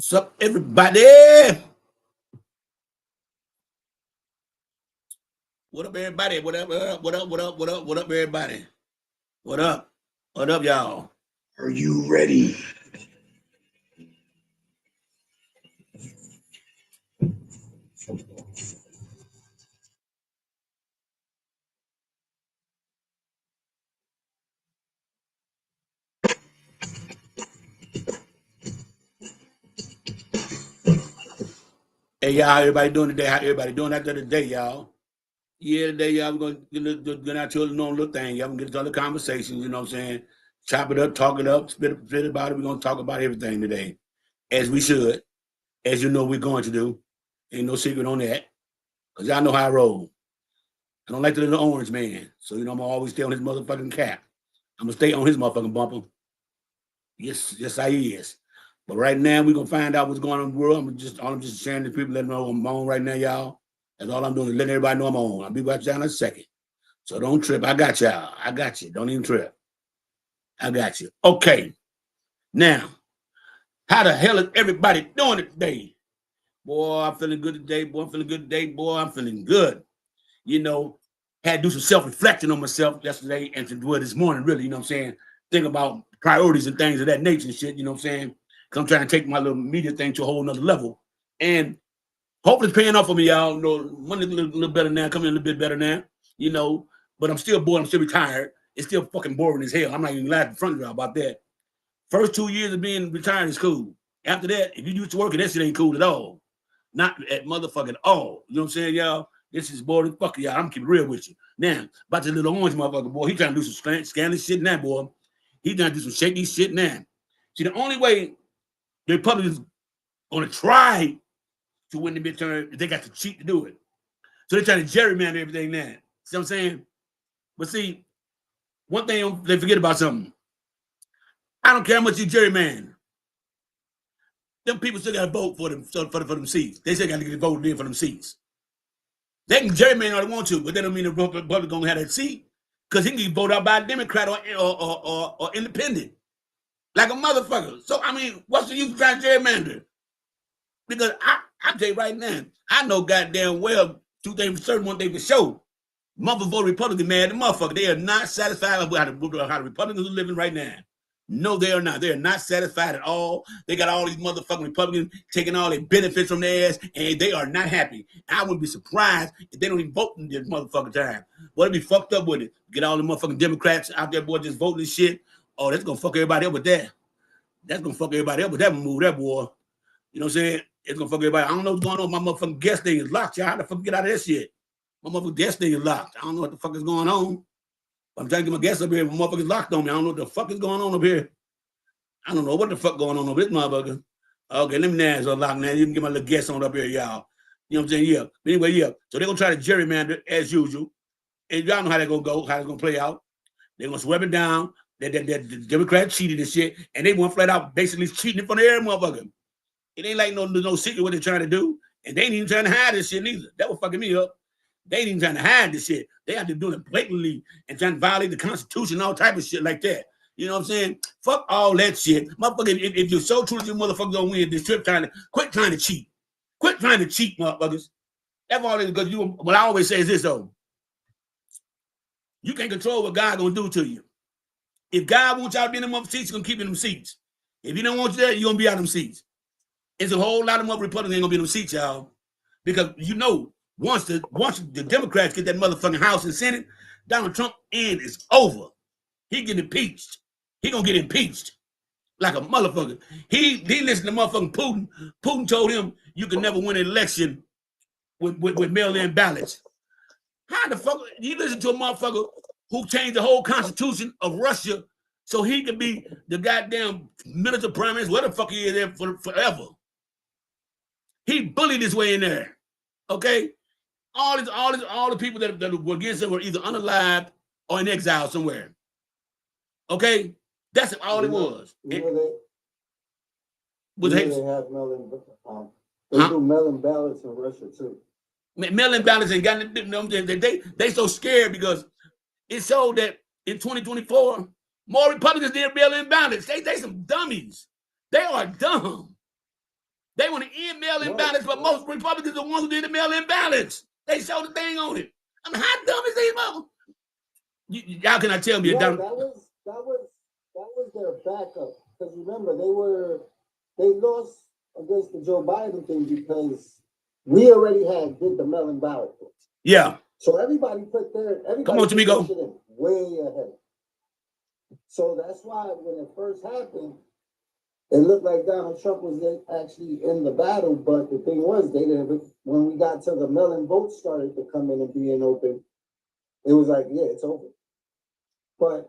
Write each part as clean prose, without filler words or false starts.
What's up, everybody? What up, everybody? What up? What up? What up? What up? What up? What up, everybody? What up? What up, y'all? Are you ready? Hey, y'all, how everybody doing today? How everybody doing after the day, y'all? Yeah, today, y'all, we're going to get out to a normal little thing. Y'all gonna get to other conversations, you know what I'm saying? Chop it up, talk it up, spit about it. We're going to talk about everything today, as we should, as you know we're going to do. Ain't no secret on that, because y'all know how I roll. I don't like the little orange man, so, you know, I'm going to always stay on his motherfucking cap. I'm going to stay on his motherfucking bumper. Yes, I is. But right now, we're gonna find out what's going on in the world. I'm just sharing to people, letting them know I'm on right now, y'all. That's all I'm doing is letting everybody know I'm on. I'll be back y'all in a second. So don't trip. I got y'all. I got you. Don't even trip. I got you. Okay. Now, how the hell is everybody doing it today? Boy, I'm feeling good today. Boy, I'm feeling good today. Boy, I'm feeling good. You know, had to do some self-reflection on myself yesterday and to do it this morning, really, you know what I'm saying? Think about priorities and things of that nature and shit, you know what I'm saying? Because I'm trying to take my little media thing to a whole nother level. And hopefully it's paying off for me, y'all. You know, money a little better now, coming in a little bit better now, you know, but I'm still bored. I'm still retired. It's still fucking boring as hell. I'm not even glad in front of y'all about that. First 2 years of being retired is cool. After that, if you used to work, that shit ain't cool at all. Not at motherfucking all. You know what I'm saying, y'all? This is boring. Fuck y'all. I'm keeping real with you. Now, about the little orange motherfucker, boy, he trying to do some scandalous shit now, boy. He trying to do some shaky shit now. See, the only way the Republicans gonna try to win the midterm is they got to cheat to do it. So they're trying to gerrymander everything now. See what I'm saying? But see, one thing they forget about something. I don't care how much you gerrymander. Them people still got to vote for them seats. They still got to get voted in for them seats. They can gerrymander all they want to, but that don't mean the Republican gonna have that seat because he can get voted out by a Democrat or independent, like a motherfucker. So I mean, what's the use of trying to gerrymander? Because I tell you right now, I know goddamn well two things for certain, one thing for sure. Motherfucker vote Republican, man, the motherfucker, they are not satisfied with how the Republicans are living right now. No, they are not. They are not satisfied at all. They got all these motherfucking Republicans taking all their benefits from their ass, and they are not happy. I wouldn't be surprised if they don't even vote in this motherfucking time. Boy, they be fucked up with it. Get all the motherfucking Democrats out there, boy, just voting and shit. Oh, that's gonna fuck everybody up with that. That's gonna fuck everybody up with that move, that boy. You know what I'm saying? It's gonna fuck everybody. I don't know what's going on. My motherfucking guest thing is locked, y'all. How the fuck get out of this shit? My motherfucking guest thing is locked. I don't know what the fuck is going on. I'm trying to get my guests up here. My motherfucker's locked on me. I don't know what the fuck is going on up here. I don't know what the fuck going on over this motherfucker. Okay, let me know it's unlocked now. You can get my little guest on up here, y'all. You know what I'm saying? Yeah. But anyway, yeah. So they're gonna try to gerrymander as usual. And y'all know how they're gonna go, how it's gonna play out. They're gonna sweep it down. The Democrats cheated and shit, and they went flat out basically cheating in front of every motherfucker. It ain't like no secret what they're trying to do, and they ain't even trying to hide this shit neither. That was fucking me up. They ain't even trying to hide this shit. They have to do it blatantly and trying to violate the Constitution, all type of shit like that. You know what I'm saying? Fuck all that shit. Motherfucker, if you're so true that you motherfuckers don't win this trip, quit trying to cheat. Quit trying to cheat, motherfuckers. That's all it is. Because what I always say is this, though. You can't control what God gonna do to you. If God wants y'all to be in them up seats, he's gonna keep you in them seats. If he don't want you there, you're gonna be out of them seats. It's a whole lot of more Republicans ain't gonna be in them seats, y'all. Because you know, once the Democrats get that motherfucking House and Senate, Donald Trump end is over. He get impeached. He gonna get impeached like a motherfucker. He listened to motherfucking Putin. Putin told him you can never win an election with mail-in ballots. How the fuck you listen to a motherfucker who changed the whole constitution of Russia so he could be the goddamn military prime minister, where the fuck he is there forever? He bullied his way in there. Okay? All the people that were against him were either unalived or in exile somewhere. Okay? That's all it was. They have mail-in they do mail-in ballots in Russia too. Mail-in ballots and got they so scared because it showed that in 2024 more Republicans did mail-in ballots. They some dummies. They are dumb. They want to end mail-in ballots, but most Republicans are the ones who did the mail-in ballots. They showed the thing on it. I mean, how dumb is these motherfuckers? Y'all cannot tell me that was their backup. Because remember, they lost against the Joe Biden thing because we already did the mail-in ballot. Yeah. So everybody come on, Tamiko. Way ahead. So that's why when it first happened, it looked like Donald Trump was actually in the battle. But the thing was, they didn't. When we got to the mail-in votes started to come in and being open, it was like, yeah, it's over. But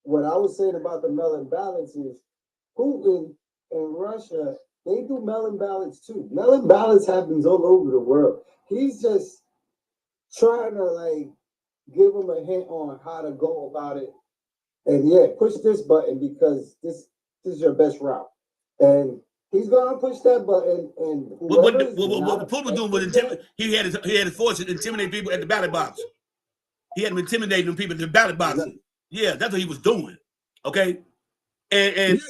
what I was saying about the mail-in ballots is Putin and Russia, they do mail-in ballots too. Mail-in ballots happens all over the world. He's just trying to like give them a hint on how to go about it. And yeah, push this button because this is your best route. And he's gonna push that button. And what Putin was doing was he had his force to intimidate people at the ballot box. He had them intimidating people at the ballot box. Exactly. Yeah, that's what he was doing. Okay, and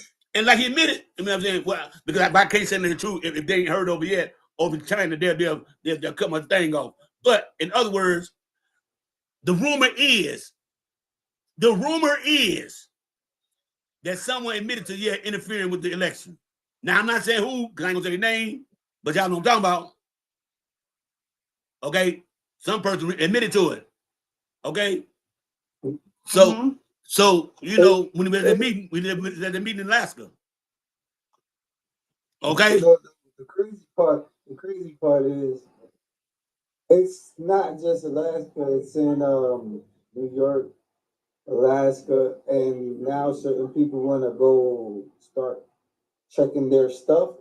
like he admitted, you know what I'm saying? Well, because I can't say the truth if they ain't heard over yet over China, they'll cut my thing off. But in other words, the rumor is that someone admitted to interfering with the election. Now I'm not saying who, because I ain't gonna say the name, but y'all know what I'm talking about. Okay, some person admitted to it. Okay, so you know when we were at the meeting, we did at the meeting in Alaska. Okay. The crazy part is it's not just Alaska. It's in New York, Alaska, and now certain people want to go start checking their stuff.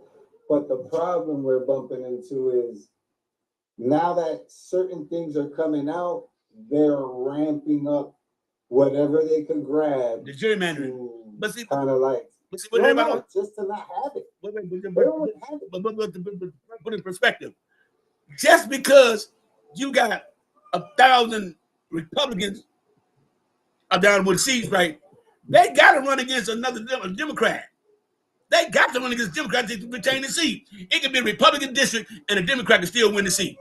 But the problem we're bumping into is now that certain things are coming out, they're ramping up whatever they can grab. The gerrymandering. But see, kind of like, just to not have it. But put in perspective. Just because you got 1,000 Republicans are down with seats, right? They got to run against another Democrat. They got to run against Democrats to retain the seat. It could be a Republican district and a Democrat can still win the seat.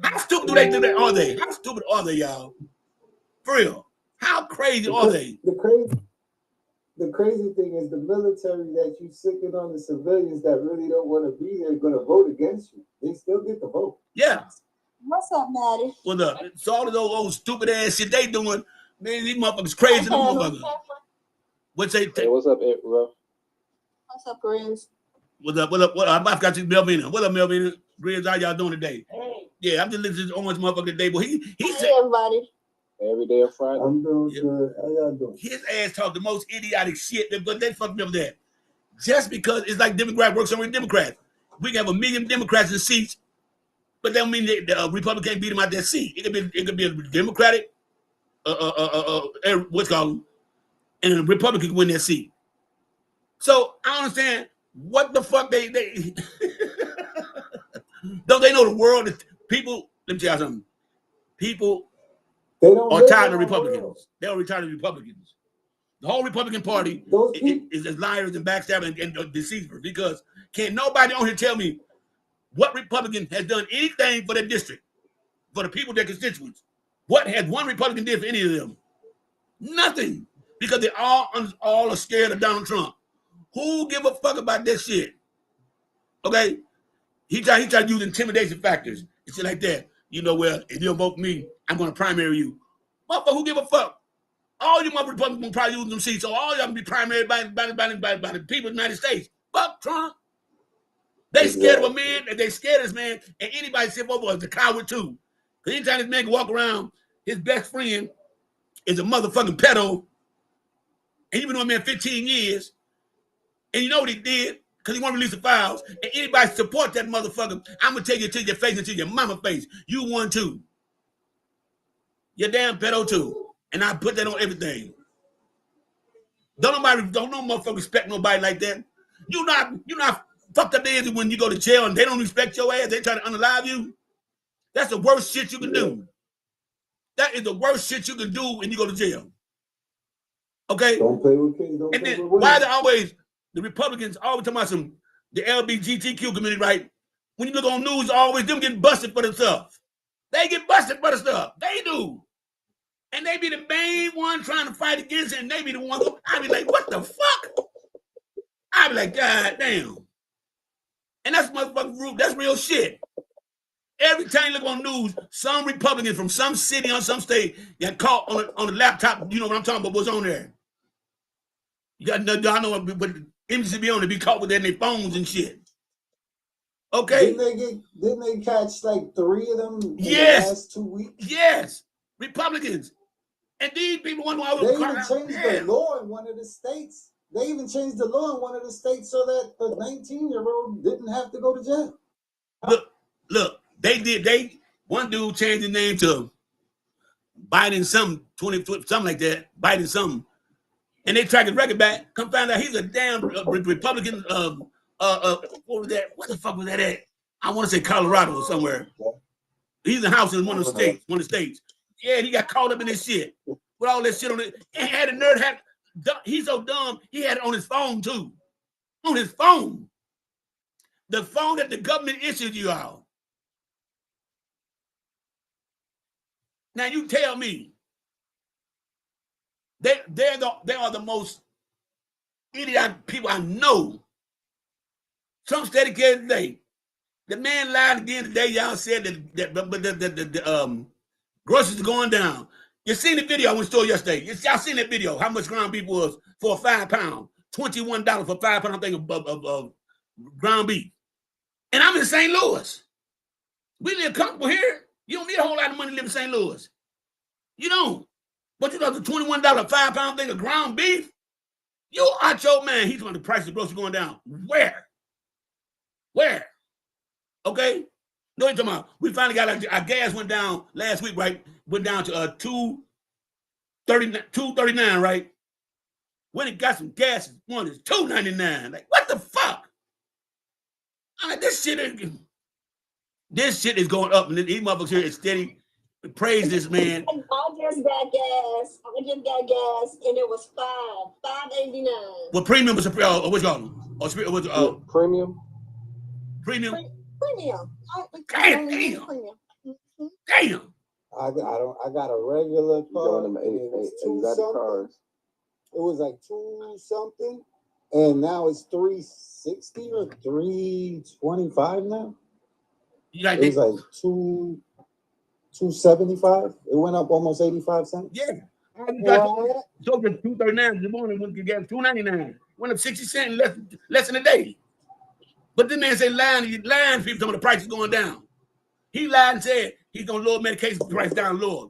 How stupid do they do that? Are they? How stupid are they, y'all? For real. How crazy are they? The crazy thing is the military that you sicking on the civilians that really don't want to be there going to vote against you. They still get the vote. Yeah. What's up, Maddie? Well, it's all of those old stupid ass shit they doing. Man, these motherfuckers crazy. Motherfuckers. What's they? Hey, what's up, bro? What's up, Grizz? What up? I forgot you, Melvina. What up, Melvina? Grizz, how y'all doing today? Hey. Yeah, I'm just listening to this orange motherfucker today. But he said, everybody. Every day of Friday. I'm doing good. How y'all doing? His ass talked the most idiotic shit, but they fucked me up there. Just because it's like Democrat works on with Democrats. We can have 1 million Democrats in seats, but that don't mean that the Republican can't beat them out that seat. It could be a Democratic, what's called, and a Republican can win that seat. So I understand what the fuck they don't they know the world is people. Let me tell you something. People are tired of Republicans. They are tired of Republicans. The whole Republican Party is as liars and backstabbing and deceivers because can't nobody on here tell me what Republican has done anything for their district, for the people, their constituents. What has one Republican did for any of them? Nothing. Because they all are scared of Donald Trump. Who give a fuck about that shit? Okay? He tried to use intimidation factors and shit like that. You know, well, if you don't vote for me, I'm going to primary you. Motherfucker, who give a fuck? All you mother Republicans will probably use them seats, so all y'all can be primary by the people of the United States. Fuck Trump. They scared of a man, and they scared of this man, and anybody step over is a coward too. Because anytime this man can walk around, his best friend is a motherfucking pedo, and you've been on man 15 years, and you know what he did? Because he won't release the files, and anybody support that motherfucker, I'm going to take you to your face and to your mama face. You won too. You're damn pedo too. And I put that on everything. Don't no motherfucker respect nobody like that. You not fucked up there when you go to jail and they don't respect your ass. They try to unalive you. That's the worst shit you can do. That is the worst shit you can do when you go to jail. Okay? Don't play with kids. And then why are they always the Republicans always talking about the LGBTQ community, right? When you look on news, always them getting busted for the stuff. They get busted for the stuff. They do. And they be the main one trying to fight against it, and they be the one. I be like, what the fuck? I be like, God damn. And that's motherfucking rude. That's real shit. Every time you look on news, some Republicans from some city or some state got caught on the laptop. You know what I'm talking about? What's on there? You got y'all know what images be on it, be caught with their phones and shit. Okay. Didn't they catch like 3 of them in the last 2 weeks? Yes. Republicans. And these people want to They even changed the law in one of the states. They even changed the law in one of the states so that the 19-year-old didn't have to go to jail. Look, one dude changed his name to Biden something, 20, something like that, Biden something. And they tracked his record back. Come find out he's a damn Republican. What was that? What the fuck was that at? I want to say Colorado or somewhere. He's in the house in one of the states. Yeah, he got caught up in this shit with all that shit on it. And had a nerd hat. He's so dumb. He had it on his phone too. On his phone, the phone that the government issued you all. Now you tell me. They are the most idiotic people I know. Trump's dedicated today. The man lied again today. Y'all said that the groceries are going down. You seen the video I went to store yesterday. Y'all seen that video, how much ground beef was for a 5 pound. $21 for 5 pound thing of ground beef. And I'm in St. Louis. We live comfortable here. You don't need a whole lot of money to live in St. Louis. You don't. But you know the $21 5 pound thing of ground beef? You out your man. He's when the price of groceries going down. Where? Okay? No, you're talking about. We finally got our gas went down last week, right? Went down to $2.39, right? When it got some gas, one is $2.99. Like, what the fuck? I mean, this shit is going up, and these motherfuckers here is steady. Praise this man. I just got gas, and it was $5.89. Well, premium was what's called? Premium. Premium. Damn. I got a regular car. It was like 2 something, and now it's 360 or 325 now. It was like 275. It went up almost 85 cents. Yeah. So just $2.39 this morning when you get $2.99. Went up 60 cents in less than a day. But this man said lying people talking the price is going down. He lied and said he's gonna lower medication price down lower.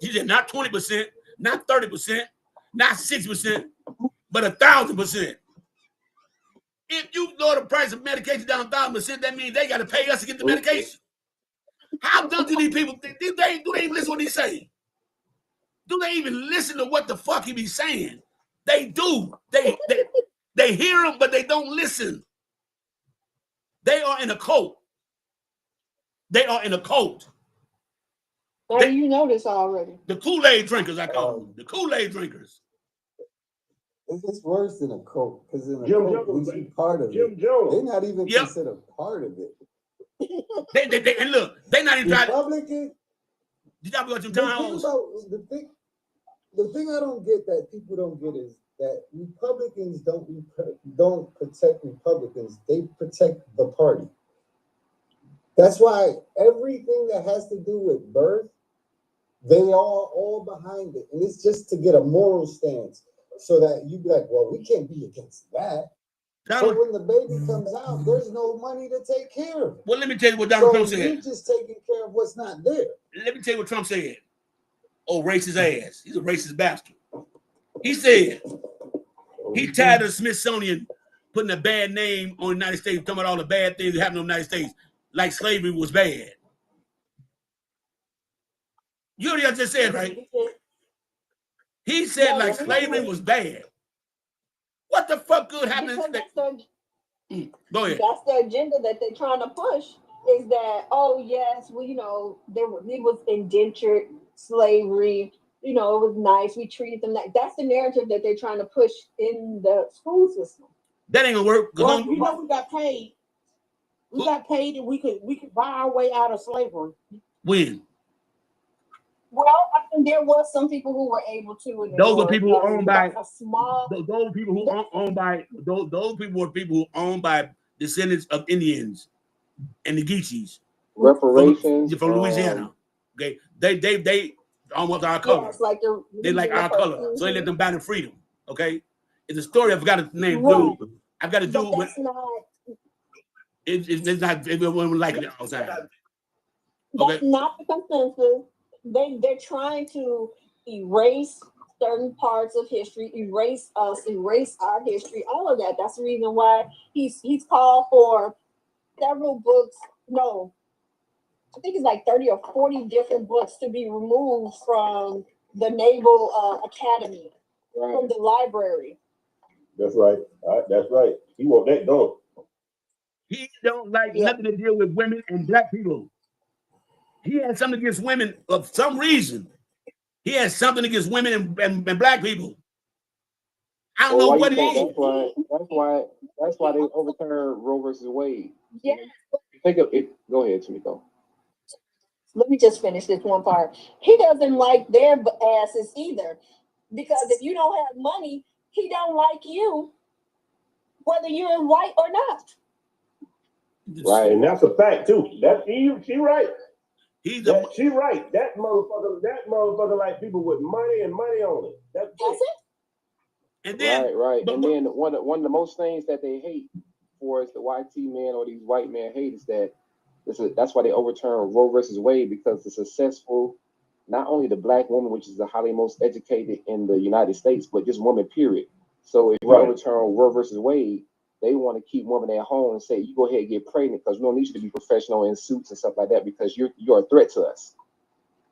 He said not 20%, not 30%, not 6%, but 1,000%. If you lower the price of medication down 1,000%, that means they gotta pay us to get the medication. How dumb do these people think? Do they even listen to what he's saying? Do they even listen to what the fuck he be saying? They do. They hear him, but they don't listen. They are in a cult. Well, you know this already. The Kool-Aid drinkers, I call them. The Kool-Aid drinkers. It's worse than a cult, because in a cult, we be part of it. They're not even considered part of it. And look, they're not even Republican. Did y'all go to townhouse? The thing I don't get that people don't get is that Republicans don't protect Republicans. They protect the party. That's why everything that has to do with birth, they are all behind it. And it's just to get a moral stance so that you be like, well, we can't be against that. But when the baby comes out, there's no money to take care of it. Well, let me tell you what Donald Trump said. You're just taking care of what's not there. Let me tell you what Trump said. Oh, racist ass. He's a racist bastard. He said he tired of the Smithsonian putting a bad name on the United States, talking about all the bad things that happened in the United States, like slavery was bad. You already just said, right? He said like slavery was bad. What the fuck good happened? Go ahead. That's the agenda that they're trying to push. Is that, oh yes, well, it was indentured slavery. It was nice. We treated them like that's the narrative that they're trying to push in the school system. That ain't gonna work. Well, you know, we got paid. We got paid, and we could buy our way out of slavery. When? Well, I think there was some people who were able to. Those were people who owned by a small. Those people who owned by those people were people who owned by descendants of Indians and the Geechees. Reparations from Louisiana. Okay, they almost our color. Yes, like they like our color, so they let them buy the freedom. Okay, it's a story. I forgot the name. Right. I've got to do with. It's not. Everyone like it all the time. Okay. That's not the consensus. They're trying to erase certain parts of history, erase us, erase our history, all of that. That's the reason why he's called for several books. No, I think it's like 30 or 40 different books to be removed from the Naval Academy, from the library. That's right. That's right. He want that going. He don't like nothing to deal with women and black people. He has something against women of some reason. He has something against women and black people. I don't know what it is. That's why they overturned Roe versus Wade. Yes. Think of it. Go ahead, Tamiko. Let me just finish this one part. He doesn't like their asses either, because if you don't have money, he don't like you, whether you're white or not. Right, and that's a fact too. That she right. She right. That motherfucker like people with money and money on it. That's it. And then, right. And then one of the most things that they hate for is the YT men or these white men hate is that that's why they overturned Roe versus Wade, because the successful, not only the black woman, which is the highly most educated in the United States, but just woman, period. So if you overturn Roe versus Wade, they want to keep women at home and say, you go ahead and get pregnant because we don't need you to be professional in suits and stuff like that because you're a threat to us.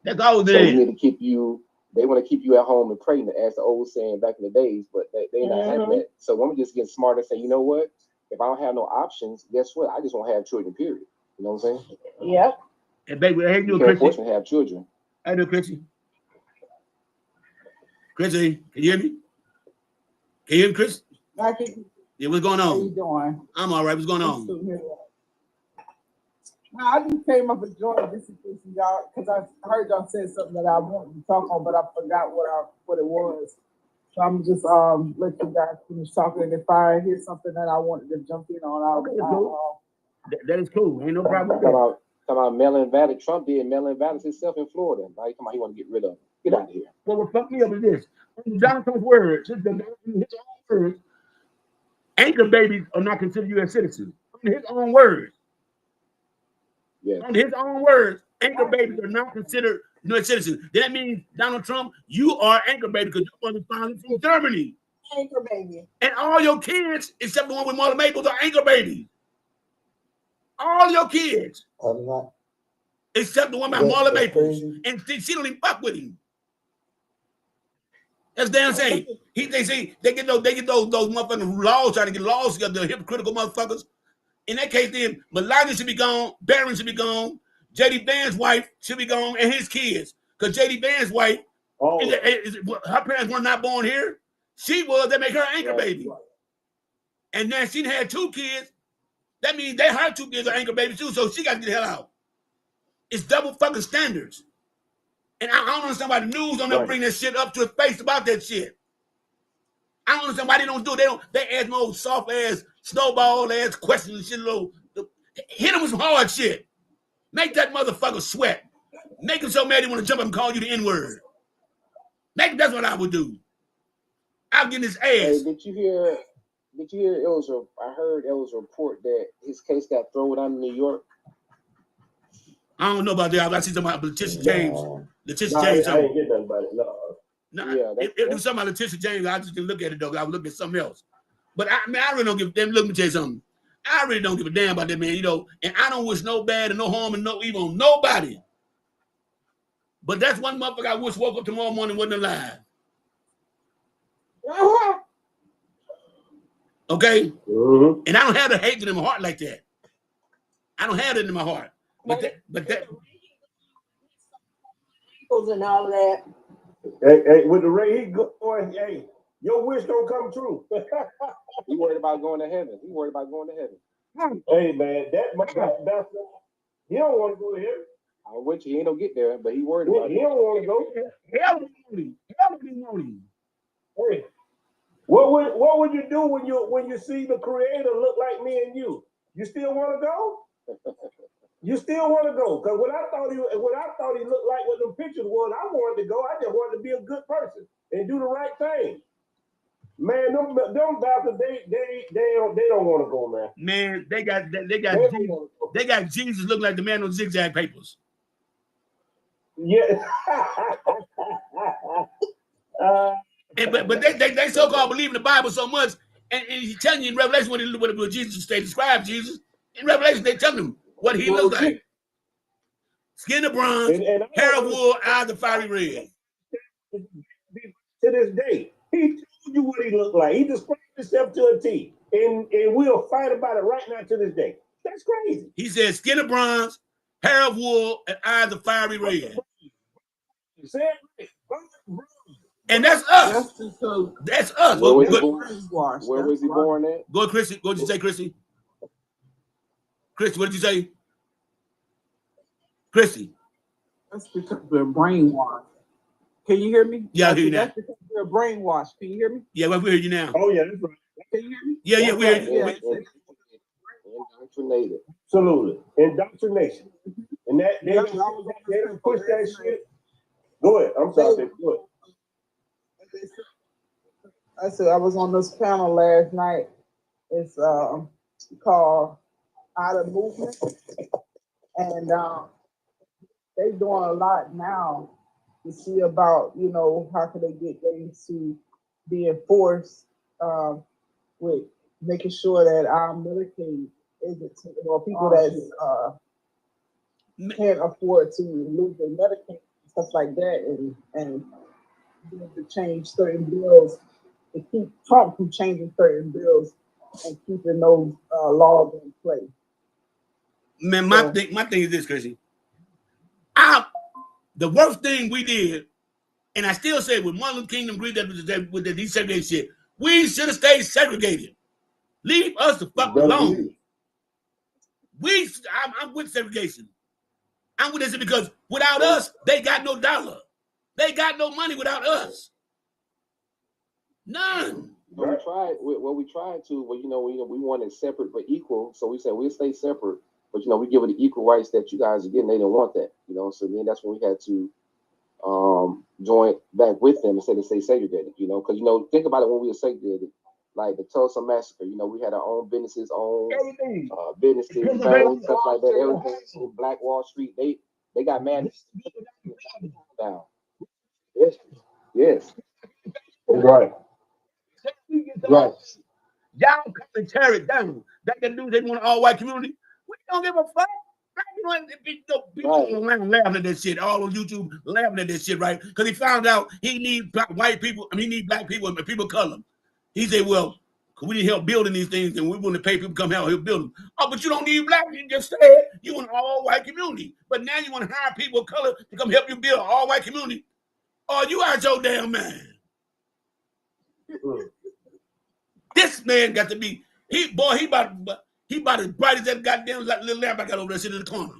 That's all so we need to keep you. They want to keep you at home and pregnant, as the old saying back in the days, but they not having that. So women just get smart and say, you know what? If I don't have no options, guess what? I just won't have children, period. You know what I'm saying? Yep. And baby, hey, you can't force me to have children. I do, Chrissy. Chrissy, can you hear me? Can you hear me, Chris? I can. Yeah, what's going on? How you doing? I'm all right. What's going on? Now, I just came up and joined this y'all because I heard y'all say something that I wanted to talk on, but I forgot what it was. So I'm just let you guys finish talking, and if I hear something that I wanted to jump in on, that is cool. Ain't no problem. Talking about mail-in ballots. Trump did mail-in ballots himself in Florida. Now he come out, he want to get rid of them. Get out of here. Well, what fucked me up is this. Donald Trump's words, his own words, anchor babies are not considered U.S. citizens. In his own words. Yes. On his own words, anchor babies are not considered U.S. citizens. That means, Donald Trump, you are anchor baby because your mother found from Germany. Anchor baby. And all your kids, except the one with Marla Maples, are anchor babies. All your kids. I'm not. Except the one by Marla Maples. And she don't even fuck with him. That's damn shame. They get those motherfucking laws, trying to get laws together, hypocritical motherfuckers. In that case, then Melania should be gone, Barron should be gone, J.D. Vann's wife should be gone, and his kids. Because J.D. Vann's wife, her parents were not born here. She was, they make her anchor baby. And then she had 2 kids. That means her 2 kids are anchor babies too, so she got to get the hell out. It's double fucking standards. And I don't understand why the news don't ever bring that shit up to his face about that shit. I don't understand why they don't do it. They ask more soft ass, snowball ass questions and shit. Hit him with some hard shit. Make that motherfucker sweat. Make him so mad he want to jump up and call you the N-word. That's what I would do. I'll get his ass. Hey, did you hear I heard it was a report that his case got thrown out in New York. I don't know about that. I see something about Letitia James. Letitia James. I ain't get nothing about it. No. It was something about Letitia James. I just didn't look at it though. I would look at something else. But I really don't give a damn. Let me tell you something. I really don't give a damn about that man, and I don't wish no bad and no harm and no evil on nobody. But that's one motherfucker I wish woke up tomorrow morning and wasn't alive. Okay? Mm-hmm. And I don't have the hatred in my heart like that. I don't have it in my heart. But that and all that. Hey, with the Ray, he good boy. Hey, your wish don't come true. He worried about going to heaven. He worried about going to heaven. Hey man, that's he don't want to go to heaven. I'm with you. He ain't gonna get there, but he worried about He it. don't want to go. Hell don't want him. Hey, what would you do when you see the Creator look like me and you? You still want to go? You still want to go? Because when I thought he looked like what the pictures was, I wanted to go. I just wanted to be a good person and do the right thing. Man, them bastards, they don't want to go, man. Man, they got Jesus look like the man on zigzag papers. Yeah. But they so-called believe in the Bible so much, and he's telling you in Revelation what Jesus they describe Jesus. In Revelation, they tell him what he looks like. Skin of bronze, hair of wool, eyes of fiery red. To this day, he told you what he looked like. He described himself to a T. And we'll fight about it right now to this day. That's crazy. He said skin of bronze, hair of wool, and eyes of fiery red. And that's us. That's us. Where was he born at? Go, Chrissy. What did you say, Chrissy? Chrissy, what did you say? Chrissy. That's because we're brainwashed. Can you hear me? Yeah, I hear you now. That's because we're brainwashed. Can you hear me? Yeah, well, we hear you now. Oh, yeah, that's right. Can you hear me? Yeah, we hear you. Indoctrinated. Absolutely. Indoctrination. And that they don't push that shit. Go ahead. I'm sorry. Go ahead. I said I was on this panel last night. It's called Out of Movement, and they doing a lot now to see about how can they get things to be enforced with making sure that our Medicaid isn't or people that can't afford to lose their Medicaid stuff like that, and to change certain bills, to keep Trump from changing certain bills and keeping those laws in place. Man, my thing is this, Chrissy. The worst thing we did, and I still say with Martin Luther King agreed that with the desegregation shit, we should have stayed segregated. Leave us the fuck alone. I'm with segregation. I'm with this because without us, they got no dollar. They got no money without us. None. But we tried to. We wanted separate but equal. So we said we'll stay separate, but we give it the equal rights that you guys are getting. They didn't want that, So then that's when we had to join back with them instead of stay segregated. Because think about it when we were segregated, like the Tulsa massacre. We had our own businesses, businesses, banks, stuff like that. Everything. Black Wall Street. They got mad down. Yes. Right. Right. Y'all come and tear it down. That can do. They want an all-white community. We don't give a fuck. People laughing at that shit. All on YouTube laughing at that shit, right? Because he found out he need white people. He need black people and people of color. He said, "Well, we need help building these things, and we want to pay people to come help build them." Oh, but you don't need black. You just said you want an all-white community, but now you want to hire people of color to come help you build an all-white community. Oh, you out your damn mind. This man got to be he about as bright as that goddamn little lamp I got over there sitting in the corner.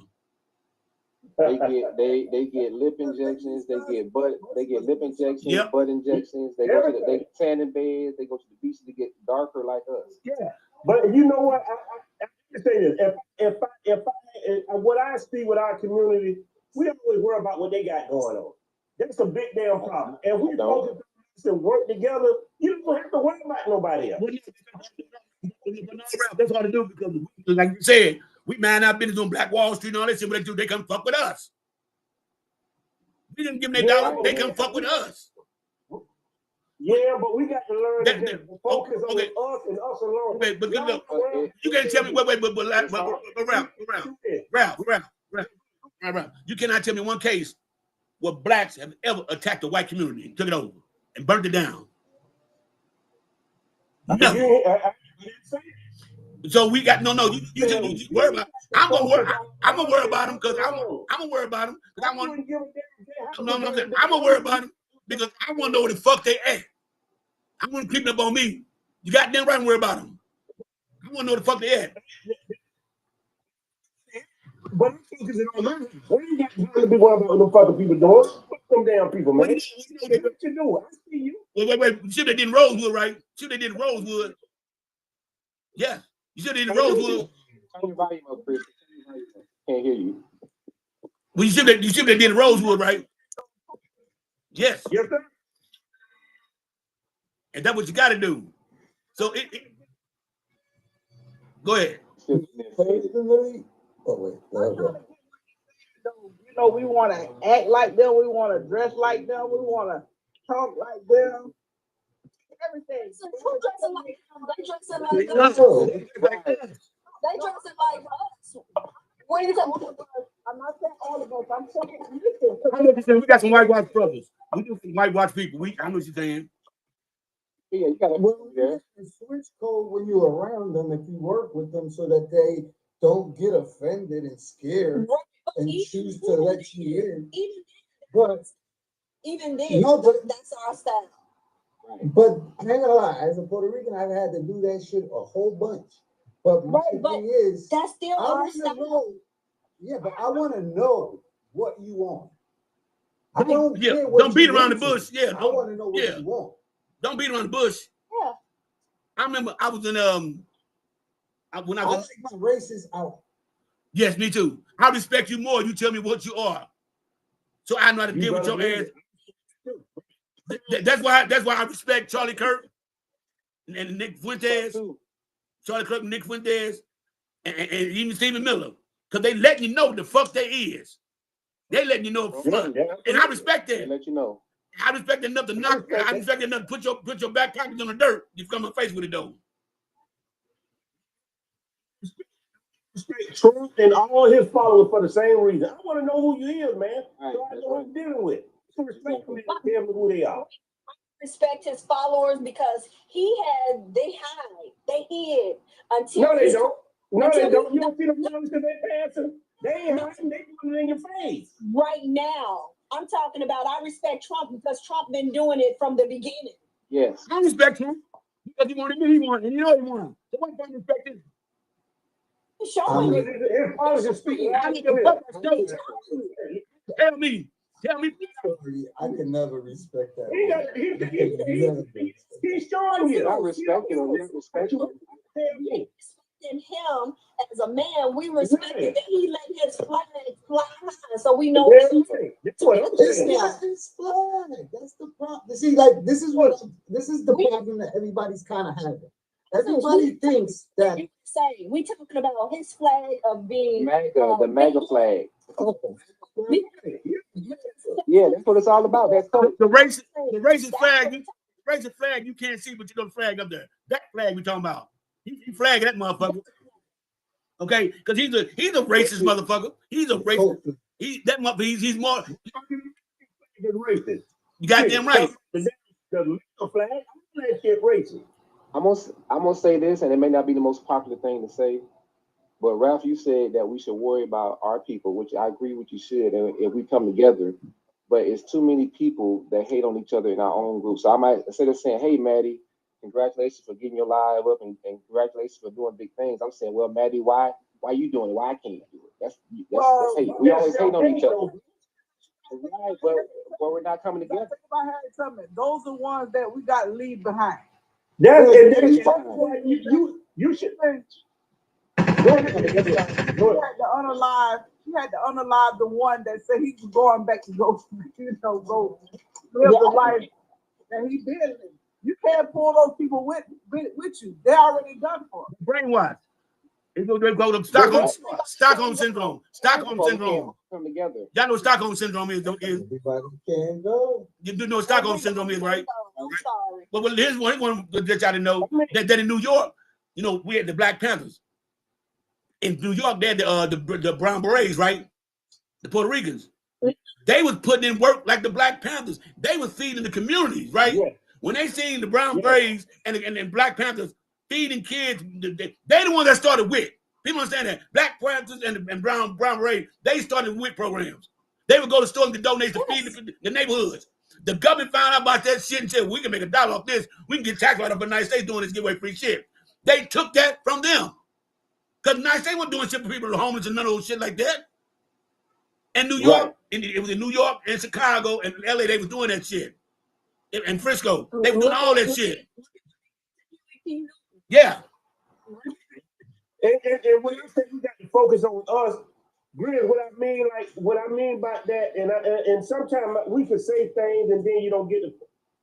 They get lip injections, they get lip injections, butt injections, they go to they tanning beds, they go to the beach to get darker like us. Yeah. But you know what? I say this. If what I see with our community, we don't always worry about what they got going on. That's a big damn problem. And we focus to work together, you don't have to worry about nobody else. That's all they do because, like you said, we mind our business on Black Wall Street and all that shit. What they do, they come fuck with us. We didn't give them their dollar, they come fuck with us. Yeah, but we got to learn to focus on us and us alone. Okay, but look, you can't tell me. Wait, Ralph. You cannot tell me one case where blacks have ever attacked a white community and took it over and burnt it down. No. So we got no. You worry about. I'm gonna worry about them because I'm gonna worry about them because I want. I'm gonna worry about them because I want to know where the fuck they at. I want to creep up on me. You got them right and worry about them. I want to know the fuck they at. But I'm focusing on them. What you got to be worried about them fucking people doing? Fuck them damn people, man. What you do? I see you. Wait. You should they did in Rosewood, right? Should they did in Rosewood? Yeah. You should they did in Rosewood. Turn your volume up, Chris. Can't hear you. Well, you should they did in Rosewood, right? Yes. Yes, sir. And that's what you got to do. So go ahead. Personally, oh wait, You know, we want to act like them. We want to dress like them. We want to talk like them. Everything. So who dressing like them? They dressing like us. They dressing like us. What are you talking about? I'm not saying all of us. I'm saying I know what you're saying. We got some whitewash brothers. We do some whitewash people. I know what you're saying. Yeah, you got to. well, Yeah. it's switch code when you're around them if you work with them so that they don't get offended and scared and choose to let you in. Even then, No, but that's our style. But I ain't gonna lie, as a Puerto Rican, I've had to do that shit a whole bunch. But my thing is, that's still I our want to style. know. Yeah, but I want to know what you want. I don't care what don't beat you around the into. bush. Yeah, I want to know what you want. Don't beat around the bush. Yeah. I remember I was in when I was take my races out. Yes, me too. I respect you more. You tell me what you are, so I know how to deal with your ass. That's why I respect Charlie Kirk and Nick Fuentes, Charlie Kirk and Nick Fuentes, and even Stephen Miller, because they letting you know what the fuck they is. They letting you know up front, and I respect that. They let you know. I respect enough to knock. I respect enough to put your back pockets on the dirt. You come in face with it though. Trump and all his followers for the same reason. I want to know who you is, man. Right, so I know what I'm dealing with. So respect them and tell me who they are. Respect his followers because they hid until No, they don't. No, they don't. You don't see the followers because they passing. They ain't hiding. They doing it in your face. Right now, I'm talking about. I respect Trump because Trump been doing it from the beginning. Yes. I respect him because he wanted me. He wanted, and you know he wanted. So why can't respect him? Showing you. His followers speaking. I need to fuck that. Tell me. I can never respect that. He's showing you. I respect you. We respect you. Respecting him as a man, we respected that he let his flag fly high, so we know. That's what I'm saying. It's not his flag. That's the problem. See, like this is the problem that everybody's kind of having. Everybody thinks that. We talking about his flag of being the MAGA flag. Yeah, that's what it's all about. That's the racist flag you can't see, but you know the flag up there. That flag we talking about. He flagging that motherfucker. Okay, because he's a racist motherfucker. He's a racist. He's more. Racist. You got them right. The flag, that shit racist. I'm gonna say this, and it may not be the most popular thing to say, but Ralph, you said that we should worry about our people, which I agree with you should, and if we come together. But it's too many people that hate on each other in our own group. So I might, instead of saying, "Hey, Maddie, congratulations for getting your live up and congratulations for doing big things," I'm saying, "Well, Maddie, why you doing it? Why I can't do it?" That's hate. We always hate on each other. Right, but we're not coming together. Those are ones that we got to leave behind. That's why you should. He had to unalive the one that said he was going back to go live the life that he did. You can't pull those people with you. They're already done for. Brainwash. They go to Stockholm syndrome. Stockholm syndrome. Come together. Y'all know what Stockholm syndrome is. Everybody can go. You do know what Stockholm syndrome is, right? I'm sorry. But here's one that y'all didn't know that in New York, you know, we had the Black Panthers. In New York, they had the Brown Berets, right? The Puerto Ricans. They was putting in work like the Black Panthers. They was feeding the communities, right? Yeah. When they seen the Brown Berets and Black Panthers feeding kids, they the ones that started WIC. People understand that. Black Panthers and Brown Berets, they started WIC programs. They would go to stores and get donations to feed the neighborhoods. The government found out about that shit and said, we can make $1 off this. We can get tax write-off for the United States doing this, give away free shit. They took that from them. Because the United States wasn't doing shit for people who are homeless and none of those shit like that. In New York, it was in New York and Chicago and LA, they was doing that shit. In Frisco, they were doing all that shit. Yeah. And when you say you got to focus on us, Grizz, what I mean by that, and sometimes we can say things and then you don't get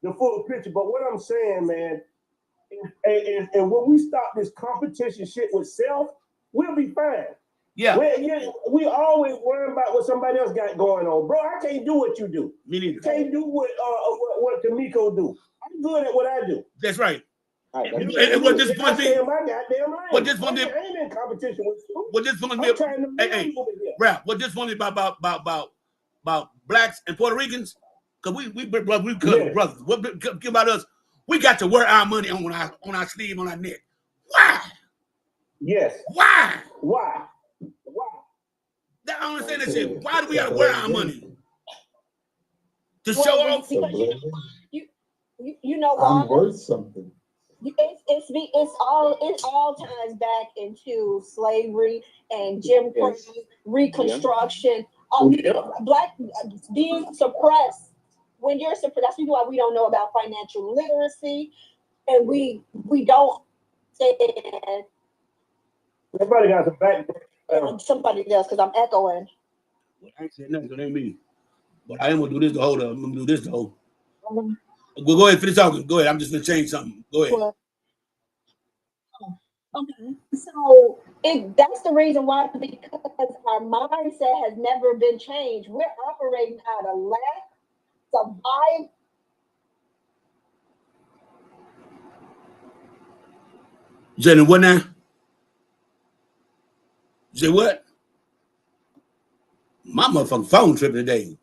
the full picture. But what I'm saying, man, and when we stop this competition shit with self, we'll be fine. Yeah. We always worry about what somebody else got going on. Bro, I can't do what you do. Me neither. Can't do what Kamiko do. I'm good at what I do. That's right. And what this point be? What this point be? I ain't in competition with you. What this point be? Hey, Ralph, what this point be about blacks and Puerto Ricans? Because we brothers. What about us? We got to wear our money on our sleeve, on our neck. Why? Yes. Why? Why? I don't understand that shit. Why do we got to wear our money? To show off? You know why? I'm worth something. It all ties back into slavery and Jim Crow, Reconstruction. Black being suppressed. When you're suppressed, that's why we don't know about financial literacy, and we don't say. Somebody got the back. Somebody does, because I'm echoing. I ain't saying nothing, so it ain't me. But I am gonna do this the whole time. I'm gonna do this the whole. Go ahead, finish talking. Go ahead. I'm just gonna change something. Go ahead. Okay. So that's the reason why, because our mindset has never been changed. We're operating out of lack, survive. Jenny, what now? You say what? My motherfucking phone tripping today.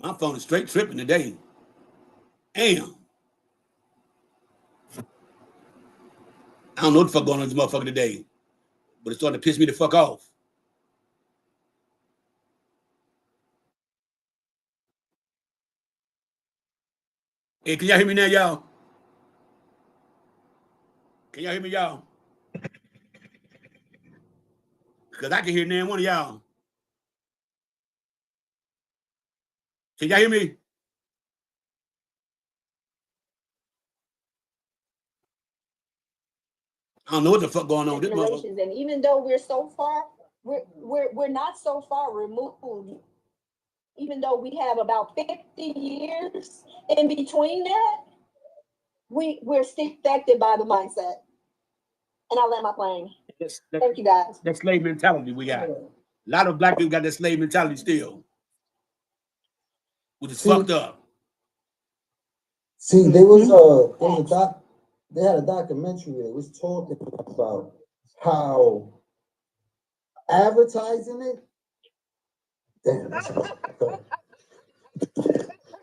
My phone is straight tripping today. Damn. I don't know what the fuck going on with this motherfucker today, but it's starting to piss me the fuck off. Hey, can y'all hear me now, y'all? Can y'all hear me, y'all? Because I can hear none one of y'all. Can y'all hear me? I don't know what the fuck going on with this motherfucker. And even though we're so far, we're not so far removed. Even though we have about 50 years in between that, we're still affected by the mindset. And I land my plane. Thank you, guys. That slave mentality we got. A lot of black people got that slave mentality still, which is fucked up. See, they had a documentary that was talking about how advertising it. Damn.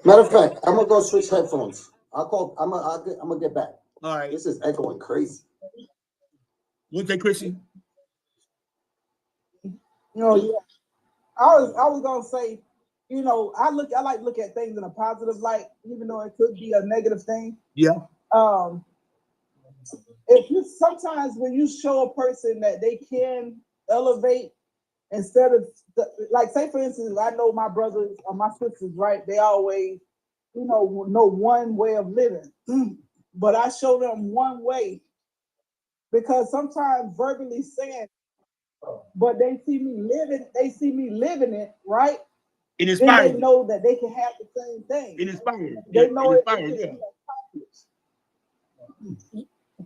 Matter of fact, I'm gonna go switch headphones. I'm gonna get back. All right. This is echoing crazy. What's that, Chrissy? You know, I was gonna say, you know, I like to look at things in a positive light, even though it could be a negative thing. Yeah. If you sometimes when you show a person that they can elevate instead of like, say for instance, I know my brothers or my sisters, right? They always, you know one way of living, but I show them one way because sometimes verbally saying, but they see me living it, right? It inspires. Then they know that they can have the same thing. It inspires. They know it inspires, yeah.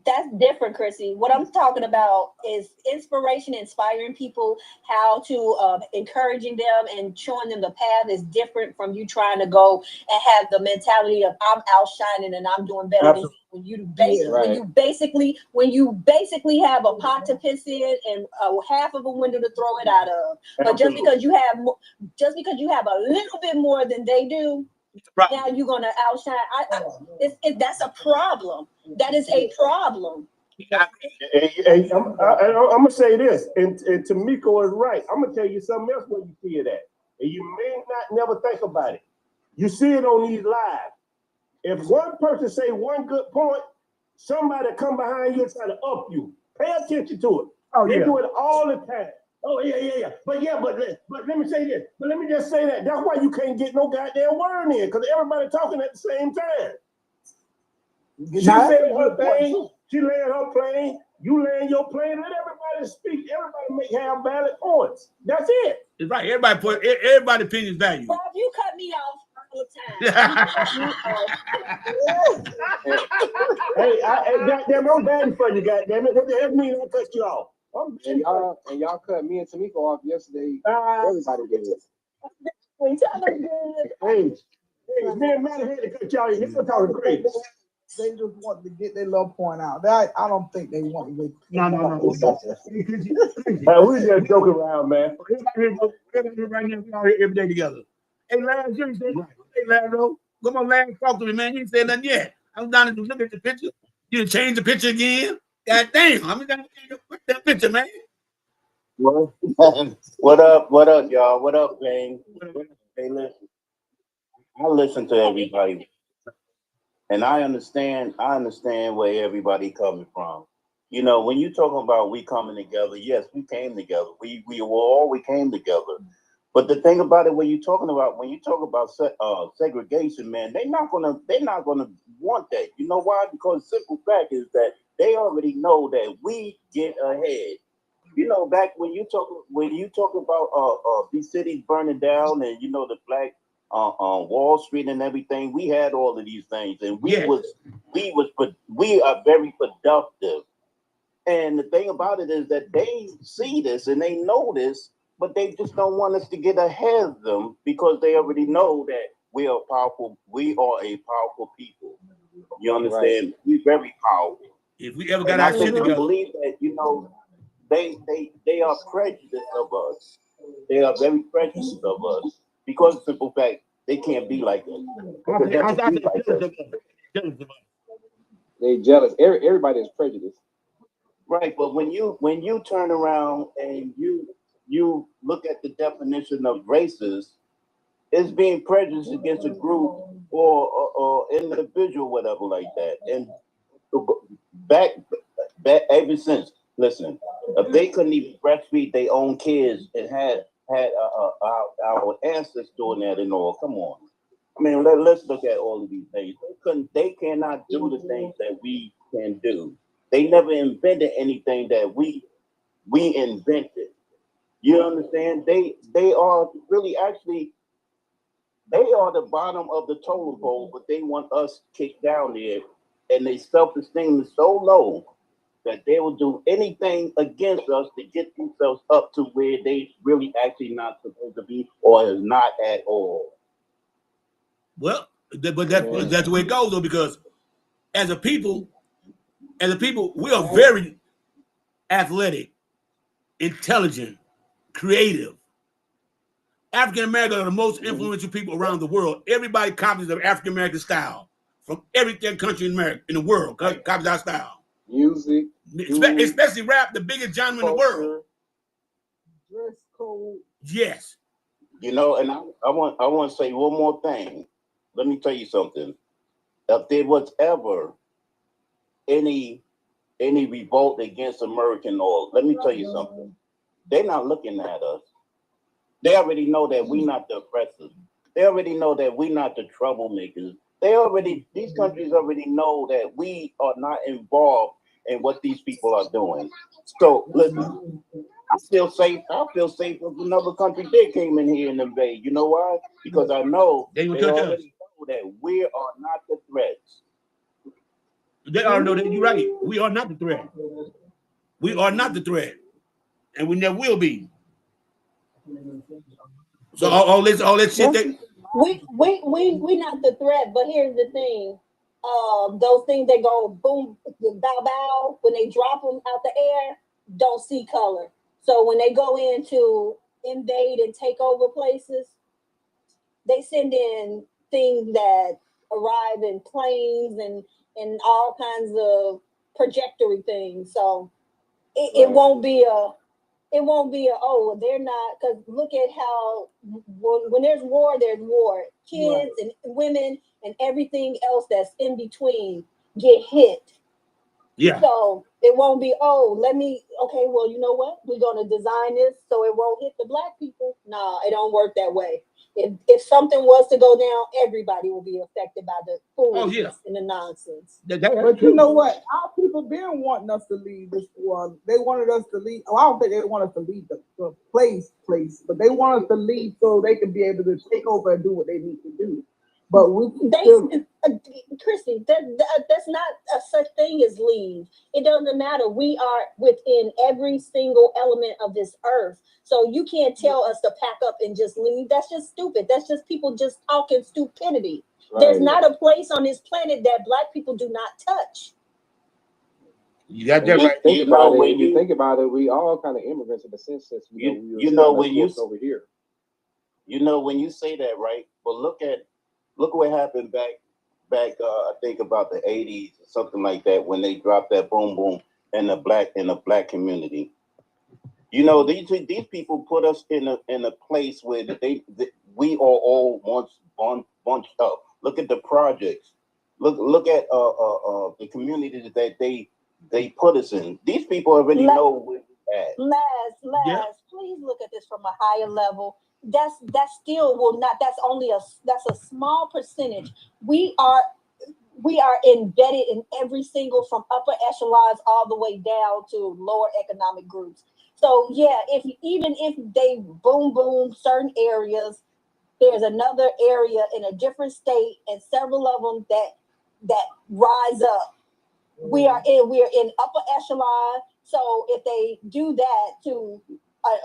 That's different, Chrissy. What I'm talking about is inspiration, inspiring people, how to encouraging them and showing them the path is different from you trying to go and have the mentality of I'm outshining and I'm doing better than you. When you basically have a pot to piss in and half of a window to throw it out of. But just because you have a little bit more than they do, now you're gonna outshine. That's a problem. That is a problem. I'm gonna say this, and Tamiko is right. I'm gonna tell you something else where you see it at. and you may not never think about it. You see it on these lives. If one person say one good point, somebody come behind you and try to up you. Pay attention to it. Oh, They yeah. do it all the time. Oh, yeah. But let me say this. But let me just say that. That's why you can't get no goddamn word in, because everybody talking at the same time. She said her thing. She laying her plane. You laying your plane. Let everybody speak. Everybody have valid points. That's it. It's right. Everybody opinion is value. Bob, you cut me off all the time. You cut me off. Hey, goddamn, I'm bad for you, goddamn it. What the heck mean I cut you off? And y'all cut me and Tamika off yesterday. Everybody did it. We tell them good. Hey, me and Matt had to cut y'all. You were talking crazy. They just want to get their little point out. I don't think they want to get. No. We just joking around, man. Everybody right now, we all here every day together. Hey, Lance, you ain't said right. Hey, Lance, come on, Lance, talk to me, man. You ain't said nothing yet. I'm down to look at the picture. You done change the picture again. God damn, I'm down to look at that picture, man. What up, y'all? What up, gang? Hey, listen. I listen to everybody, and I understand where everybody coming from. You know, when you talking about we coming together, yes, we came together. We came together. But the thing about it, when you talk about segregation, man, they're not gonna want that. You know why? Because simple fact is that they already know that we get ahead. You know, back when you talk about these cities burning down and the black on Wall Street and everything, we had all of these things, and we are very productive. And the thing about it is that they see this and they know this, but they just don't want us to get ahead of them because they already know that we are powerful. We are a powerful people. You understand? Right. We're very powerful. If we ever got our shit together, I believe that they are prejudiced of us. They are very prejudiced of us because of the simple fact they can't be like us. They jealous. Everybody is prejudiced. Right, but when you turn around and you look at the definition of racist, it's being prejudiced against a group or individual, whatever like that. And back ever since, listen, if they couldn't even breastfeed their own kids and had our ancestors doing that and all, come on. I mean, let's look at all of these things. They cannot do the things that we can do. They never invented anything that we invented. You understand? They are really actually they are the bottom of the totem pole, but they want us kicked down there, and their self-esteem is so low that they will do anything against us to get themselves up to where they really actually not supposed to be or is not at all. Well, but that's the way it goes though, because as a people, we are very athletic, intelligent, creative. African Americans are the most influential people around the world. Everybody copies the African American style from every country in America, in the world. Copies our style. Music, especially rap, the biggest genre in the world. Dress code. Yes. You know, and I want to say one more thing. Let me tell you something. If there was ever any revolt against American oil, let me tell you something. They're not looking at us. They already know that we're not the oppressors. They already know that we're not the troublemakers. These countries already know that we are not involved in what these people are doing. So listen, I feel safe if another country did came in here and invade. You know why? Because I know they already know that we are not the threats. They already know that you're right. We are not the threat. We are not the threat. And we never will be. So all this shit that we not the threat, but here's the thing. Those things that go boom, bow, bow, when they drop them out the air, don't see color. So when they go in to invade and take over places, they send in things that arrive in planes and all kinds of trajectory things. So it won't be It won't be they're not, because look at how when there's war, kids and women and everything else that's in between get hit. Yeah. So it won't be, well, you know what, we're going to design this so it won't hit the black people. Nah, it don't work that way. If something was to go down, everybody will be affected by the foolishness and the nonsense. But you know what? Our people been wanting us to leave this war. They wanted us to leave. Oh, I don't think they want us to leave the place, but they want us to leave so they can be able to take over and do what they need to do. But Christy, that's not a such thing as leave. It doesn't matter. We are within every single element of this earth. So you can't tell us to pack up and just leave. That's just stupid. That's just people just talking stupidity. Right. There's not a place on this planet that black people do not touch. You got that right. Think about it. You think about it, we all kind of immigrants in the sense that we were when you over here. You know, when you say that, right? But look what happened back I think about the 80s or something like that, when they dropped that boom boom in the black community. You know, these people put us in a place where we are all once bunched up. Look at the projects. Look at the communities that they put us in. These people already know where we're at. Last, please look at this from a higher level. That still will not. That's a small percentage. We are embedded in every single, from upper echelons all the way down to lower economic groups. So yeah, even if they boom certain areas, there's another area in a different state, and several of them that rise up. We're in upper echelon. So if they do that to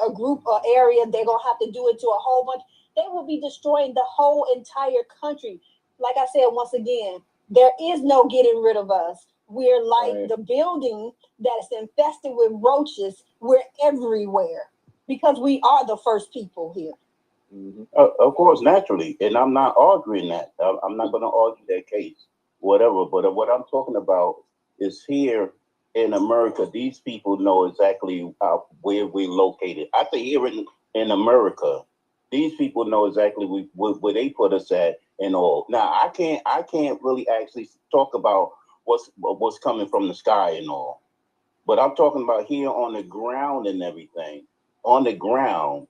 a group or area, they're gonna have to do it to a whole bunch. They will be destroying the whole entire country. Like I said, once again, there is no getting rid of us. We're like the building that's infested with roaches. We're everywhere because we are the first people here. Mm-hmm. Of course, naturally, and I'm not arguing that. I'm not going to argue that case, whatever. But what I'm talking about is here in America. These people know exactly where we're located. I think here in America, these people know exactly where they put us at and all. Now, I can't really actually talk about what's coming from the sky and all, but I'm talking about here on the ground and everything. On the ground,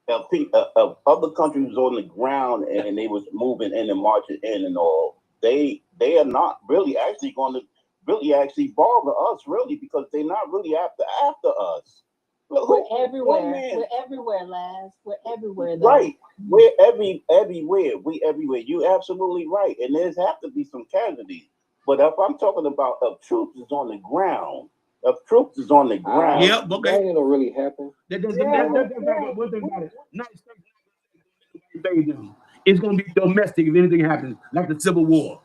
other countries on the ground and they was moving in and marching in and all. They are not really actually going to really actually bother us really, because they're not really after us. We're everywhere. We're everywhere, Laz. We're everywhere. Though. Right. We're everywhere. We everywhere. You're absolutely right. And there's have to be some casualties. But if I'm talking about troops is on the ground, troops is on the ground. Yeah, okay. That ain't gonna really happen. That's one thing about it. It's gonna be domestic if anything happens, like the Civil War.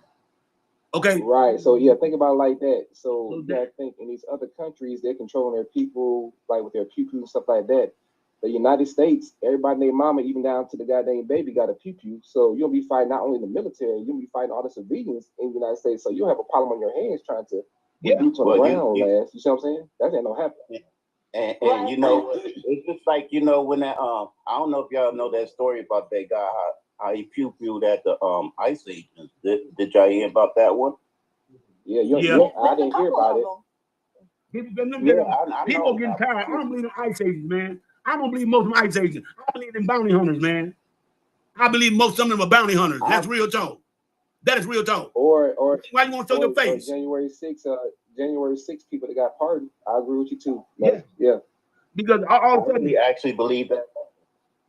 Okay. Right. So yeah, think about it like that. So you gotta think in these other countries, they're controlling their people, like with their pew-pew and stuff like that. The United States, everybody named mama, even down to the goddamn baby, got a pew-pew. So you'll be fighting not only the military, you'll be fighting all the civilians in the United States. So you'll have a problem on your hands trying to put boots on the ground, Laz. You see what I'm saying? That ain't no happen. Yeah. And you know, it's just like, you know, when that I don't know if y'all know that story about that guy, how he pew-pewed at the ice agents. Did y'all hear about that one? Yeah, I didn't hear about it. People getting tired. I don't believe in ice agents, man. I don't believe most of them ice agents. I believe in bounty hunters, man. I believe some of them are bounty hunters. That's real talk. That is real talk. Or why you want to show your face? January 6th people that got pardoned. I agree with you too. Yeah. Because all of a sudden, we actually believe that.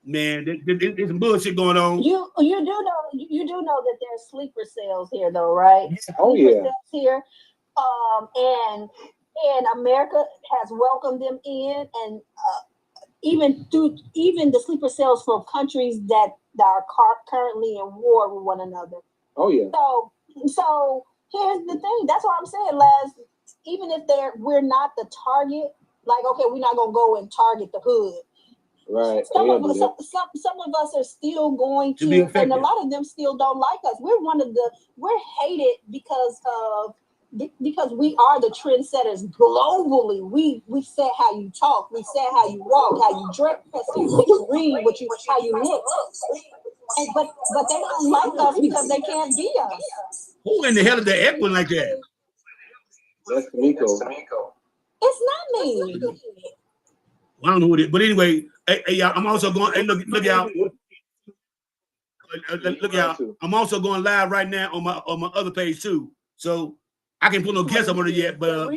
Man, there's some bullshit going on. You do know that there's sleeper cells here, though, right? Yeah. Oh yeah. Cells here, and America has welcomed them in, and even the sleeper cells from countries that are currently in war with one another. Oh yeah. So here's the thing. That's what I'm saying, Laz. Even if we're not the target, like, okay, we're not gonna go and target the hood. Right. Some of us are still going to, and a lot of them still don't like us. We're hated because of because we are the trendsetters globally. We said how you talk, we said how you walk, how you dress, what you read, what you how you look. And, but they don't like us because they can't be us. Who in the hell is that echoing like that? That's Tamiko. It's not me. I don't know who it is, but anyway, hey, y'all, I'm also going. Hey, look y'all. Look y'all. I'm also going live right now on my other page too. So I can't put no guests up on it yet, but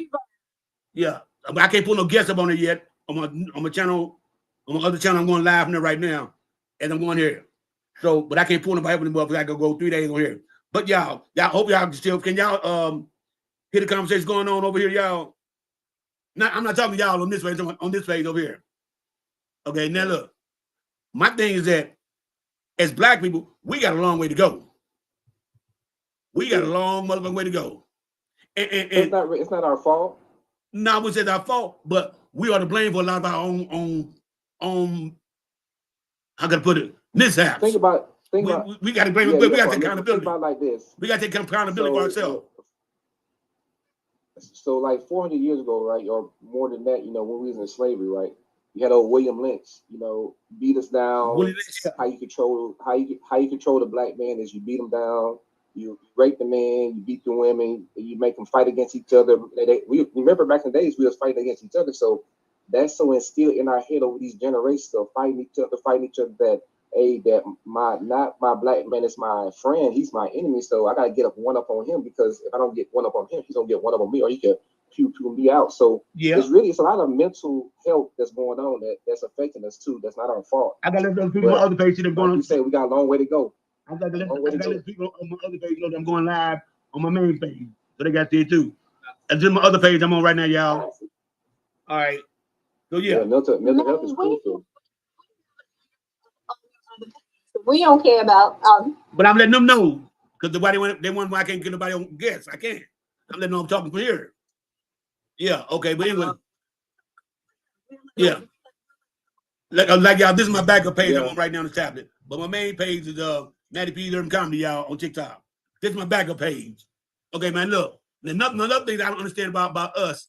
yeah, I can't put no guests up on it yet on my channel, on my other channel. I'm going live from there right now, and I'm going here. So, but I can't pull nobody up anymore because I could go 3 days on here. But y'all hope y'all can y'all hear the conversation going on over here, y'all. I'm not talking to y'all on this page, on this page over here. Okay, now look, my thing is that as black people, we got a long way to go. We got a long motherfucking way to go. And it's not our fault. No, I would say it's our fault, but we are to blame for a lot of our own how can I put it, mishaps. We got to blame. We got to take accountability. Think about like this. We got to take accountability for ourselves. So like 400 years ago, right, or more than that, when we was in slavery, right, you had old William Lynch, beat us down. How you control the black man is you beat them down, you rape the man, you beat the women, you make them fight against each other. We remember back in the days we was fighting against each other, so that's so instilled in our head over these generations of fighting each other that that not my black man is my friend, he's my enemy, so I gotta get one up on him, because if I don't get one up on him, he's gonna get one up on me, or he can pew me out. So it's a lot of mental health that's going on that's affecting us too. That's not our fault. I gotta let those people on my other page see them going on. You say we got a long way to go. I gotta let people on my other page know that I'm going live on my main page, so they got to see it too. And just my other page I'm on right now, y'all. All right. So yeah, mental health is crucial. We don't care about. But I'm letting them know, because they want why I can't get nobody on guests. I can't. I'm letting them know I'm talking from here. Yeah. Okay. But anyway. Yeah. Like y'all, this is my backup page I'm on right now on the tablet. But my main page is Natty P Urban Comedy, y'all, on TikTok. This is my backup page. Okay, man. Look, another thing that I don't understand about us,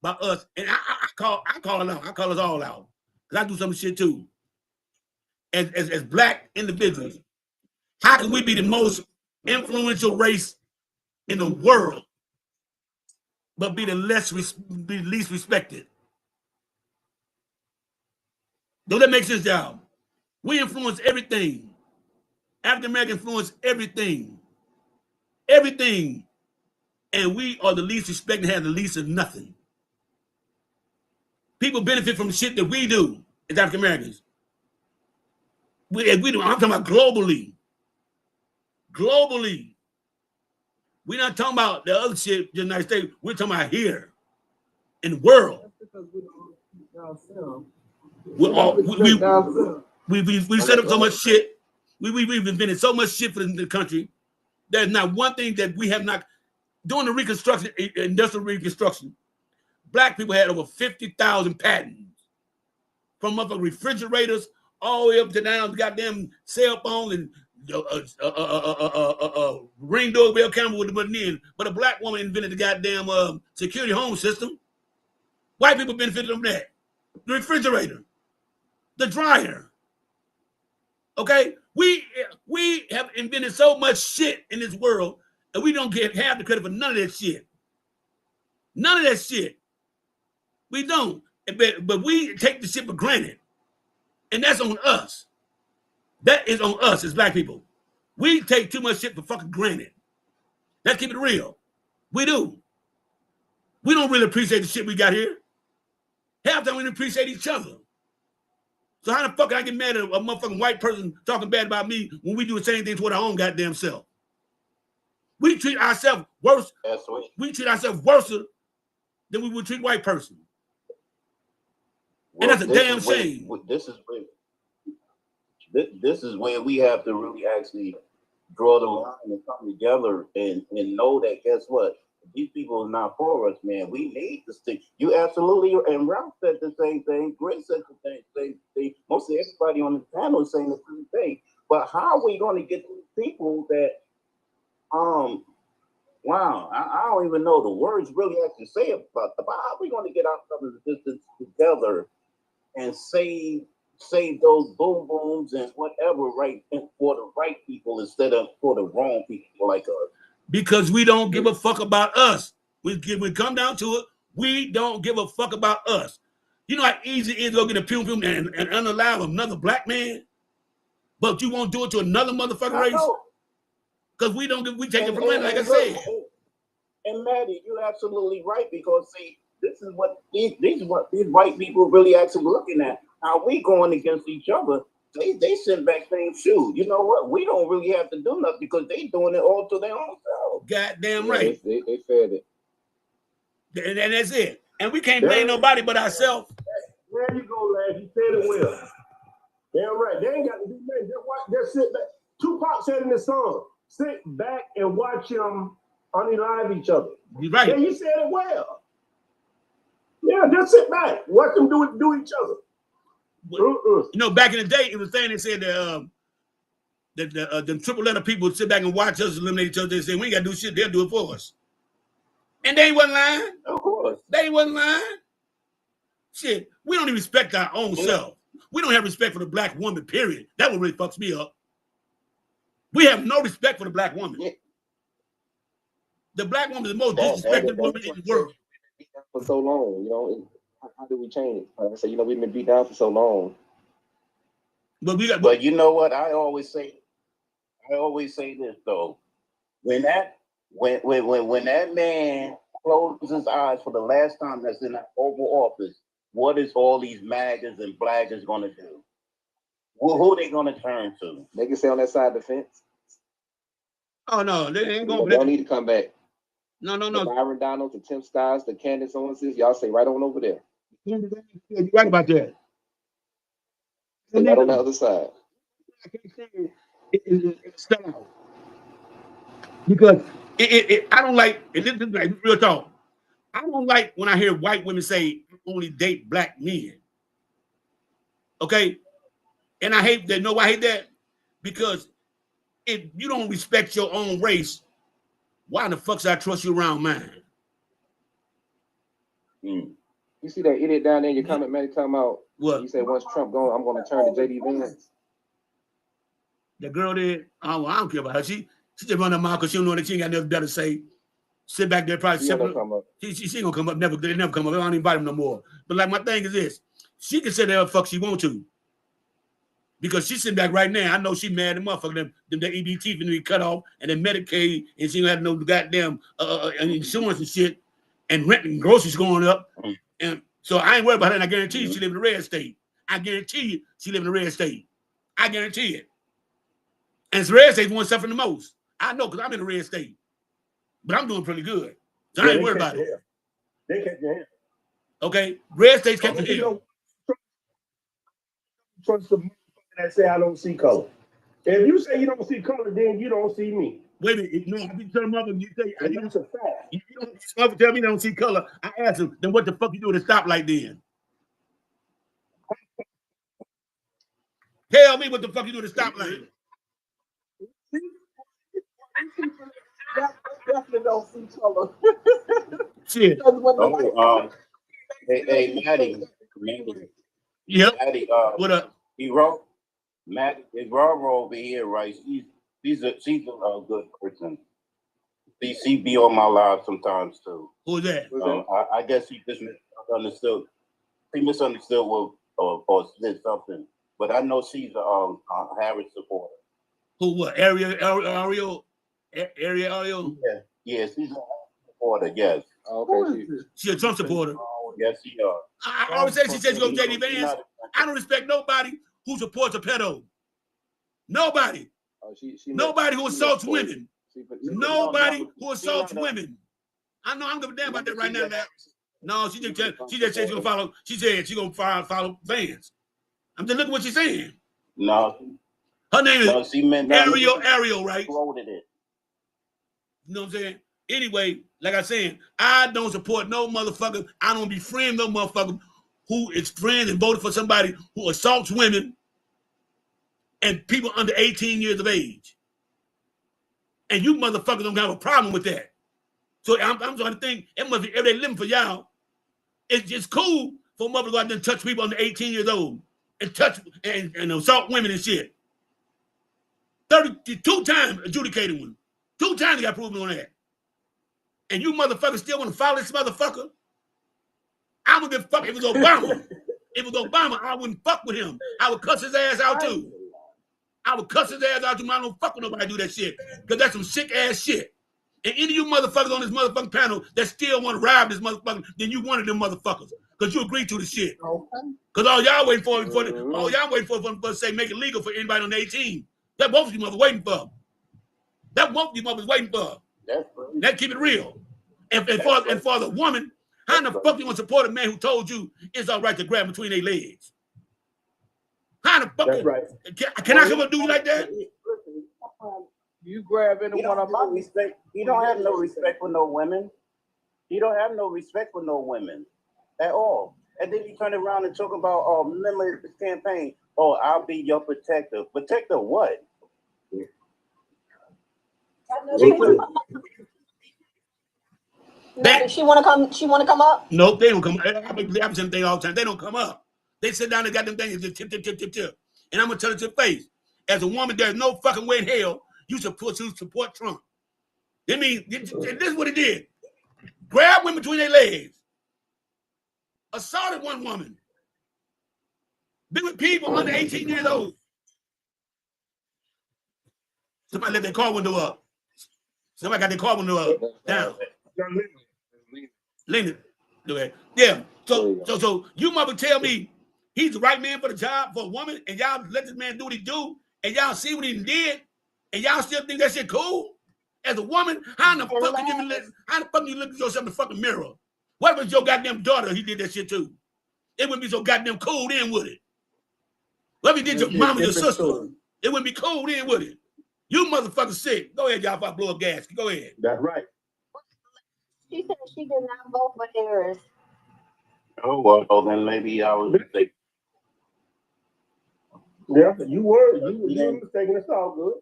and I call it out. I call us all out, because I do some shit too. As black individuals, how can we be the most influential race in the world, but be the least respected? Don't that make sense, y'all? We influence everything. African American influence everything. Everything. And we are the least respected, have the least of nothing. People benefit from the shit that we do as African Americans. We do. I'm talking about globally. Globally. We're not talking about the other shit in the United States. We're talking about here in the world. We've set up so much shit. We've invented so much shit for the country. There's not one thing that we have not. During the Reconstruction, industrial Reconstruction, black people had over 50,000 patents, from up refrigerators all the way up to down to goddamn cell phone and ring doorbell camera with the button in. But a black woman invented the goddamn security home system. White people benefited from that. The refrigerator, the dryer. Okay, we have invented so much shit in this world, and we don't get half the credit for none of that shit. None of that shit. We don't. But we take the shit for granted. And that's on us. That is on us as black people. We take too much shit for fucking granted. Let's keep it real. We do. We don't really appreciate the shit we got here. Half the time we don't appreciate each other. So how the fuck can I get mad at a motherfucking white person talking bad about me when we do the same thing toward our own goddamn self? We treat ourselves worse. We treat ourselves worse than we would treat a white person. Well, and that's a damn shame. This is where we have to really actually draw the line and come together and know that, guess what? These people are not for us, man. We need to stick. You absolutely, and Ralph said the same thing. Grit said the same thing. Mostly everybody on the panel is saying the same thing. But how are we going to get these people that Wow, I don't even know the words really actually say about how we going to get ourselves together and save those boom booms and whatever right for the right people instead of for the wrong people like us. Because we don't give a fuck about us. We come down to it, we don't give a fuck about us. You know how easy it is to go get a pum pum and unalive another black man, but you won't do it to another motherfucking race because we take it for granted, like I said. And Maddie, you're absolutely right because see, this is what these white people really actually looking at. How we going against each other? They sit back saying, "Shoot, you know what? We don't really have to do nothing because they doing it all to their own self." Goddamn right. They fed it, and that's it. And we can't blame nobody but ourselves. There you go, lad. You said it well. Damn right. They ain't got to do nothing. Just sit back. Tupac said in the song, "Sit back and watch them unalive each other." You're right. Yeah, you said it well. Yeah, just sit back, watch them do each other. You know, back in the day, it was saying they said the triple letter people would sit back and watch us eliminate each other. They said we ain't got to do shit; they'll do it for us. And they wasn't lying. Of course, they wasn't lying. Shit, we don't even respect our own self. We don't have respect for the black woman. Period. That what really fucks me up. We have no respect for the black woman. Yeah. The black woman is the most disrespected woman in the world. For so long, you know, how do we change? Like I said, you know, we've been beat down for so long. But you know what? I always say this though. When that man closes his eyes for the last time that's in that Oval Office, what is all these MAGAs and blaggers gonna do? Who they gonna turn to? They can stay on that side of the fence. Oh no, they ain't gonna. They don't need to come back. No. The Byron Donalds, the Tim Styles, the Candace Owenses, y'all stay right on over there. You're right about that. And right on the other side. It's still out. Because I don't like, and this is like real talk. I don't like when I hear white women say only date black men. Okay? And I hate that. No, I hate that because if you don't respect your own race, why the fuck should I trust you around mine? You see that idiot down there in your comment, man, talking about what? You said once Trump gone, I'm going to turn to JD Vance. The girl did. Oh, I don't care about her. She just run her mouth because she don't know that she ain't got nothing better to say. Sit back there, probably. She ain't gonna come up. Never. They never come up. I don't invite them no more. But like my thing is this: she can say whatever fuck she want to, because she's sitting back right now. I know she mad at motherfucker. Them EBT finna be cut off, and then Medicaid, and she don't have no goddamn insurance and shit, and rent and groceries going up, and so I ain't worried about her. And I guarantee you, she live in a red state. I guarantee you, she live in a red state. I guarantee it. And it's red state one suffering the most. I know because I'm in a red state, but I'm doing pretty good. So I ain't worried about it. They catch your hand. Okay, red states catch your hand. Trust the motherfucker that say I don't see color. If you say you don't see color, then you don't see me. Wait a minute. No, I be telling mother, you say that's a fact. You don't tell me you don't see color. I ask him, then what the fuck you do at a stoplight then? Tell me what the fuck you do at a stoplight. Definitely don't see color. Shit. Hey, Maddie. Yep. Maddie, what up? He wrote, Maddie, his Roro over here, right? She's a good person. She be on my live sometimes too. Who's that? I guess he just misunderstood. He misunderstood or did something. But I know she's a Harris supporter. Who? What? Ariel? Yeah, she's a supporter. Yes. Okay. She's a Trump supporter. Yes, she is. I always say she says she goes JD Vance. I don't respect nobody who supports a pedo. Nobody. Nobody who assaults women. Nobody who assaults women. I know I'm gonna damn about that right now. No, she just said she's gonna follow. She said she's gonna follow Vance. I'm just looking what she's saying. No. Her name is Ariel, right? Quoted it. You know what I'm saying? Anyway, like I said, I don't support no motherfucker. I don't befriend no motherfucker who is friends and voted for somebody who assaults women and people under 18 years of age. And you motherfuckers don't have a problem with that. So I'm starting to think it must be if they living for y'all. It's just cool for a mother to go out there and touch people under 18 years old and touch and assault women and shit. 32 times adjudicated one. 2 times they got proven on that. And you motherfuckers still want to follow this motherfucker? I wouldn't give a fuck if it was Obama. If it was Obama, I wouldn't fuck with him. I would cuss his ass out too. I would cuss his ass out too. I don't fuck with nobody do that shit. Because that's some sick ass shit. And any of you motherfuckers on this motherfucking panel that still want to rob this motherfucker, then you one of them motherfuckers. Because you agreed to the shit. Because all y'all waiting for to say make it legal for anybody on 18. That's both of you motherfuckers waiting for. That's both of you motherfuckers waiting for. Let's keep it real. And for the woman, how in the fuck you want to support a man who told you it's all right to grab between their legs? How in the fuck? That's right. Can I come up and do you like that? You grab any one of my respect. He don't have no respect for no women. He don't have no respect for no women at all. And then you turn around and talk about remember this campaign. Oh, I'll be your protector. Protector what? She want to come. She want to come up. Nope, they don't come. I've been saying thing all the time. They don't come up. They sit down and got them things just tip. And I'm gonna tell it to your face. As a woman, there's no fucking way in hell you support Trump. I mean, this is what he did. Grab women between their legs. Assaulted one woman. Been with people under 18 years old. Somebody let their car window up. Somebody got their car window up. Down. Lean it. Yeah. So you mother tell me he's the right man for the job for a woman, and y'all let this man do what he do, and y'all see what he did, and y'all still think that shit cool? As a woman, how in the fuck can you look at yourself in the fucking mirror? What if it's your goddamn daughter he did that shit too? It wouldn't be so goddamn cool then, would it? What if he did your mama, your sister? It wouldn't be cool then, would it? You motherfuckers sick. Go ahead, y'all, if I blow up gas. Go ahead. That's right. She said she did not vote for Harris. Oh, well, then maybe I was mistaken. Yeah, you were mistaken. It's all good.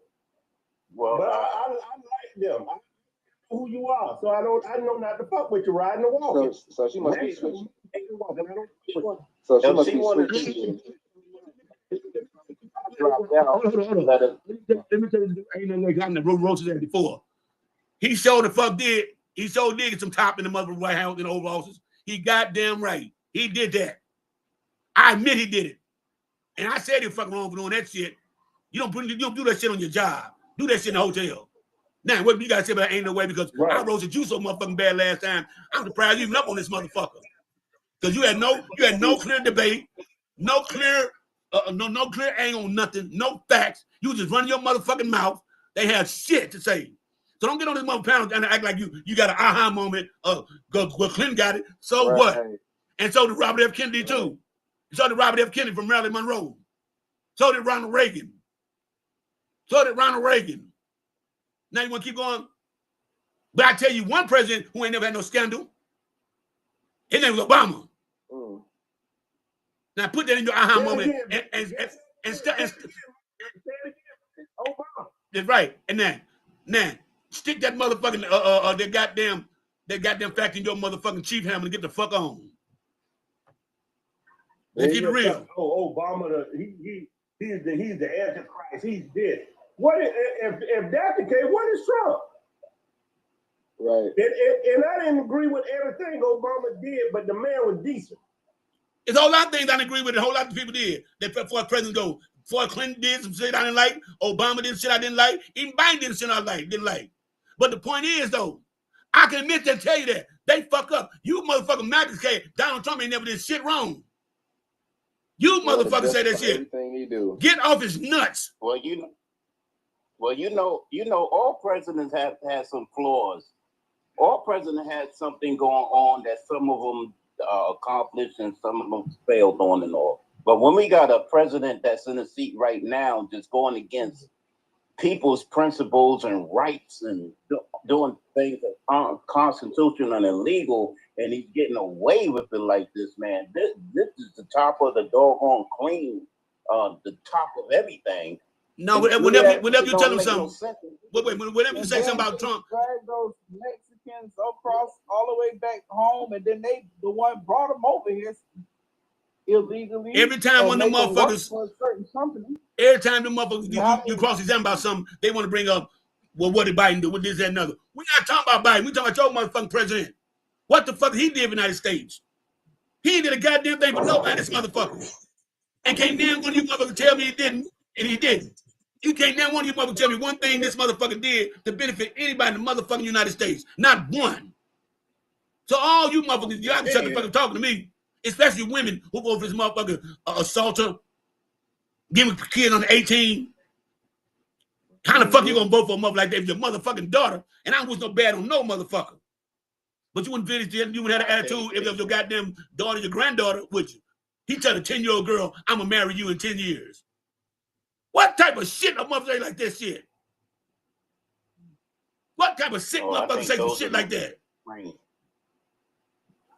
Well, but I like them. I know who you are, so I know not to fuck with you riding the walk. So she must be switching. So she must be switching. Hold on. Let me tell you, ain't no way I'm the roasted that before. He showed the fuck did. He showed did get some top in the mother White House in the Oval Office. He goddamn right. He did that. I admit he did it. And I said he was fucking wrong for doing that shit. You don't do that shit on your job. Do that shit in the hotel. Now, what you gotta say about that ain't no way because I roasted you so motherfucking bad last time. I'm surprised you even up on this motherfucker. Because you had no clear debate, no clear angle on nothing, no facts. You just running your motherfucking mouth. They have shit to say. So don't get on this mother panel and act like you got an aha moment of well, Clinton got it. So what? And so did Robert F. Kennedy too. So did Robert F. Kennedy from Marilyn Monroe. So did Ronald Reagan. Now you want to keep going? But I tell you one president who ain't never had no scandal. His name was Obama. Now put that in your aha moment and Obama. That's right. And now stick that motherfucking that goddamn fact in your motherfucking chief hammer and get the fuck on. Let's keep it real. Oh, Obama, he's the Antichrist. He's this. What if that's the case? What is Trump? Right. And I didn't agree with everything Obama did, but the man was decent. It's a whole lot of things I didn't agree with. A whole lot of people did. That before President go, before Clinton did some shit I didn't like, Obama did shit I didn't like, even Biden did shit I didn't like. But the point is though, I can admit that, tell you that they fuck up. You motherfucking Mac's Donald Trump ain't never did shit wrong. You motherfuckers say that shit. Everything he do. Get off his nuts. Well, you know, all presidents have some flaws. All presidents had something going on that some of them accomplished and some of them failed on and all. But when we got a president that's in the seat right now, just going against people's principles and rights and doing things that aren't constitutional and illegal, and he's getting away with it like this, man. This is the top of the doggone clean, the top of everything. No, whenever you tell him something, whenever you say something about Trump, Mexicans across all the way back home, and then they the one brought them over here illegally. Every time one of them motherfuckers, for a certain company. every time the motherfuckers you cross examine about something, they want to bring up, well, what did Biden do? What this, that, and another? We're not talking about Biden. We're talking about your motherfucking president. What the fuck he did in the United States? He ain't did a goddamn thing for nobody, this motherfucker. And can't damn one of you motherfuckers tell me he didn't, and he didn't. You can't damn one of you motherfuckers tell me one thing this motherfucker did to benefit anybody in the motherfucking United States. Not one. So all you motherfuckers, y'all can shut the fucking talking to me, especially women who vote for this motherfucker assaulter, giving kids under 18. How the fuck you gonna vote for a mother like that with your motherfucking daughter? And I was no bad on no motherfucker. But you wouldn't finish, you would have an attitude if it was your goddamn daughter, your granddaughter, would you? He tell a 10-year-old girl, I'm gonna marry you in 10 years. What type of shit a motherfucker say like that shit? What type of sick motherfucker say some shit like that?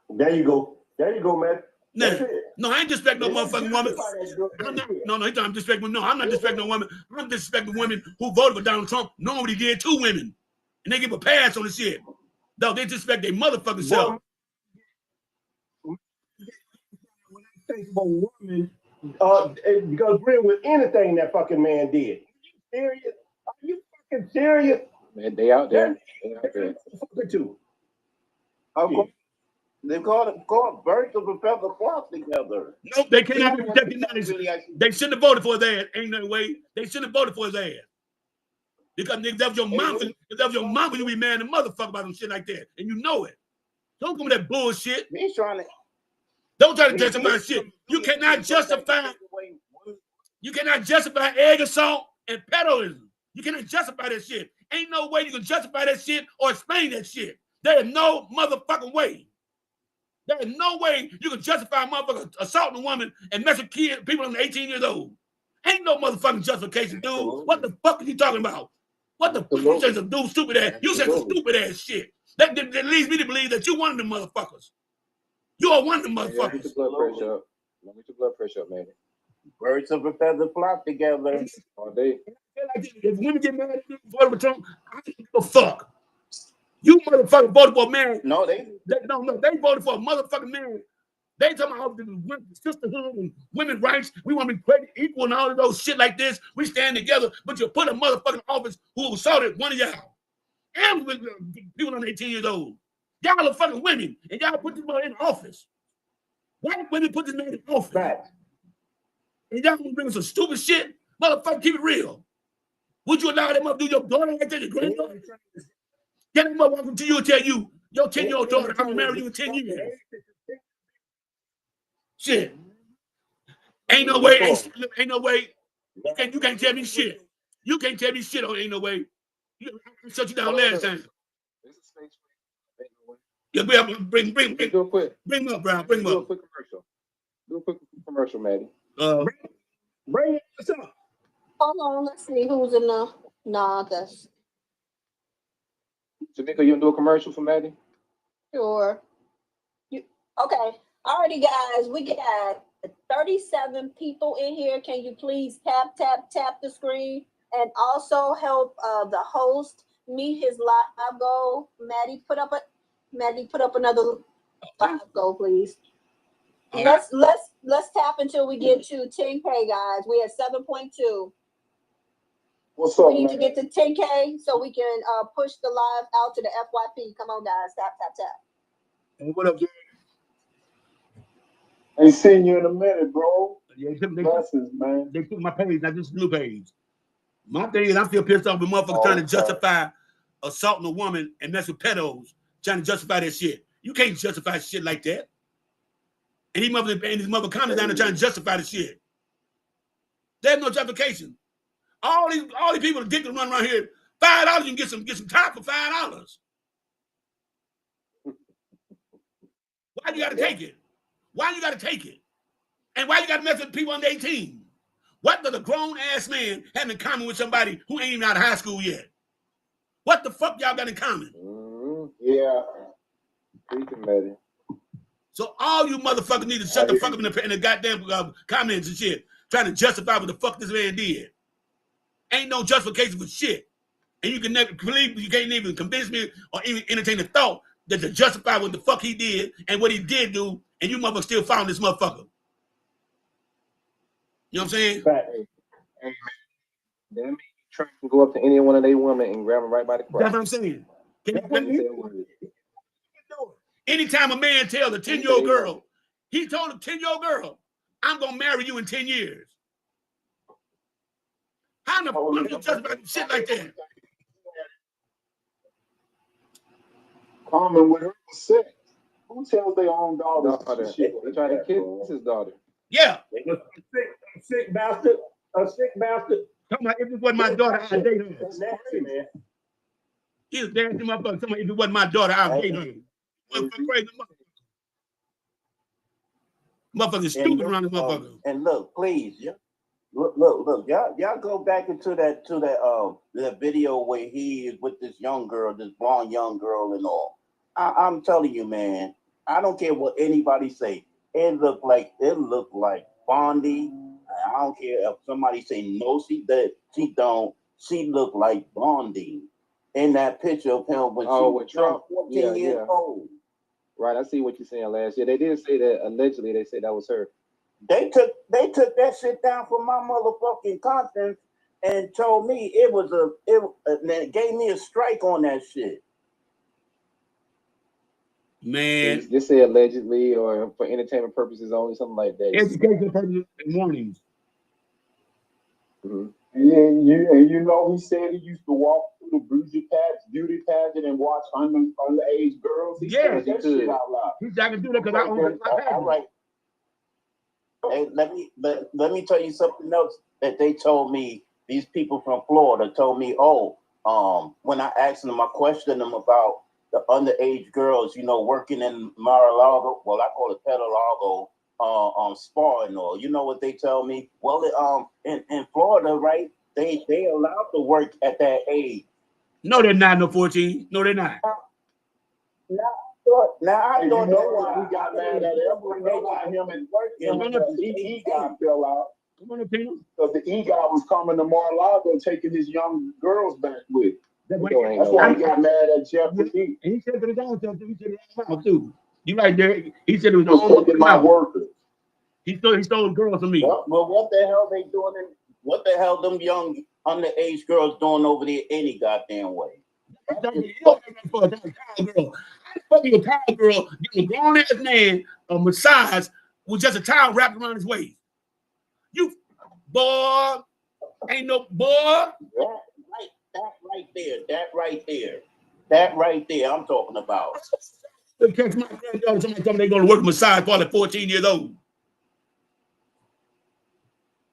There you go. There you go, man. No, I ain't disrespecting no motherfucking woman. I'm disrespecting. No, I'm not disrespecting no woman. I'm disrespecting women who voted for Donald Trump, knowing what he did to women. And they give a pass on the shit. No, they disrespect their motherfucking self. When I think of a woman, agree with anything that fucking man did. Are you serious? Are you fucking serious? Man, they out there. They out there. Too. They call it birds of a feather flock together. Nope, they cannot be protected. They shouldn't have voted for his ass. Ain't no way. They shouldn't have voted for his ass. Because nigga, that was your mama. If that was your mama, you be mad at motherfucker about some shit like that. And you know it. Don't come with that bullshit. He's trying to. Don't try to justify shit. You cannot justify egg assault and pedoism. You cannot justify that shit. Ain't no way you can justify that shit or explain that shit. There is no motherfucking way. There is no way you can justify a motherfucker assaulting a woman and messing kids, people under 18 years old. Ain't no motherfucking justification, dude. What the fuck are you talking about? What the fuck you say some dude stupid ass? You said some stupid ass shit. That leads me to believe that you one of them motherfuckers. You are one of them motherfuckers. Let me get your blood pressure up, man. Birds of a feather flock together. All day. If women get mad at me for the Trump, I don't give a fuck. You motherfucker voted for a man. No, they voted for a motherfucking man. They talking about sisterhood and women's rights. We want to be created equal and all of those shit like this. We stand together, but you put a motherfucking office who assaulted one of y'all. And people under 18 years old. Y'all are fucking women, and y'all put this man in office. White women put this man in office. Right. And y'all gonna bring some stupid shit? Motherfucker, keep it real. Would you allow them up to do your daughter like that, your granddaughter? Get them up walking to you and tell you, your 10-year-old daughter, I'm gonna marry you in 10 years. Shit. Ain't no way. Ain't no way. You can't tell me shit. You can't tell me shit. Ain't no way. I shut you down last time. Yeah, bring him up, Brown. Bring him up. Do a quick commercial. Do a quick commercial, Maddie. Bring it up. Hold on, let's see who's in the. Nah, that's Jamaica, you gonna do a commercial for Maddie? sure. Okay. Alrighty, guys, we got 37 people in here. Can you please tap the screen and also help the host meet his live goal? Maddie, put up another live goal, please. Let's tap until we get to 10K, guys. We at 7.2. What's up, we need to get to 10K so we can push the live out to the FYP. Come on, guys. Tap. Hey, what up, Jay? Ain't seen you in a minute, bro. Yeah, Man. They took my page, not just new page. My thing is, I'm still pissed off with motherfuckers trying to justify assaulting a woman and mess with pedos, trying to justify that shit. You can't justify shit like that. And his mother comments down there trying to justify the shit. There's no justification. All these people addicted to run around here. $5, you can get some top for $5. Why you gotta take it? Why you gotta take it? And why you gotta mess with people under 18? What does a grown-ass man have in common with somebody who ain't even out of high school yet? What the fuck y'all got in common? Yeah. Maddie. So all you motherfuckers need to shut the fuck up in the goddamn comments and shit, trying to justify what the fuck this man did. Ain't no justification for shit. and you can never believe, you can't even convince me or even entertain the thought that to justify what the fuck he did and what he did do, and you motherfucker still found this motherfucker. You know what I'm saying? Hey, man. That means Trump can go up to any one of their women and grab them right by the crotch. That's what I'm saying. Anytime a man tells a 10-year-old girl, he told a 10-year-old girl, I'm gonna marry you in 10 years. How in the fuck you justify shit like that? Common with her sex. Who tells their own daughters shit? They try to kiss his daughter. Yeah. A sick bastard. A sick bastard. Talking about if it wasn't my daughter, I'd date her. That's nasty, man. He's dancing motherfucker. Talking about if it wasn't my daughter, I'd date her. Motherfucker crazy motherfucker stupid around the motherfucker. And look, please, yeah. Look, y'all go back into that video where he is with this young girl, this blonde young girl and all. I'm telling you, man, I don't care what anybody say. It looked like Bondi. I don't care if somebody say no, she don't. She looked like Bondi in that picture of him when she was 14 years old. Right, I see what you're saying last year. They did say that allegedly they said that was her. They took that shit down from my motherfucking conscience and told me it gave me a strike on that shit. Man, they say allegedly or for entertainment purposes only, something like that. Education purposes and warnings. Mm-hmm. And you know, he said he used to walk through the beauty pageant and watch underage girls. He said that shit out loud. I can do that because I own my pageant. All right. Hey, let me tell you something else that they told me. These people from Florida told me, when I asked them, I questioned them about the underage girls, working in Mar-a-Lago. Well, I call it Pet-a-Lago, spa and all. You know what they tell me? Well, in Florida, right? They allowed to work at that age. No, they're not. No 14. No, they're not. Now I don't know why he got mad at him and the E guy fell out. Because the E guy was coming to Mar-a-Lago taking his young girls back with. That's why he got mad at Jeffrey. And he said to his own self, he said it out too. You right there. He said it was taking my workers. He stole girls from me. Well, what the hell they doing? What the hell them young underage girls doing over there any goddamn way? You don't make for a cowgirl. I fucking a cowgirl getting a grown ass man a massage with just a towel wrapped around his waist. You boy, ain't no boy. That right there. I'm talking about. They catch my granddaughter. Somebody tell me they're going to work a massage while they're 14 years old.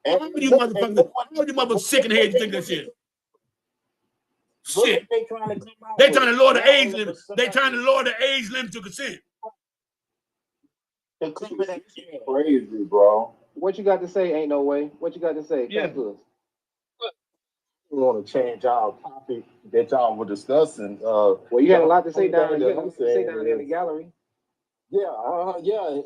How many motherfuckers sick in the head you think that shit? Shit. They trying to lower the age limit. They trying to lower the age limit to consent. Crazy, bro. What you got to say? Ain't no way. What you got to say? Yeah. We want to change our topic that y'all were discussing. Well, you had a lot to say down there in the gallery. Yeah,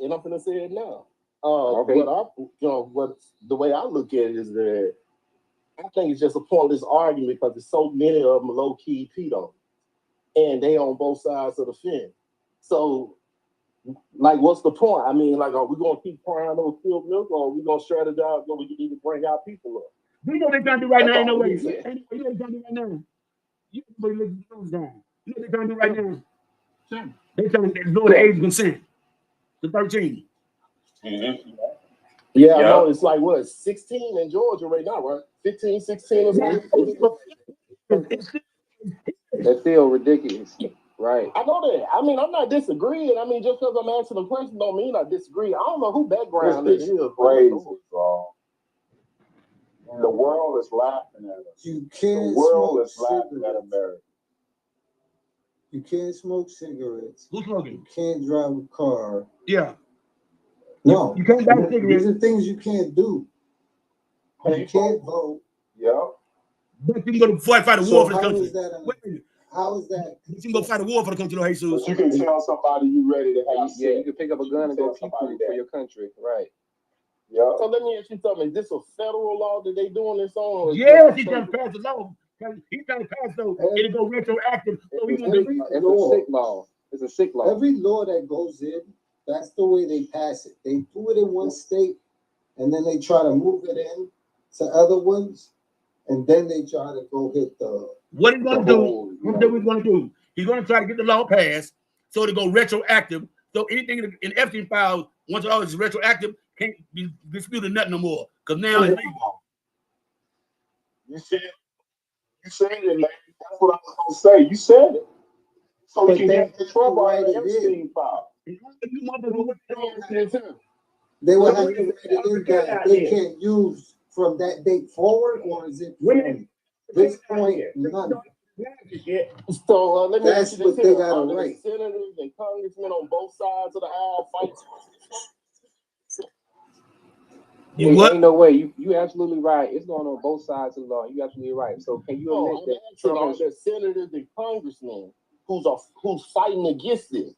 and I'm gonna say it now. Okay. What the way I look at it is that I think it's just a pointless argument because there's so many of them low key pedo, and they on both sides of the fence. So, like, what's the point? I mean, like, are we gonna keep crying over spilled milk, or are we gonna strategize what we need to bring our people up? You know they're trying to do right now. Ain't no way. You know they're trying to do right now. You know what they're trying to do right now. They're trying to lower the age of consent to 13. Mm-hmm. Yeah, I know. It's like, what, 16 in Georgia right now, right? 15, 16 or something. That's still ridiculous. Right. I know that. I mean, I'm not disagreeing. I mean, just because I'm answering the question don't mean I disagree. I don't know who background this is. Crazy, bro. The world is laughing at us. You can't the world is smoke laughing cigarettes. at America. You can't smoke cigarettes. Who's smoking? You can't drive a car. Yeah. No. You can't buy cigarettes. These are things you can't do. You can't vote. Yeah. But you can go to fight a war for the country. How is that? You can go fight a war for the country, though, Jesus. But you can tell somebody you ready to have sex. Yeah, you can pick up a gun and go people for your country. Right. Yeah. So let me ask you something. Is this a federal law that they doing this on? Yes, he just passed a law because he's trying to pass so it'll go retroactive. So it's a sick law. It's a sick law. Every law that goes in, that's the way they pass it. They do it in one state, and then they try to move it in to other ones, and then they try to go hit the. What he's going to do? What he's going to do? He's going to try to get the law passed so to go retroactive. So anything in Epstein files, once all is retroactive, can't be disputed nothing no more. Because now it's legal. You said it, man. That's what I was going to say. You said it. So you can get the trouble out of the Epstein file. They will have to write it in that they can't use from that date forward, or is it from this point? None. So let me That's ask you this what they here. gotta Are there write. senators and congressmen on both sides of the aisle fighting? Ain't no way. You absolutely right. It's going on both sides of the law. You absolutely right. So can you admit that Are there senators and congressmen who's fighting against it?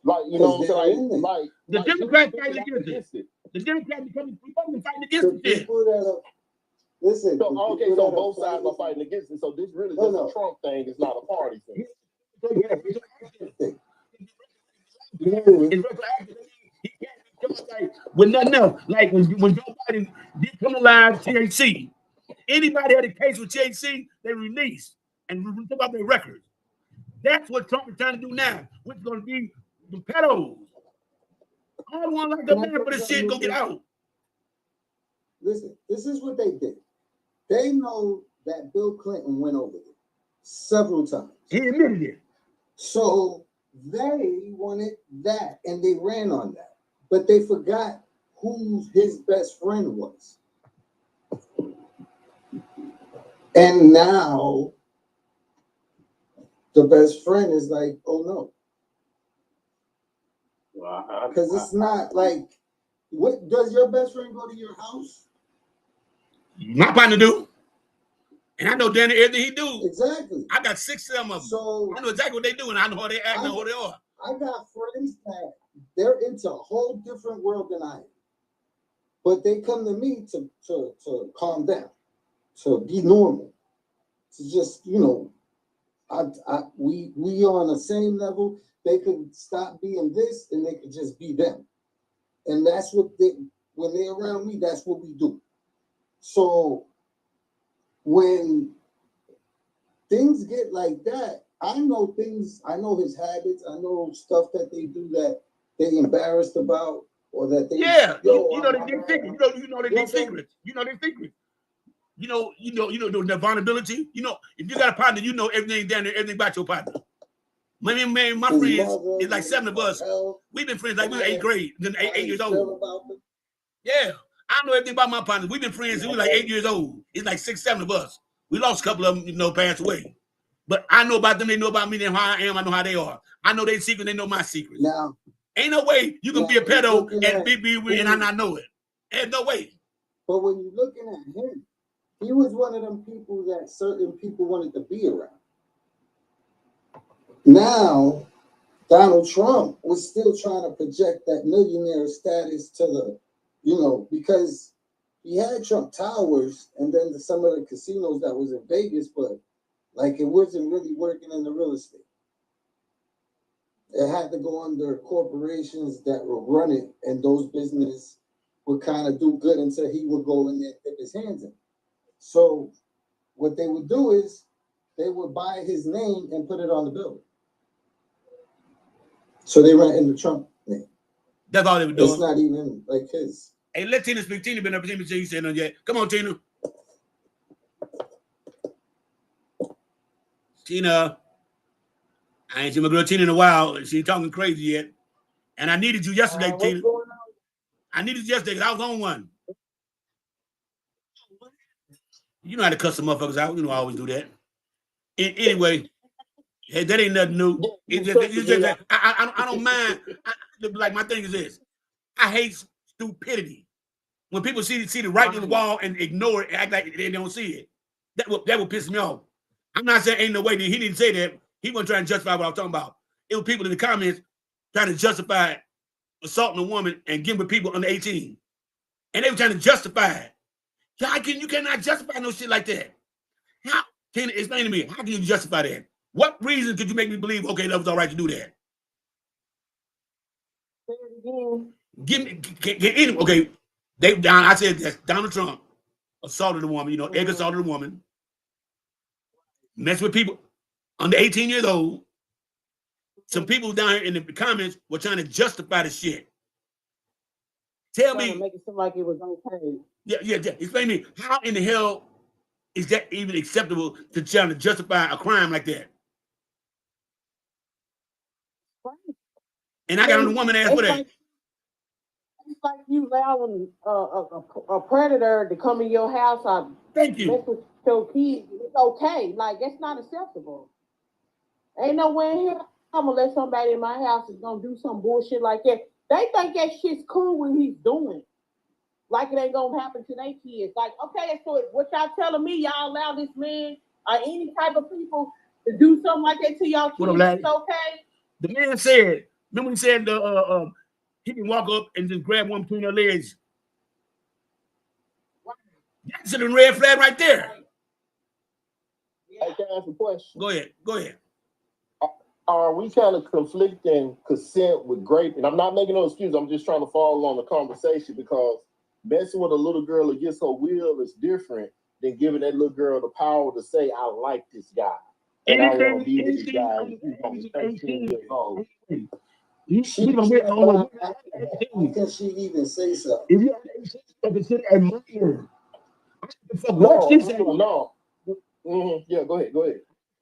Like, you know what I'm saying? Like the Democrats fighting against it. The Democrats becoming fighting against it. Listen. So both sides are fighting against it. So this really is a Trump thing. It's not a party thing. With nothing else, like when Joe Biden decriminalized THC, anybody had a case with THC, they released and took out their records. That's what Trump is trying to do now, which is going to be the pedos. I don't want like the man for this shit go get out. Listen, this is what they did. They know that Bill Clinton went over there several times. He admitted it. So they wanted that, and they ran on that. But they forgot who his best friend was. And now the best friend is like, oh no. Because it's not like, what does your best friend go to your house? My partner do. And I know Danny everything he do. Exactly. I got 6 of them. So I know exactly what they do, and I know how they act and who they are. I got friends that they're into a whole different world than I am. But they come to me to calm down, to be normal, to just, you know, we on the same level. They could stop being this and they could just be them. And that's what when they're around me, that's what we do. So when things get like that, I know his habits, I know stuff that they do that they're embarrassed about, or that they you know they secrets. You know they secrets. You know they secrets. You know the vulnerability. You know, if you got a partner, you know everything down there, everything about your partner. My friends, it's like 7 of us. We've been friends like we were 8th grade, then 8 years old. Yeah, I know everything about my partners. We've been friends since we were like 8 years old. It's like 6, 7 of us. We lost a couple of them, you know, passed away. But I know about them. They know about me and how I am. I know how they are. I know their secret. They know my secrets. Now, ain't no way you can be a pedo and be and I not know it. Ain't no way. But when you're looking at him, he was one of them people that certain people wanted to be around. Now, Donald Trump was still trying to project that millionaire status to the, you know, because he had Trump Towers and then some of the casinos that was in Vegas, but like it wasn't really working in the real estate. It had to go under corporations that were running, and those businesses would kind of do good until he would go in there and dip his hands in. So what they would do is they would buy his name and put it on the building. So they went in the Trump name. That's all they were doing. It's not even like his. Hey, let Tina speak. Tina been up to me since you said no yet. Come on, Tina. Tina. I ain't seen my girl Tina in a while. She ain't talking crazy yet. And I needed you yesterday, Tina. I needed you yesterday because I was on one. You know how to cuss some motherfuckers out. You know I always do that. Anyway, hey, that ain't nothing new. It's just that I don't mind. Like my thing is this. I hate stupidity. When people see the writing on the wall and ignore it, act like they don't see it. That would piss me off. I'm not saying ain't no way that he didn't say that. He wasn't trying to justify what I was talking about. It was people in the comments trying to justify assaulting a woman and getting with people under 18. And they were trying to justify it. You cannot justify no shit like that. Can you explain to me, how can you justify that? What reason could you make me believe, okay, that was all right to do that? Say it again. Give me, okay, I said that Donald Trump assaulted a woman, Egg assaulted a woman, messed with people under 18 years old. Some people down here in the comments were trying to justify the shit. Tell me. To make it seem like it was okay. Yeah. Explain to me, how in the hell is that even acceptable to try to justify a crime like that? Right. And I got on the woman ass for that. It's like you allowing a predator to come in your house and mess with your kids. It's okay. Like, that's not acceptable. Ain't no way in here I'm gonna let somebody in my house is gonna do some bullshit like that. They think that shit's cool when he's doing. Like it ain't gonna happen to their kids. Like, okay, so what y'all telling me, y'all allow this man or any type of people to do something like that to y'all kids? It's okay. The man said, remember he said he can walk up and just grab one between her legs. That's a red flag right there. I can ask a question. Go ahead. Are we kind of conflicting consent with grape? And I'm not making no excuse. I'm just trying to follow on the conversation because messing with a little girl against her will is different than giving that little girl the power to say, I like this guy. And I want to be with this guy. He's 13 years old. How can she even say so? If you consider admiring. No. Yeah, go ahead.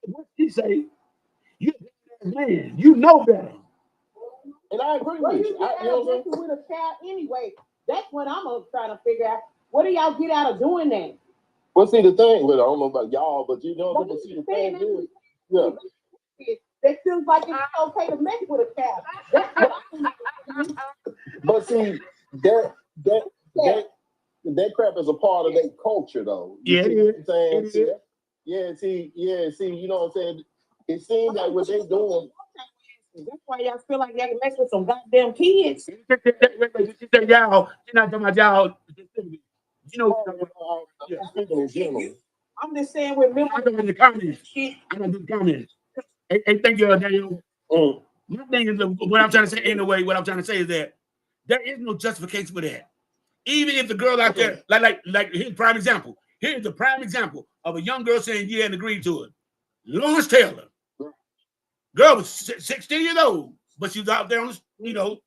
What she say? Man, you know better. And I agree with you. With a child anyway. That's what I'm trying to figure out. What do y'all get out of doing that? Well, see the thing, I don't know about y'all, but see the thing is, yeah. It feels like it's okay to mess with a child. That's what but see, that crap is a part of their culture, though. You see what I'm saying? See, you know what I'm saying? It seems like what they're doing. That's why y'all feel like y'all can mess with some goddamn kids. Y'all, you're not talking about y'all. You know, speaking in general. I'm just saying with me. I don't in the comments. I don't do the comments. Hey, thank you, Daniel. My thing is, what I'm trying to say anyway, what I'm trying to say is that there is no justification for that. Even if the girl out there, like here's a prime example. Here's the prime example of a young girl saying you hadn't agreed to it. Lawrence Taylor. Girl was 16 years old, but she was out there on the,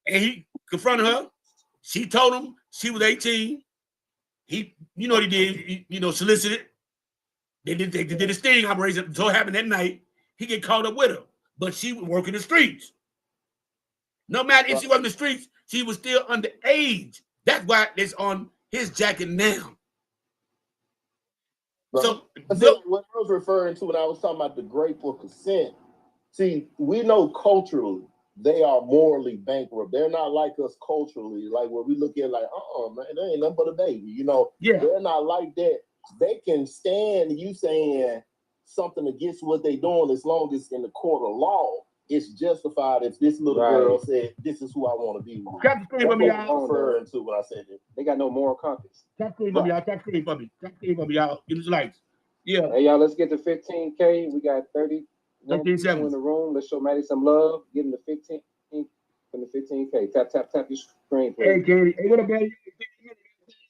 and he confronted her. She told him she was 18. He, what he did, he, solicited. They did a sting operation. So it happened that night. He get caught up with her, but she was working the streets. No matter if she was in the streets, she was still underage. That's why it's on his jacket now. So what I was referring to when I was talking about the grateful consent, see, we know culturally they are morally bankrupt. They're not like us culturally, like where we look at like, man, they ain't nothing but a baby. They're not like that. They can stand you saying something against what they're doing as long as in the court of law it's justified if this little girl said, this is who I want to be with. That's what I'm referring to when I said that. They got no moral compass. That's for me, y'all. Give us lights. Yeah. Hey, y'all, let's get to 15K. We got 30 people in the room. Let's show Maddie some love. Get him to 15. From the 15K. Tap your screen, please. Hey, Katie. Hey, what about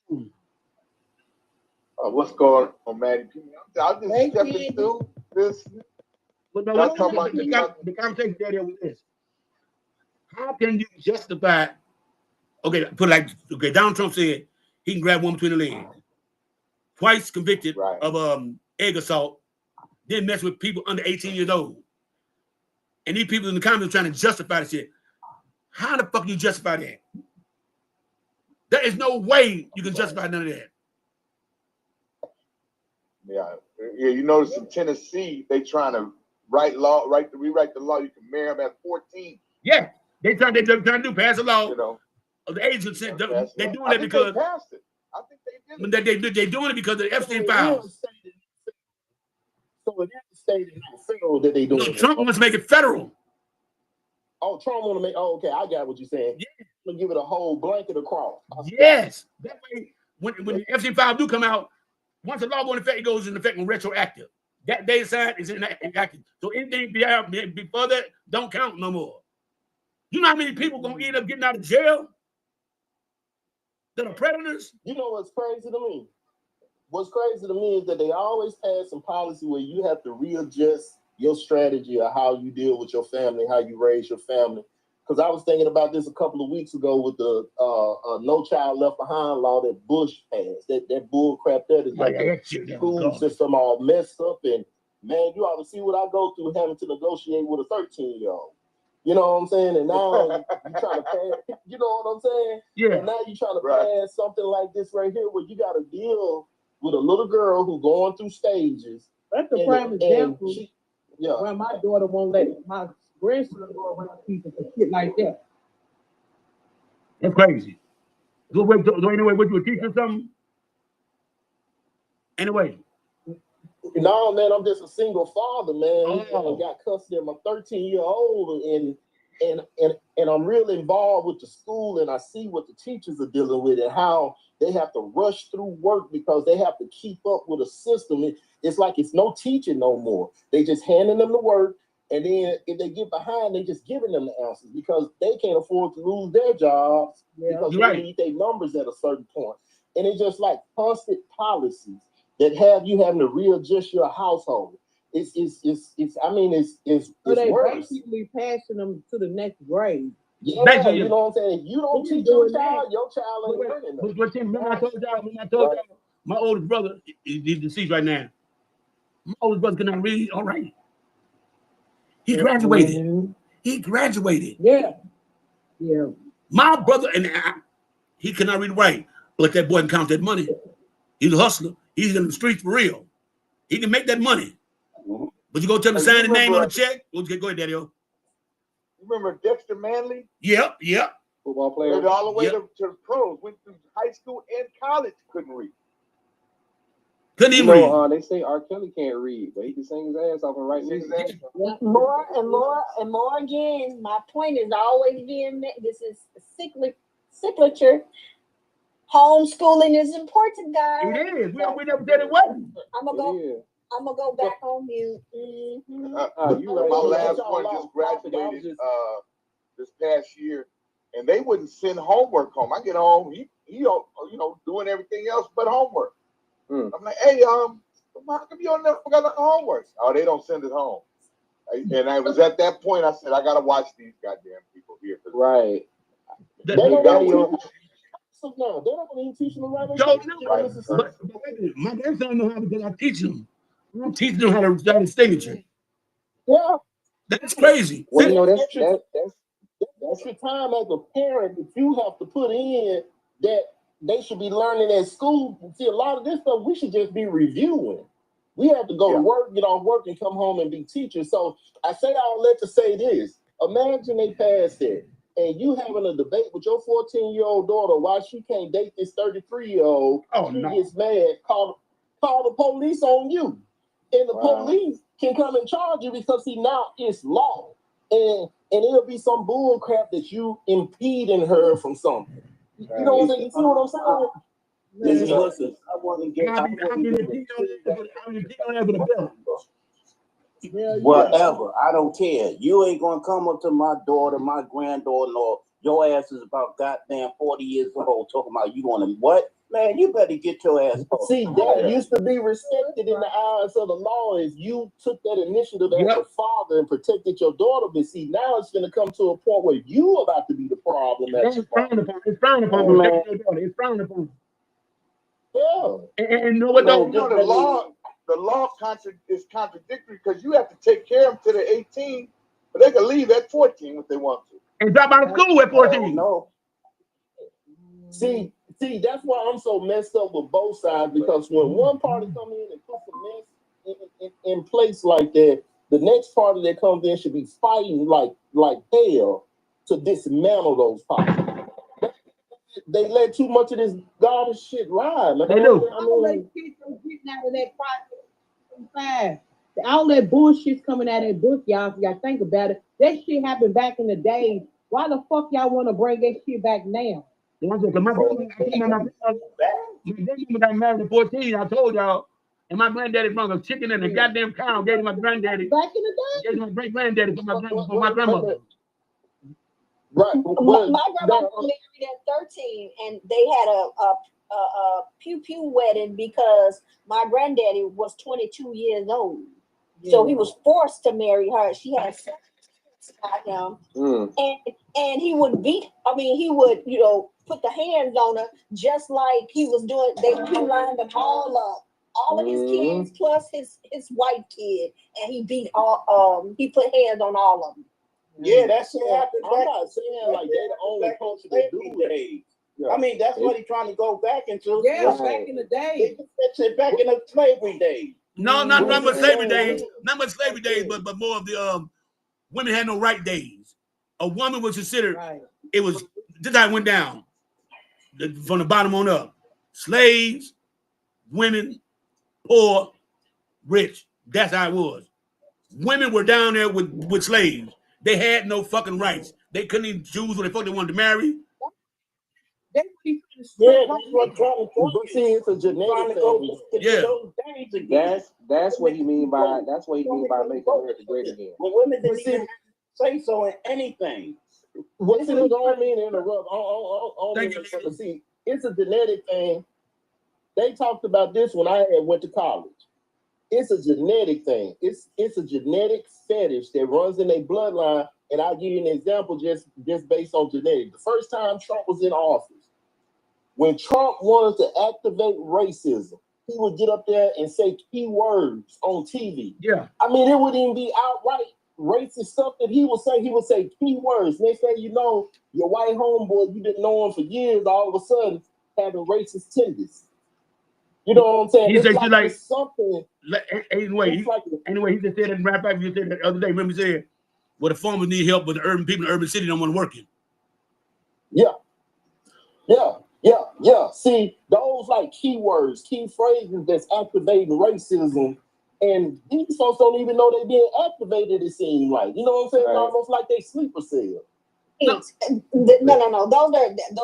you? What's going on, Maddie? I'm just stepping through this. The conversation there was this. How can you justify? Okay, Donald Trump said he can grab one between the legs. Twice convicted of egg assault, then mess with people under 18 years old. And these people in the comments are trying to justify the shit. How the fuck do you justify that? There is no way you can justify none of that. Yeah. You notice in Tennessee, they trying to rewrite the law. You can marry them at 14. Yeah, they're trying to pass a law. Of the age consent. They're doing that because they passed it. I think they did it. They're doing it because of the Epstein files. So it is state and not federal that they doing. No, Trump wants to make it federal. Oh, Trump want to make. Oh, okay, I got what you're saying. Yeah, I'm gonna give it a whole blanket across. Yes, that way when the Epstein files do come out, Once the law goes into effect, it goes into effect when retroactive. That day signed is inactive. So anything before that don't count no more. You know how many people gonna end up getting out of jail that are predators? You know what's crazy to me? What's crazy to me is that they always pass some policy where you have to readjust your strategy of how you deal with your family, how you raise your family. Because I was thinking about this a couple of weeks ago with the No Child Left Behind law that Bush passed. That bull crap there is like the school system all messed up. And man, you ought to see what I go through having to negotiate with a 13-year-old. You know what I'm saying? And now you trying to pass, you know what I'm saying? Yeah. And now you trying to pass something like this right here where you got to deal with a little girl who going through stages. That's a prime example. Yeah. Well, my daughter won't let my grandson go around people for shit like that. That's crazy. So anyway, what you a teacher or something? Anyway. No, man, I'm just a single father, man. Oh. I got custody of my 13-year-old, and I'm really involved with the school, and I see what the teachers are dealing with and how they have to rush through work because they have to keep up with a system. It's like it's no teaching no more. They just handing them the work, and then if they get behind, they just giving them the answers because they can't afford to lose their jobs because they need their numbers at a certain point. And it's just like constant policies that have you having to readjust your household. It's so they worse. basically passing them to the next grade. Yeah, you know what I'm saying? If you don't teach your child ain't learning nothing. But remember I told y'all, my oldest brother, he's deceased right now. My oldest brother cannot read, all right. He graduated. Mm-hmm. He graduated. Yeah. Yeah. My brother, he cannot read right, but that boy can count that money. He's a hustler. He's in the streets for real. He can make that money. Mm-hmm. But you go tell him to sign the name on the check. Go ahead, Daddy-O. You remember Dexter Manley? Yep. Football player. Went all the way to the pros. Went through high school and college. Couldn't read. Couldn't even read. They say R. Kelly can't read, but he can sing his ass off and write music. More and more again. My point is always being met. This is cyclical. Homeschooling is important, guys. It is. We never said it wasn't. I'm gonna go back on mute. Mm-hmm. My last one just graduated this past year, and they wouldn't send homework home. I get home, he doing everything else but homework. I'm like, hey, how come you never got the homework? Oh, they don't send it home. And I was at that point. I said, I gotta watch these goddamn people here. Right. They don't even teach them right. But my grandson know how because I teach them. I'm teaching them how to write a signature. Yeah. That's crazy. Well, that's your time as a parent that you have to put in that they should be learning at school. See, a lot of this stuff we should just be reviewing. We have to go to work, get off work, and come home and be teachers. So I say all that to say this. Imagine they pass it, and you having a debate with your 14-year-old daughter why she can't date this 33-year-old. She gets mad, call the police on you. And the police can come and charge you because now it's law. And it'll be some bull crap that you impeding her from something. You know what I'm saying? You see what I'm saying? Listen, I want to get whatever. I don't care. You ain't gonna come up to my daughter, my granddaughter, or your ass is about goddamn 40 years old talking about you want to what? Man, you better get your ass off. See, that used to be respected in the eyes of the law if you took that initiative as a father and protected your daughter. But see, now it's going to come to a point where you about to be the problem. It's frowned upon. It's frowned upon. It's frowned upon. Yeah. And you know what though? The law is contradictory because you have to take care of them to the 18, but they can leave at 14 if they want to. And drop out of school at 14. No. See, that's why I'm so messed up with both sides, because when one party come in and put some mess in place like that, the next party that comes in should be fighting like hell to dismantle those parties. They let too much of this garbage shit ride. They do. All that shit getting out of that process. All that bullshit's coming out of that book, y'all. If y'all think about it, that shit happened back in the day. Why the fuck y'all want to bring that shit back now? My grandmama got married at 14. I told y'all. And my granddaddy brought a chicken and a goddamn cow. Gave to my granddaddy. Back in the day. Gave to my great granddaddy for my grandmother. Right. My grandma was married at 13, and they had a pew wedding because my granddaddy was 22 years old. Yeah. So he was forced to marry her. She had sex with him. And he would he would, put the hands on her just like he was doing. He lined them all up. All of his kids plus his white kid, and he beat he put hands on all of them. Yeah, that's what happened. I'm not saying like they the only culture that do it. Yeah. I mean, that's what he's trying to go back into. Yeah, back in the day. Back in the slavery days. No, not but slavery days. Not but slavery days, but more of the women had no right days. A woman was considered. Right. It was this how it went down from the bottom on up. Slaves, women, poor, rich. That's how it was. Women were down there with slaves. They had no fucking rights. They couldn't even choose what the fuck they wanted to marry. Yeah, that's what but see, it's a genetic thing. Yeah. That's what he mean by making America great again. But women didn't even say so in anything. What's it don't mean to interrupt. See, it's a genetic thing. They talked about this when I went to college. It's a genetic thing. It's a genetic fetish that runs in their bloodline. And I'll give you an example just based on genetics. The first time Trump was in office, when Trump wanted to activate racism, he would get up there and say key words on TV. Yeah. I mean, it wouldn't even be outright racist stuff that he would say. He would say key words. Next thing you know, your white homeboy you didn't know him for years, all of a sudden having racist tendencies. You know what I'm saying? He said like something. Anyway, he just said that right back. You said that the other day. Remember, he said, "Well, the farmers need help, but the urban people in the urban city don't want to work it." Yeah. See, those like keywords, key phrases that's activating racism, and these folks don't even know they're being activated. It seems like, you know what I'm saying? Right. Almost like they sleeper cell. No. Those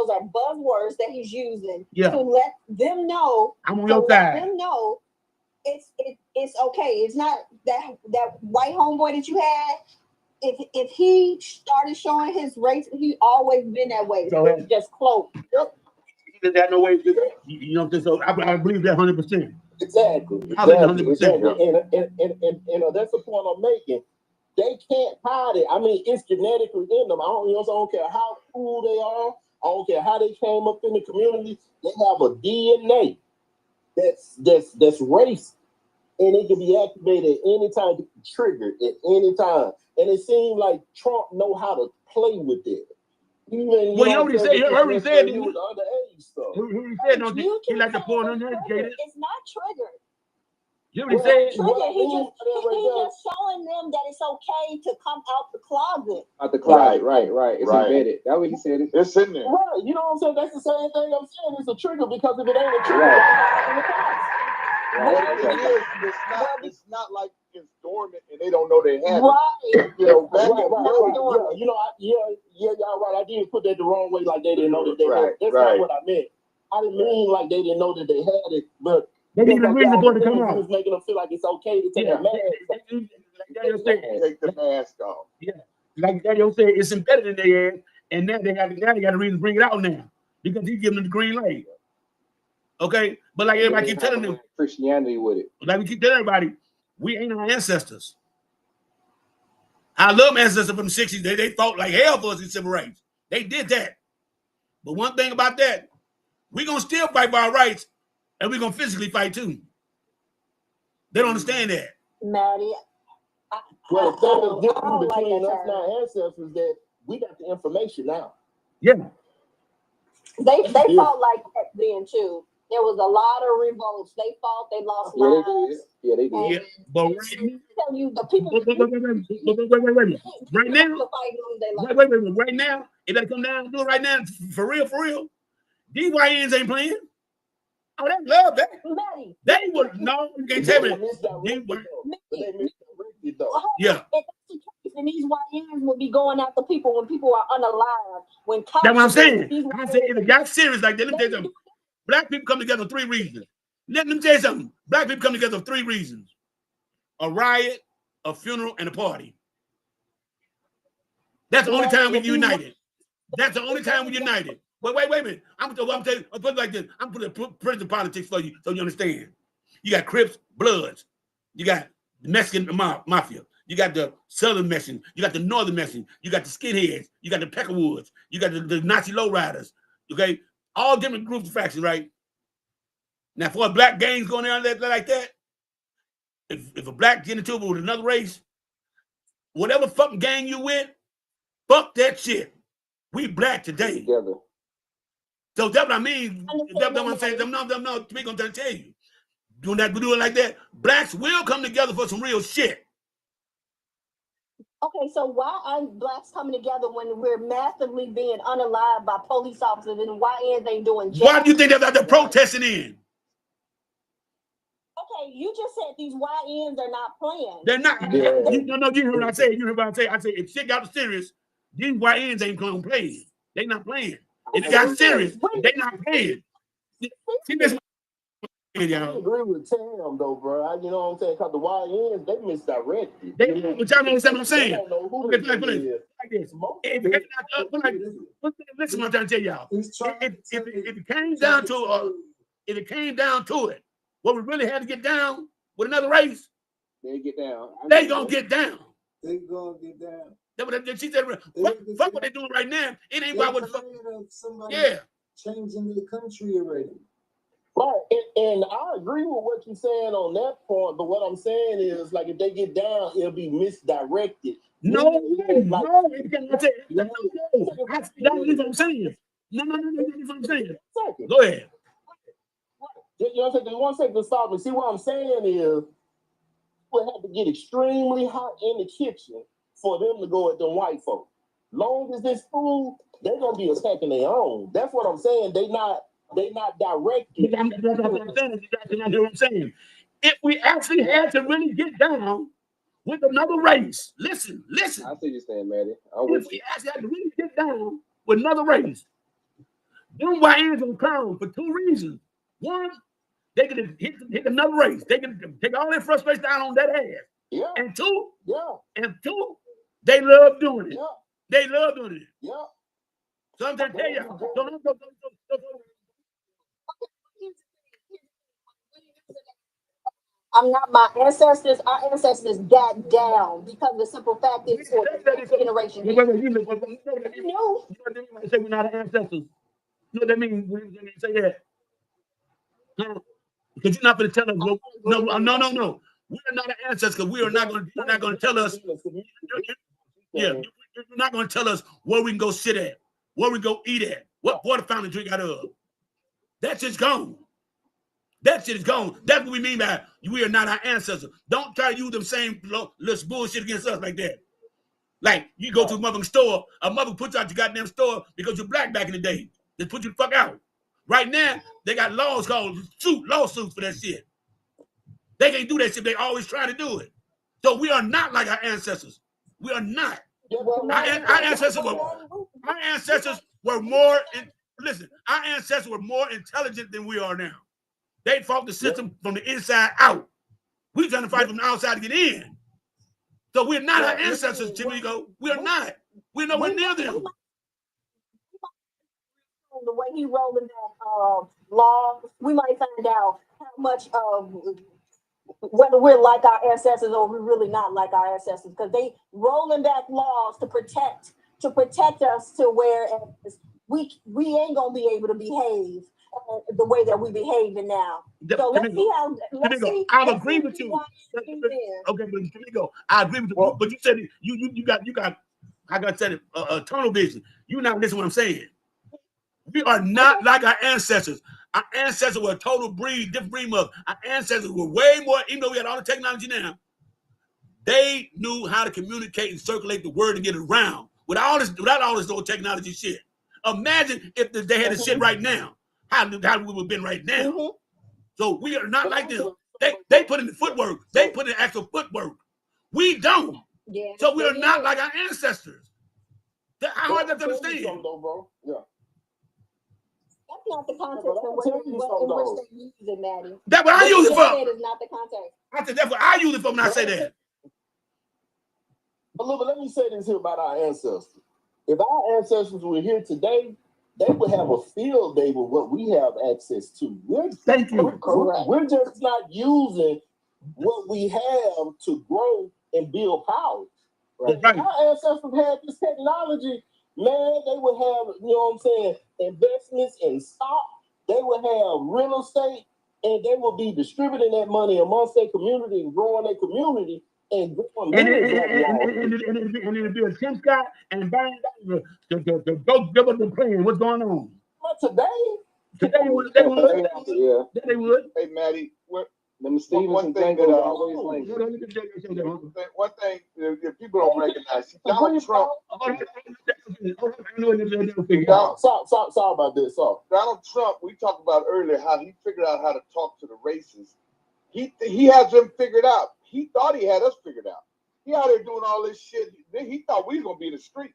are buzzwords that he's using to let them know. I'm on your side. Let them know it's okay. It's not that white homeboy that you had. If he started showing his race, he always been that way. So it's just cloaked. Yep. He got no way. You know what I'm saying? So I believe that 100%. Exactly. 100%. And that's the point I'm making. They can't hide it. I mean, it's genetically in them. I don't care how cool they are. I don't care how they came up in the community. They have a DNA that's race, and it can be activated at any time, triggered at any time. And it seems like Trump know how to play with it. Even you already said. You already said it. With the underage stuff. He said, "Don't you like the poor uneducated?" It's not triggered. You already said. He's just showing them that it's okay to come out the closet. Out the closet, right. It's embedded. That's what he said. It's in there. Right. You know what I'm saying? That's the same thing I'm saying. It's a trigger because if it ain't a trigger, it's not like it's dormant and they don't know they have it. Right. You know, y'all right. I didn't put that the wrong way, like they didn't know that they had it. That's not what I meant. I didn't mean like they didn't know that they had it, but they need a reason for it to come out. He was making them feel like it's okay to take a mask off. Take the mask off. Yeah. Like Daddy said, it's embedded in their ass, and now they got a reason to bring it out now because he's giving them the green light. Okay, but like everybody keep telling them, Christianity with it. Like we keep telling everybody, we ain't our ancestors. I love ancestors from the 60s. They fought like hell for us in civil rights. They did that. But one thing about that, we're gonna still fight for our rights, and we're gonna physically fight too. They don't understand that. Maddie, well, the difference between us and our ancestors that we got the information now. Yeah. They fought like that then too. There was a lot of revolts. They fought. They lost lives. Yeah, they did. Yeah, but tell you the people. Wait. Right now, it better come down and do it right now. For real. These YNs ain't playing. Oh, they love that. Maddie. They would no, you can't tell me. They were. Yeah. If that's the case, and these YNs will be going after people when people are unalive. When cops that's what I'm saying. I'm saying if it got serious like that, let me tell you something. Black people come together for 3 reasons. Let me tell you something. Black people come together for 3 reasons: a riot, a funeral, and a party. That's the only time we united. That's the only time we united. But wait a minute. I'm telling you, I'll put it like this. I'm putting prison politics for you so you understand. You got Crips, Bloods. You got the Mexican mafia. You got the Southern Mexican. You got the Northern Mexican. You got the skinheads. You got the Peckerwoods. You got the Nazi lowriders. Okay? All different groups of factions, right? Now, for a black gangs going down like that, if a black get into it with another race, whatever fucking gang you with, fuck that shit. We black today. Together. So that's what I mean. That's what I'm saying. No, we gonna tell you. Doing that, we do it like that. Blacks will come together for some real shit. Okay, so why aren't blacks coming together when we're massively being unalived by police officers and YNs ain't doing jail? Why do you think they're protesting in? Okay, you just said these YNs are not playing. They're not. Yeah. You hear what I say. You hear what I say. I say if shit got serious, these YNs ain't gonna play. They not playing. If it got serious, they not playing. See this. I agree with Tam though, bro. You know what I'm saying? Because the YNs, they misdirected. But y'all understand what I'm saying? Okay, like this. Listen, what I'm trying to tell y'all. If it came down to it, what we really had to get down with another race, they get down. They gonna get down. They gonna get down. That's what she said. Fuck what they doing right now. It ain't about what the fuck. Somebody changing the country already. Right, and I agree with what you're saying on that part, but what I'm saying is, like, if they get down, it'll be misdirected. No, that's what I'm saying. No, that's what I'm saying. Go ahead. You know what I'm saying? 1 second to stop and see what I'm saying is, we'll have to get extremely hot in the kitchen for them to go at them white folk. Long as this food, they're gonna be attacking their own. That's what I'm saying. They not directed. That's what I'm saying. That's what I'm saying. If we actually had to really get down with another race, listen. I see you saying, Maddie. If we actually had to really get down with another race, them YNs will come for 2 reasons. One, they can hit another race. They can take all their frustration down on that ass. Yeah. And two, yeah. They love doing it. Yeah. They love doing it. Yeah. So I'm trying to tell y'all. I'm not my ancestors. Our ancestors got down because the simple fact is for the generation. You know say we're not ancestors. You know what that means when you say that? Because you're not going to tell us. No. We are not an ancestor because we are not going to tell us. You're not going to tell us where we can go sit at, where we go eat at, what water fountain drink out of. That shit's gone. That shit is gone. That's what we mean by we are not our ancestors. Don't try to use them same little bullshit against us like that. Like you go to a motherfucking store, a mother puts you out your goddamn store because you're black back in the day. They put you the fuck out. Right now, they got laws called lawsuits for that shit. They can't do that shit. They always try to do it. So we are not like our ancestors. We are not. Our ancestors were more. Listen, our ancestors were more intelligent than we are now. They fought the system from the inside out. We're trying to fight from the outside to get in. So we're not our ancestors, Chimigo. We are not. We're nowhere near them. The way he rolling that laws, we might find out how much of whether we're like our ancestors or we're really not like our ancestors, because they rolling back laws to protect us to where we ain't gonna be able to behave the way that we behaving now. So let's see how. I agree with you. Okay, but Chimigo, I agree with you. Well, but you said you got. I got said a tunnel vision. You not listening to what I'm saying. We are not like our ancestors. Our ancestors were a total different breed of. Our ancestors were way more, even though we had all the technology now, they knew how to communicate and circulate the word and get it around without all this old technology shit. Imagine if they had this shit right now. How we would have been right now. Mm-hmm. So we are not like them. They put in the footwork. They put in actual footwork. We don't. Yeah. So we are not like our ancestors. How hard that to understand? Though, bro. Yeah. That's not the context in which they use it, Maddie. That's what I use it for. That is not the context. I said that's what I use it for when I say that. But look, let me say this here about our ancestors. If our ancestors were here today, they would have a field day with what we have access to. Thank you. We're just not using what we have to grow and build power. Right. If our ancestors had this technology, man, they would have, you know what I'm saying, investments in stock. They would have real estate, and they would be distributing that money amongst their community and growing their community. And it'll be a 10 Scott and bang the go give us the plan. What's going on? But today they would. Yeah. They would. Hey, Maddie, Them Stevenson thing that always like. One thing that people don't recognize, Donald Trump. Sorry about this. Donald Trump, we talked about earlier how he figured out how to talk to the races. He has them figured out. He thought he had us figured out. He out there doing all this shit. He thought we was gonna be in the street.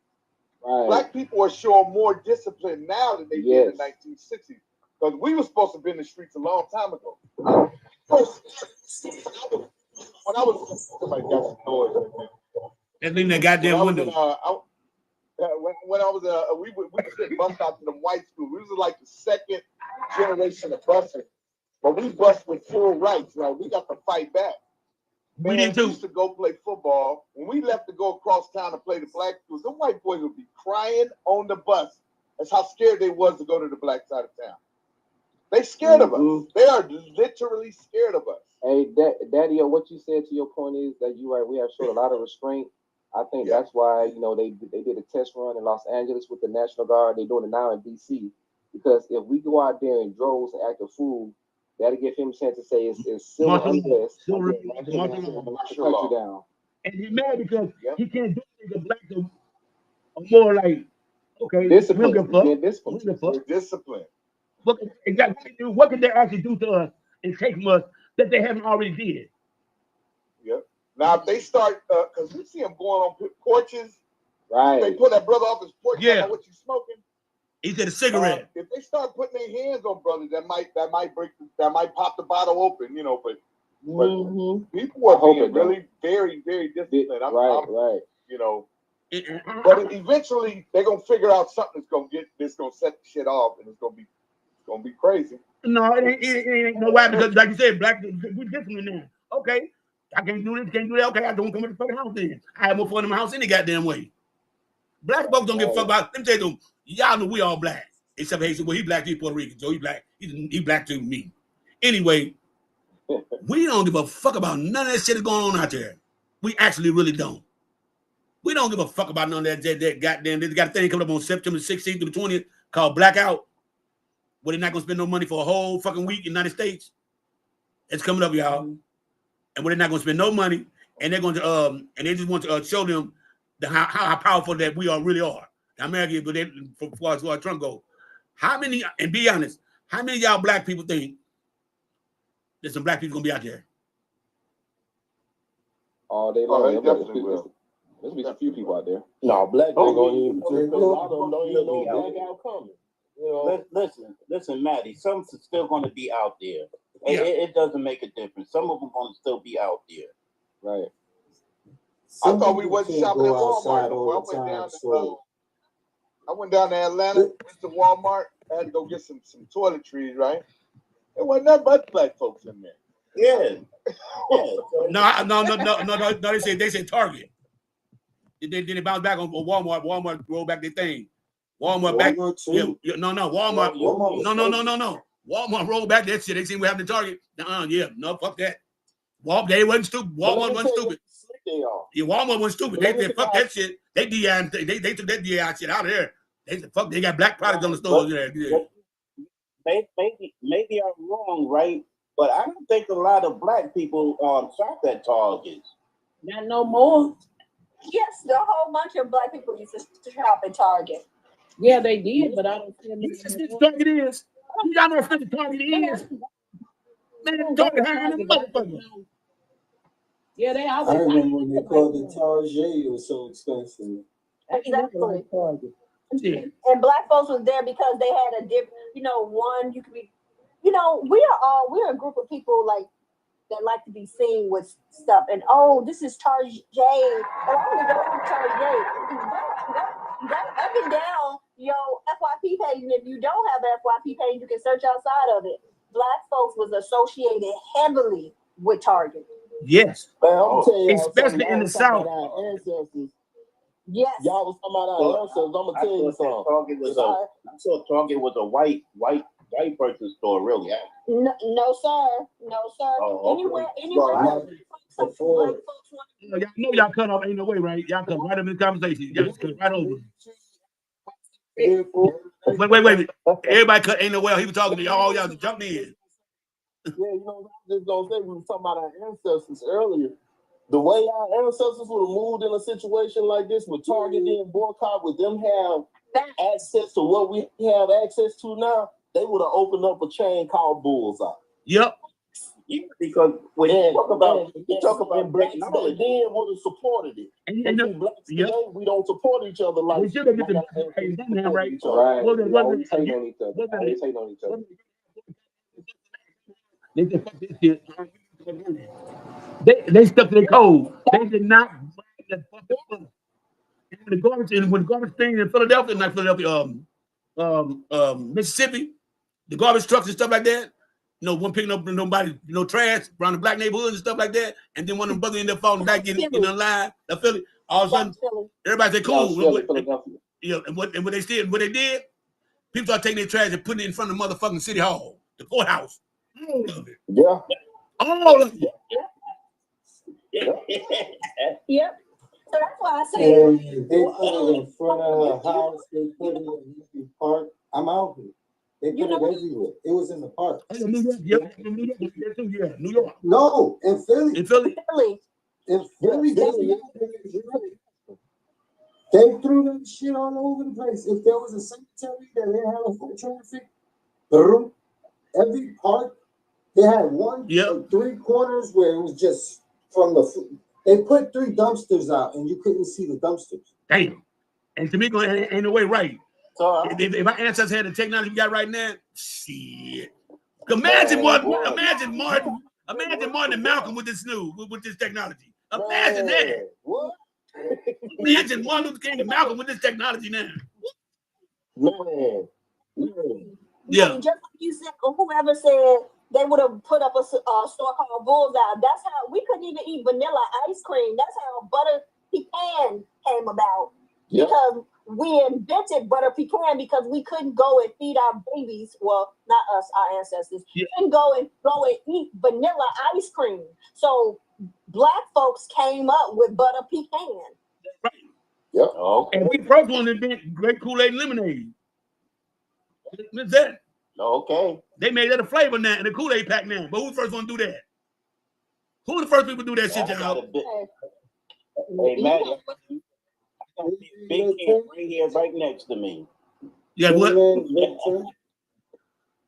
Right. Black people are showing more discipline now than they did in the 1960s. Because we were supposed to be in the streets a long time ago. First, when I was somebody got some noise. That thing that goddamn window. When I was we was bussed out to the white school. We was like the second generation of busing. But we bust with full rights, right? We got to fight back. Man, we used to go play football. When we left to go across town to play the black schools, the white boys would be crying on the bus. That's how scared they was to go to the black side of town. They scared of us. They are literally scared of us. Hey, Daddy, what you said to your point is that you're right. We have showed a lot of restraint. I think that's why, you know, they did a test run in Los Angeles with the National Guard. They're doing it now in D.C. Because if we go out there in droves and act a fool, that'll give him a chance to say it's civil unrest. Martial down. And he's mad because he can't do it. The blacks are more like, okay, discipline. Discipline. Exactly. What can they actually do to us and take from us that they haven't already did? Yep. Now, if they start, because we see them going on porches, right? They put that brother off his porch. Yeah. What you smoking? He said a cigarette. If they start putting their hands on brothers, that might pop the bottle open, you know. But people are being really very, very disciplined. Right. You know. But eventually they're gonna figure out something that's gonna set the shit off, and it's gonna be crazy. No, it ain't no why, because like you said, black we disciplined now. Okay, I can't do this, can't do that. Okay, I don't come to the fucking house then. I have more fun in my house any goddamn way. Black folks don't give a fuck about. Let me tell you, y'all know we all black. Except Haitian. Well, he black, he's Puerto Rican, so he black. He black to me. Anyway, we don't give a fuck about none of that shit that's going on out there. We actually really don't. We don't give a fuck about none of that goddamn. They got a thing coming up on September 16th to the 20th called Blackout, where they're not gonna spend no money for a whole fucking week in the United States. It's coming up, y'all, and where they're not gonna spend no money, and they're going to and they just want to show them how powerful that we really are. America, but as far as Trump goes, how many? And be honest, how many of y'all black people think there's some black people gonna be out there? All day long. There's be a few people out there. No, black ain't gonna even. A lot of them don't even know blackout coming. You know? Listen, Maddie. Some are still going to be out there. Yeah. It doesn't make a difference. Some of them going to still be out there. Right. I thought we wasn't shopping at Walmart. I went down to Atlanta, went to Walmart. I had to go get some toiletries, right? There wasn't nothing but black folks in there. Yeah. No. They said Target. They bounce back on Walmart. Walmart rolled back their thing. Walmart back. Walmart. No. Walmart rolled back that shit. They seen what happened to Target. No, fuck that. They wasn't stupid. Walmart wasn't stupid. Yeah, Walmart wasn't stupid. They said fuck that shit. They took that DI shit out of there. They said fuck. They got black products on the stores. Maybe I'm wrong, right? But I don't think a lot of black people shop at Target. Not no more. Yes, the whole bunch of black people used to shop at Target. Yeah, they did, but I don't see them. Target is. Y'all know what Target is. Man, Target high in the motherfucker. Yeah, they I always. remember when they called it Target, it was so expensive. Exactly. Yeah. And black folks was there because they had a different, one you could be, we're a group of people like that like to be seen with stuff. And this is Target. Oh, I want to go to Target. Go up and down your FYP page, and if you don't have an FYP page, you can search outside of it. Black folks was associated heavily with Target. Yes. Man, I'm telling you, especially in the South. Our ancestors. Yes. Y'all was talking about our ancestors. I'm gonna tell you something. I thought Target was a white person store, really. No, sir. No, sir. Oh, Anywhere. Well, Black folks want. Y'all know y'all cut off. Ain't no way, right? Y'all cut right up in the conversation. Y'all just cut right over. Wait. Everybody cut. Ain't no way. He was talking to y'all. Y'all just jumped in. Yeah, you know, I was just gonna say we were talking about our ancestors earlier. The way our ancestors would have moved in a situation like this with Target being boycott, with them have access to what we have access to now, they would have opened up a chain called Bullseye. Yep. Yeah, because when you talk about blacks then would have supported it. And blacks today, we don't support each other like we should have get the right. Right. We always hate on each other. Always hate on each other. They said, fuck this shit. They stuck to their code. They did not bring that fucking fun. And when the garbage thing in Philadelphia, not Philadelphia, Mississippi, the garbage trucks and stuff like that, one picking up nobody, trash around the black neighborhoods and stuff like that, and then one of them brothers ended up falling back in the line. Philly, all of a sudden, everybody said, "Cool." And what they did, people started taking their trash and putting it in front of the motherfucking city hall, the courthouse. All of it. Yeah. All of it. Yep. So that's why I say they put it in front of her house. They put it in the park. I'm out here. They put it everywhere. It was in the park. New York. Yep. New York. No, in Philly. In Philly. In Philly, they threw that shit all over the place. If there was a cemetery that didn't have a foot traffic, every park, they had one or 3 corners where it was just from the foot. They put 3 dumpsters out, and you couldn't see the dumpsters. Damn. And to me, ain't no way right. If our ancestors had the technology we got right now, shit. Imagine Martin and Malcolm with this with this technology. Imagine that. What? Imagine Martin Luther King and Malcolm with this technology now. Man. Yeah. Just like you said, or whoever said they would have put up a store called Bullseye. That's how we couldn't even eat vanilla ice cream. That's how butter pecan came about. Yep. Because we invented butter pecan because we couldn't go and feed our babies. Well, not us, our ancestors. Yeah. Couldn't go and eat vanilla ice cream. So black folks came up with butter pecan. Right. Yep. Okay. And we first one invented great Kool-Aid and lemonade. What's that? Okay. They made that a flavor now in the Kool-Aid pack now. But who's the first one to do that? Who the first people to do that shit, y'all? Hey, Matt, I got this big can right here, right next to me. Yeah, what?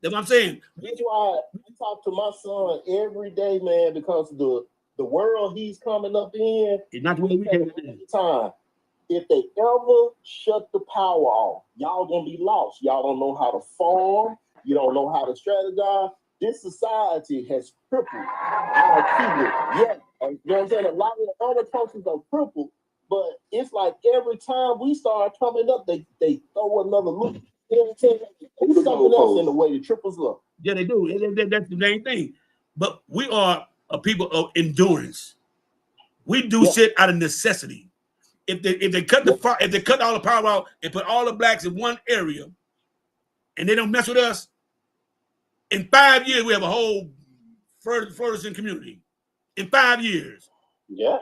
That's what I'm saying. That's why I talk to my son every day, man, because the world he's coming up in is not the way we came in. Time. If they ever shut the power off, y'all gonna be lost. Y'all don't know how to farm. You don't know how to strategize. This society has crippled our people. Yeah, you know what I'm saying? A lot of the other countries are crippled, but it's like every time we start coming up, they throw another look. You know what I'm saying? There's something else in the way to trip us up. Yeah, they do. That's the main thing. But we are a people of endurance. We do shit out of necessity. If they cut all the power out and put all the blacks in one area, and they don't mess with us, in 5 years we have a whole flourishing community. In 5 years. Yeah.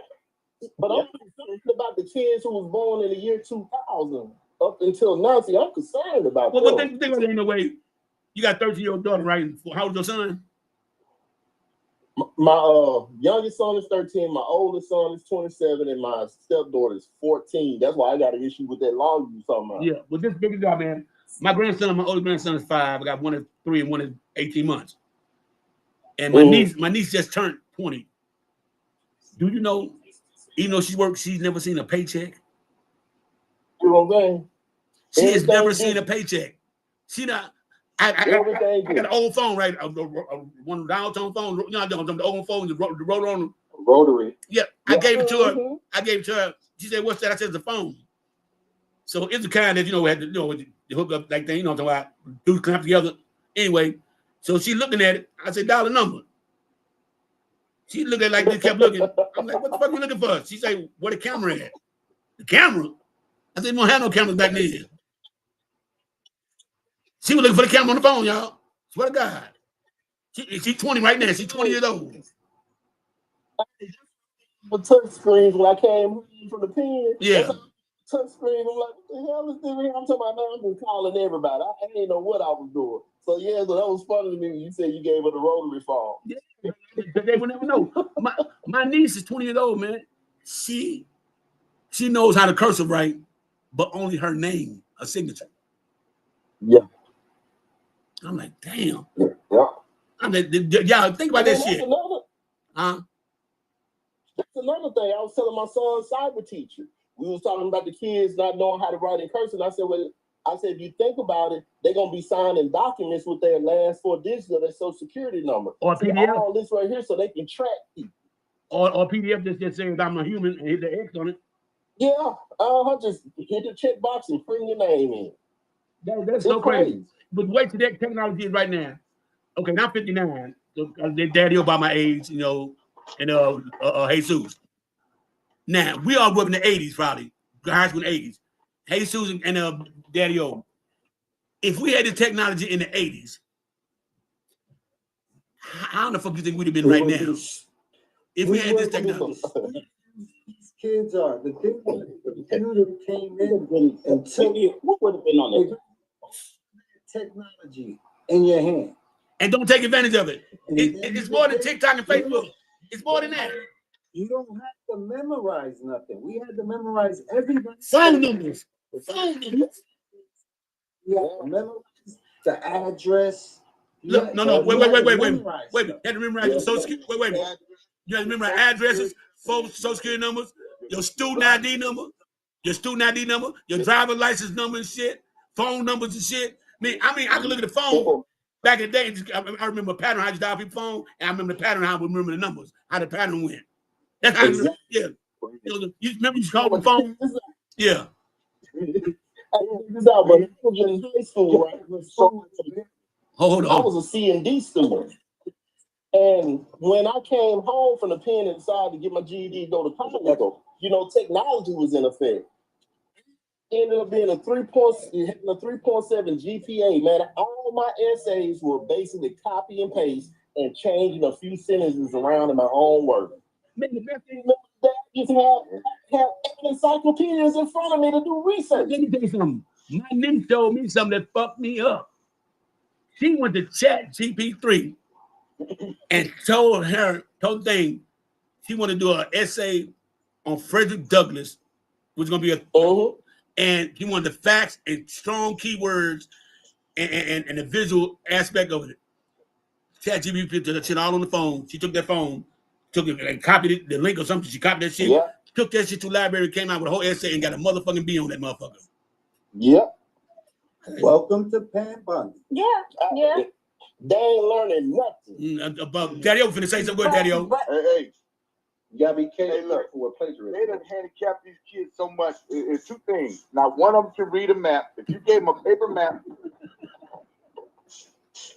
But I'm concerned about the kids who was born in the year 2000 up until now. See, I'm concerned about them. Well, think about it in a way. You got a 13-year-old daughter, right? How old is your son? My youngest son is 13, my oldest son is 27, and my stepdaughter is 14. That's why I got an issue with that law you was talking about. Yeah, but this big guy, man. My oldest grandson is 5. I got one at 3 and one at 18 months. And my niece just turned 20 Do you know, even though she worked, she's never seen a paycheck? You know what I'm saying? She has Everything never seen a different. paycheck. She not. Everything I got an different. old phone, right? One of the dial tone phones. You know, the old phone, the rotor on them. Rotary. Yeah, I Yeah. gave it to her. Mhm. I gave it to her. She said, "What's that?" I said, "It's a phone." So it's the kind that had to hook up like that. You know what I'm talking about? Do clamp together. Anyway, so she looking at it. I said, "Dial the number." She looked at it like this, kept looking. I'm like, "What the fuck are you looking for?" She said, "Where the camera at?" The camera. I said, "We don't have no cameras back then." She was looking for the camera on the phone, y'all. Swear to God. She's 20 right now. She's 20 years old. But touch screens when I came home from the pen. Yeah. Touch screen. I'm like, what the hell is this here? I'm talking about now. I've been calling everybody. I didn't know what I was doing. So yeah, so that was funny to me when you said you gave her the rotary phone. Yeah. They would never know. My niece is 20 years old, man. She knows how to cursive write, but only her name, her signature. Yeah. I'm like, damn. Yeah. I'm like, y'all think about that shit. Huh? That's another thing. I was telling my son's cyber teacher. We was talking about the kids not knowing how to write in cursive. I said, well, if you think about it, they're gonna be signing documents with their last 4 digits of their social security number. Or PDF. All this right here so they can track people. Or PDF that just says I'm a human and hit the X on it. Yeah. Just hit the check box and bring your name in. That's so crazy. But the way today technology is right now. Okay, now I'm 59. So their daddy about my age, and Jesus. Now we all grew up in the 80s, probably high school in the 80s. Jesus and Daddy O. If we had the technology in the 80s, how the fuck do you think we'd have been right now? If we had this technology. These kids are the thing that the computer came in until What would have been on it? Technology in your hand. And don't take advantage of it. It's more than TikTok and Facebook. It's more than that. You don't have to memorize nothing. We had to memorize everybody. Phone numbers. Phone numbers. You have to memorize the address. Look, no. Wait. You had to memorize your social security. Wait. You had to memorize addresses, social security numbers, your student ID number, your driver license number and shit, phone numbers and shit. I could look at the phone back in the day. I remember a pattern how you dial people's phone, and I remember the pattern how I would remember the numbers, how the pattern went. That's how exactly. Yeah. You remember you called the phone? Yeah. This out, but I was in high school, right? Hold on. I was a C&D student. And when I came home from the pen and decided to get my GED and go to college, technology was in effect. Ended up being a 3.7 GPA, man. All my essays were basically copy and paste and changing a few sentences around in my own work. Man, the best thing that I just have encyclopedias in front of me to do research. Let me tell you something. My niece told me something that fucked me up. She went to Chat GP3 and told the thing she wanted to do an essay on Frederick Douglass, which was gonna be and he wanted the facts and strong keywords and the visual aspect of it. Chat GP put that shit all on the phone. She took that phone, took it and copied it, the link or something. She copied that shit, took that shit to the library, came out with a whole essay and got a motherfucking B on that motherfucker. Yep. Welcome to Pan Bundy. Yeah. They ain't learning nothing. About Daddy O finna say something good, Daddy O. Hey. You gotta be careful with plagiarism. They done handicapped these kids so much. It's 2 things. Now, one of them can read a map. If you gave them a paper map,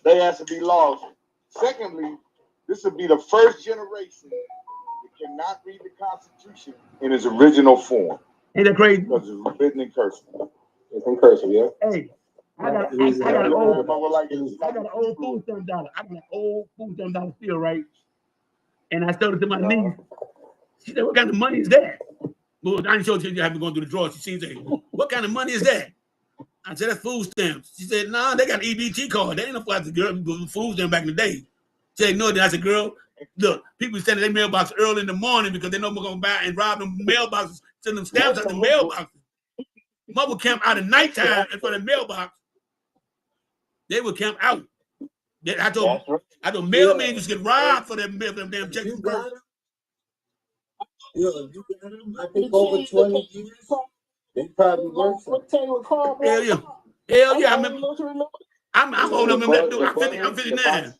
they have to be lost. Secondly, this would be the first generation that cannot read the Constitution in its original form. Ain't that crazy? Because it's written in cursive. It's in cursive, yeah. Hey, I got an old food stamp dollar. I got an old food stamp dollar still, right? And I showed it to my niece. She said, "What kind of money is that?" Well, I didn't show it to you. I have to go through the drawers. She said, "What kind of money is that?" I said, "That's food stamps." She said, "Nah, they got an EBT card. They ain't no food stamp back in the day." She said, "No." Then I said, "Girl, look, people send their mailbox early in the morning because they know we're gonna buy and rob them mailboxes, send them stamps out the mailboxes. Mother camp out at nighttime in front of the mailbox. They would camp out. I told mailmen just get robbed for them damn checks. Yo, you got them, I think over 20 years, they probably work something. Hell yeah. Hell yeah. I'm old enough to do. I'm 59.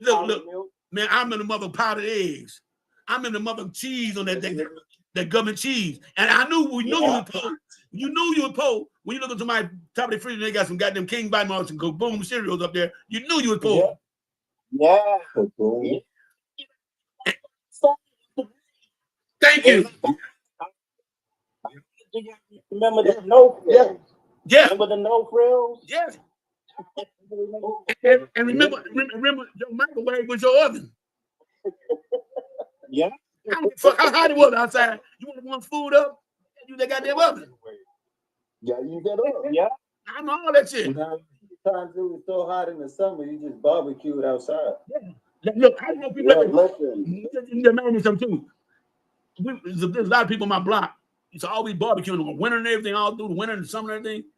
Look. Man, I'm in the mother powdered eggs. I'm in the mother cheese on that government cheese. And I knew you were poor. You knew you were poor when you look into my top of the fridge and they got some goddamn King Vitamins and Go Boom cereals up there. You knew you were poor. Yeah. Thank you. Remember the no frills? Yeah. Remember the no frills? Yes. And remember, your microwave was your oven. Yeah. I don't give a fuck how hot it was outside. You want to warm food up? You that goddamn oven. Yeah, you get up. Yeah. I know all that shit. Sometimes it was so hot in the summer, you just barbecued outside. Yeah. Look, I know people that me something too. There's a lot of people on my block. It's always barbecuing in the winter and everything, all through the winter and the summer and everything.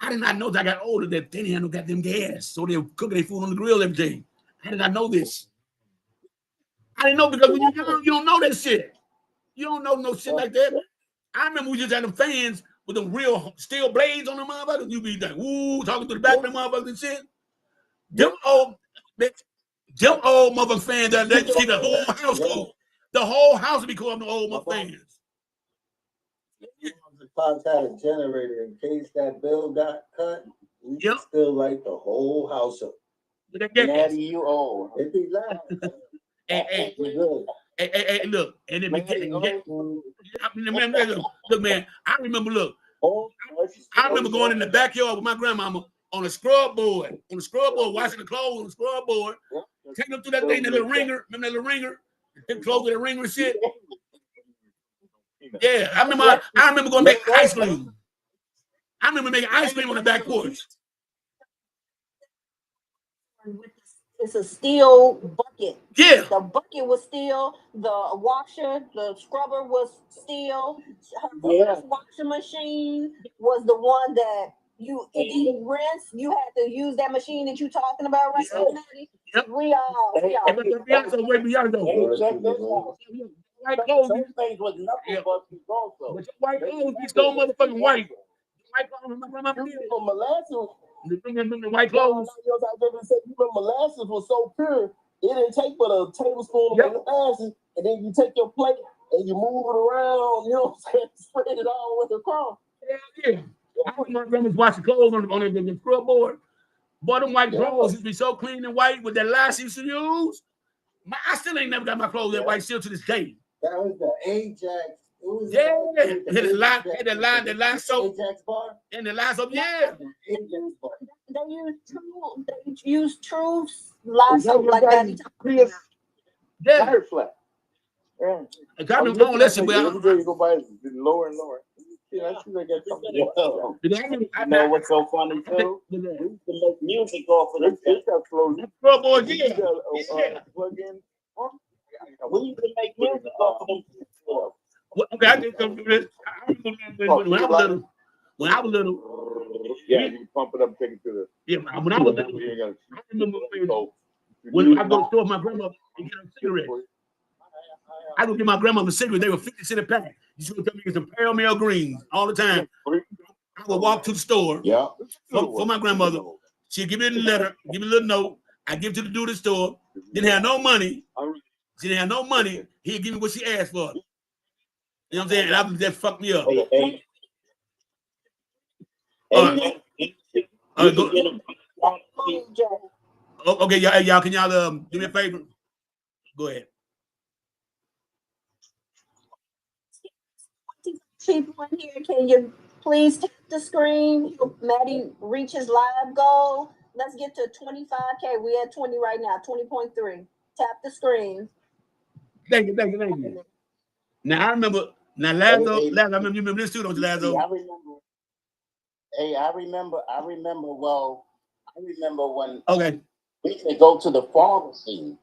I did not know that I got older that they didn't have no goddamn gas. So they were cooking their food on the grill every day. How did I know this? I didn't know because when you're young, you don't know that shit. You don't know no shit like that. I remember we just had them fans with them real steel blades on them motherfuckers. You be like, woo, talking to the back of the motherfuckers and shit. Them old motherfucking fans that see the whole house cool. The whole house would be cool on the old motherfucking fans. The Pops had a generator in case that bill got cut. We still light the whole house up. Natty, you old. It be loud. Hey, look, and it be getting. Look, man, I remember. Look, I remember going in the backyard with my grandmama on a scrub board, washing the clothes on the scrub board, taking them through that thing, that little ringer. Remember that little ringer? Them clothes with the ringer and shit. Yeah, I remember going to make ice cream. I remember making ice cream on the back porch. It's a steel bucket. Yeah. The bucket was steel. The washer, the scrubber was steel. Her first washing machine was the one that it didn't rinse. You had to use that machine that you talking about right now, Natty. Yep. We all. White clothes. Those things was nothing but also. But your white clothes be so motherfucking white. White clothes, my grandma did. Molasses. The thing in the white clothes. You remember molasses was so pure, it didn't take but a tablespoon of molasses, and then you take your plate and you move it around, you know what I'm saying? Spread it all with the crumb. Yeah. I was my grandma's washing clothes on the scrub board. Boy, them white clothes used to be so clean and white with that lash used to use. I still ain't never got my clothes that white still to this day. That was the Ajax. The line soap. Ajax bar? And the line soap, yeah. They use true line soap like that. Yeah. Flat. Yeah. I got them on. Listen, well, you go by lower and lower. Yeah, I see they got something. You know what's so funny too? We used to make music off of this. Scrub board, yeah. We used to make music off of them. Okay, I just come through this. When I was little. Yeah, you can pump it up, take it to the. Yeah, when I was little. I remember when I go to the store with my grandmother and get a cigarette. I go get my grandmother a cigarette. They were 50 cents a pack. She would tell me to get some pale male greens all the time. I would walk to the store for my grandmother. She'd give me a letter, give me a little note. I give it to the dude at the store. Didn't have no money. She didn't have no money. He'd give me what she asked for. You know what I'm saying? And I would just fuck me up. Okay, y'all, can y'all do me a favor? Go ahead. People in here, can you please tap the screen? Maddie reaches live goal. Let's get to 25K. We at 20 right now, 20.3. Tap the screen. Thank you. Now I remember. Now Lazo, I remember this too, don't you, Lazo? I remember. Well, I remember when we could go to the pharmacy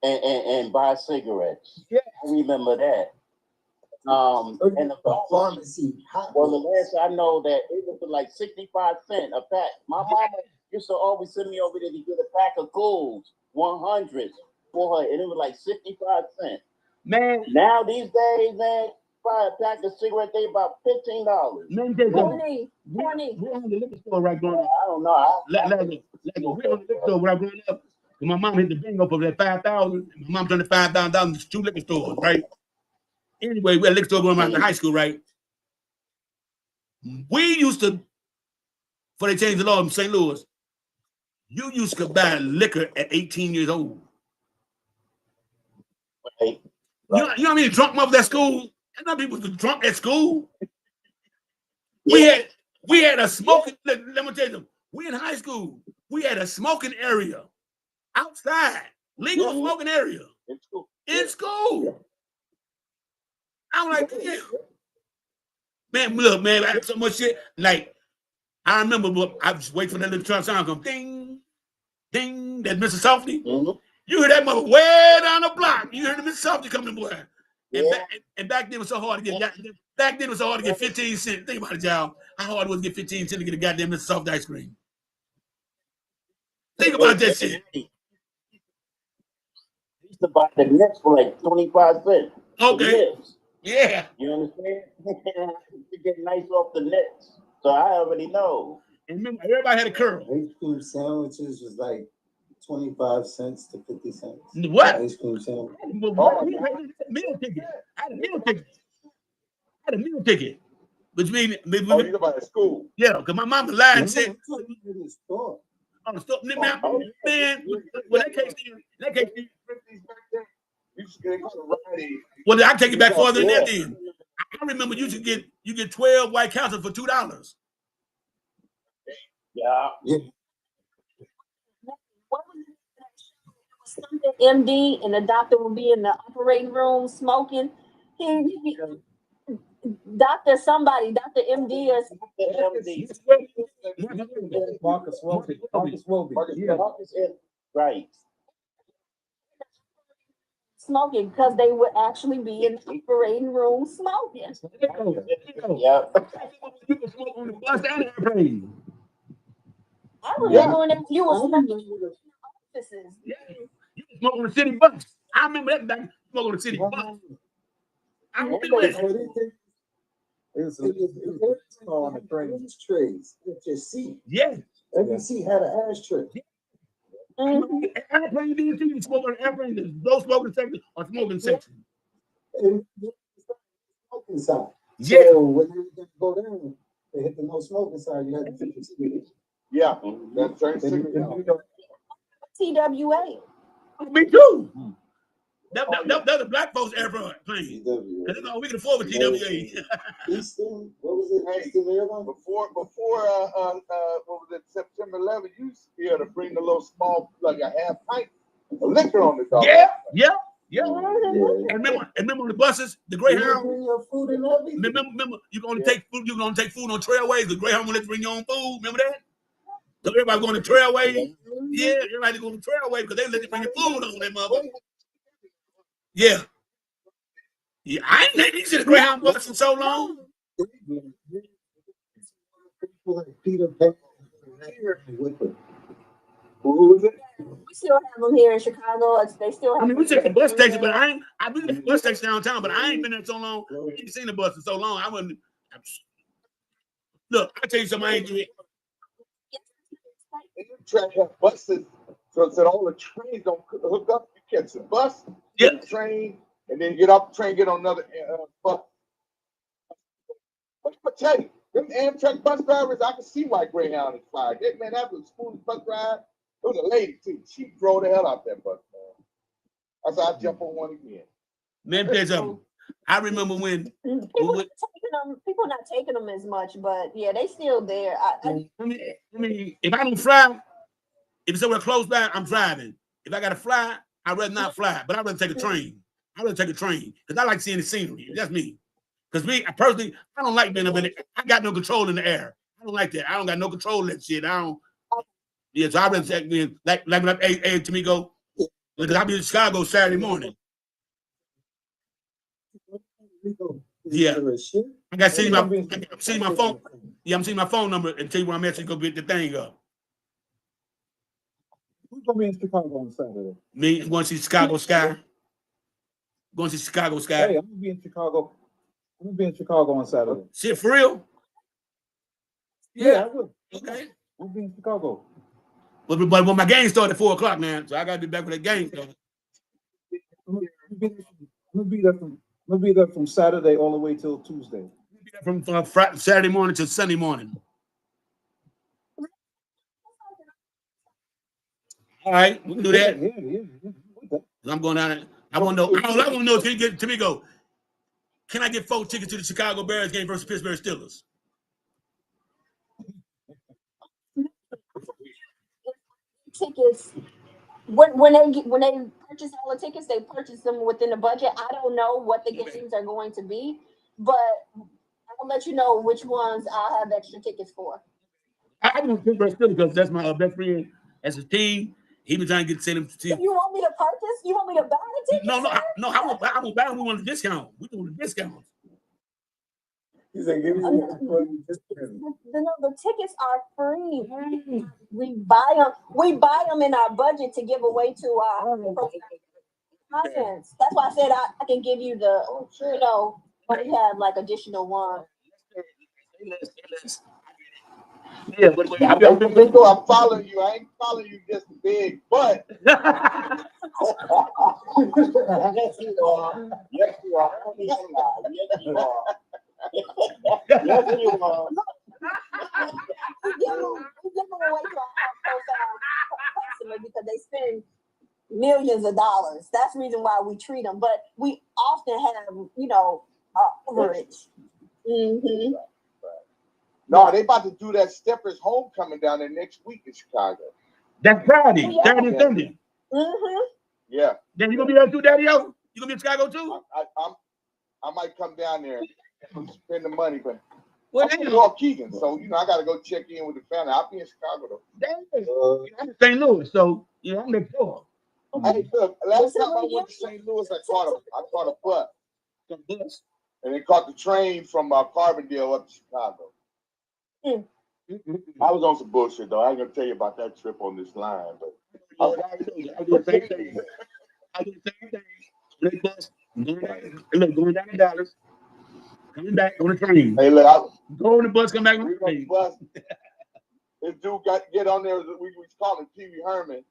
and buy cigarettes. Yeah, I remember that. And the pharmacy. Well, the last I know that it was like 65 cents a pack. My mama used to always send me over there to get a pack of Golds, 100 for her, and it was like 65 cents. Man. Now these days, man, buy a pack of cigarettes, they about $15. Man, $20. we're on the liquor store right growing up. I don't know. We're on the liquor store right growing up. My mom hit the bingo for that 5,000. My mom turned the $5,000 into 2 liquor stores, right? Anyway, we had a liquor store going around in high school, right? We used to, before they changed the law in St. Louis, you used to buy liquor at 18 years old. Right. You know how many drunk mothers at school? I know people was drunk at school. We had a smoking. Let me tell you something. We in high school. We had a smoking area outside, legal smoking area in school. I'm like, damn. Man, look, man, I had so much shit. Like, I remember, I was waiting for that little truck sound come ding, ding. That Mr. Softy. You hear that mother way down the block. You hear the Mr. Softy coming, boy. And back then it was so hard to get. Back then it was so hard to get 15 cents. Think about it, y'all. How hard it was to get 15 cents to get a goddamn Mr. Soft ice cream. Think about that shit. I used to buy the Nets for like 25 cents. Okay. Yeah. You understand? To get nice off the Nets. So I already know. And remember, everybody had a curl. Ice cream sandwiches was like 25 cents to 50 cents. What? Ice cream sandwich. Meal ticket. I had a meal ticket. Which means you about at school. Yeah, because my mama lied and said in the store. On the store. Man, well, that case, well, I take it back farther than that then. I remember you get 12 White Castle for $2. Yeah. Something MD and the doctor will be in the operating room smoking. Dr. MD is Marcus Welby. Right. Smoking because they would actually be in the operating room smoking. Yeah. You can smoke on the bus and airplane. I remember when you were smoking in the offices. Yeah. You can smoke on the city bus. I remember that back. Smoke on the city bus. I remember that. It was on the trays with your seat. Yeah. Every seat had an ashtray. Airplane did too. You smoke on the airplane. There's no smoking section or smoking section. And smoking side. Yeah. So when you were go down, they hit the no smoking side. You had to take your seat. Yeah, that's right. TWA. Me too. That's a black folks airplane. Because that's all we can afford with TWA. Eastern, what was it? Eastern Airline? Before what was it, September 11th, you used to be able to bring the little small, like a half pint of liquor on the dog. Yeah. And remember on the buses, the Greyhound. Bring your food and everything. Remember, you can only take food. You can only take food on trailways. The Greyhound will let you bring your own food. Remember that? So everybody going to trailway. Yeah, everybody going to trailway because they let you bring your food on that mother. Yeah. I ain't seen a Greyhound bus in so long. Peter Pan. Who was it? We still have them here in Chicago. They still have. I mean, we took the bus station, but I've been to the bus station downtown, but I ain't been there so long. I ain't seen the bus in so long. I wouldn't. Look, I tell you something. I ain't doing it. Track have buses, so that all the trains don't hook up. You catch the bus, get the train, and then get off the train, get on another bus. But I tell you, them Amtrak bus drivers, I can see why Greyhound is fired. Man, that was a smooth bus ride. It was a lady too. She drove the hell out that bus, man. I said I'd jump on one again. Man, there's I remember when people not taking them as much, but yeah, they still there. I mean, if I don't fly, if it's somewhere close by, I'm driving. If I gotta fly, I'd rather not fly, but I'd rather take a train. I'd rather take a train because I like seeing the scenery. That's me. Because me, personally, I don't like being up in it. I got no control in the air. I don't like that. I don't got no control of that shit. I don't. Yeah, so I rather take like when I to me go because I'll be in Chicago Saturday morning. Yeah, I got to see my phone. Yeah, I'm seeing my phone number and tell you when I'm actually gonna get the thing up. Who's gonna be in Chicago on Saturday? Me, going to see Chicago Sky. Going to Chicago, Scott. Hey, I'm gonna be in Chicago. I'm gonna be in Chicago on Saturday. Shit, for real? Yeah, I will. Okay. We'll be in Chicago. But when my game started at 4 o'clock, man, so I gotta be back for that game. I'm gonna be there from Saturday all the way till Tuesday. From Friday, Saturday morning to Sunday morning. All right, we can do that. Yeah. I'm going down there. I want to know. All I want to know is, can you get Tamiko? Can I get 4 tickets to the Chicago Bears game versus Pittsburgh Steelers? Tickets. When they purchase all the tickets, they purchase them within the budget. I don't know what the games are going to be, but I'll let you know which ones I'll have extra tickets for. I want Pittsburgh Steelers because that's my best friend. That's his team. He been trying to get send him to. You want me to purchase? You want me to buy the tickets? No. I won't buy them. We want a discount. We doing a discount. He said, "Give me the tickets are free. We buy them in our budget to give away to our clients. That's why I said I can give you the, we have like additional one. Yeah, but I'm following you. I ain't following you just big, but yes, you are. Yes, you are. Yes, you are. Yes, you are. We give them away to our profile customers because they spend millions of dollars. That's the reason why we treat them. But we often have, overage. Mm-hmm. No, they about to do that Steppers homecoming down there next week in Chicago. That's Friday, Saturday and Sunday. Mm-hmm. Yeah. Then you gonna be there too, Daddy? You gonna be in Chicago too? I might come down there and spend the money, but well, I'm from Waukegan, so I gotta go check in with the family. I'll be in Chicago though. I'm in St. Louis, so I'm next door. Hey, look, last time I went to St. Louis, I caught a bus. And they caught the train from Carbondale up to Chicago. I was on some bullshit though. I ain't gonna tell you about that trip on this line, but I do the same thing. Great bus. Going down to Dallas, coming back on the train. Hey, look, go on the bus, come back on the train. This dude get on there. We was calling Pee Wee Herman,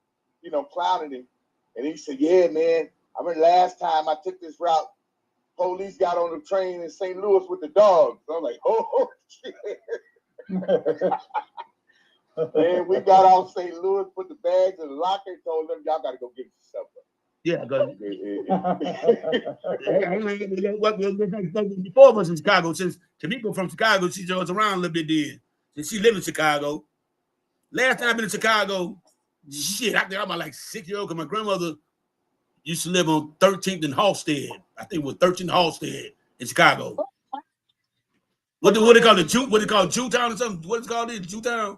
clowning him, and he said, "Yeah, man. I remember last time I took this route. Police got on the train in St. Louis with the dogs." I'm like, "Oh shit." And we got off St. Louis, put the bags in the locker, and told them, "Y'all got to go get yourself up." Yeah, before I was in Chicago, since Tamiko from Chicago, she goes around a little bit then. Since she lived in Chicago. Last time I've been in Chicago, shit, I think I'm about like 6 years old because my grandmother used to live on 13th and Halstead. I think it was 13th and Halstead in Chicago. What they call it? What they call Jewtown or something? What is it called? Jewtown?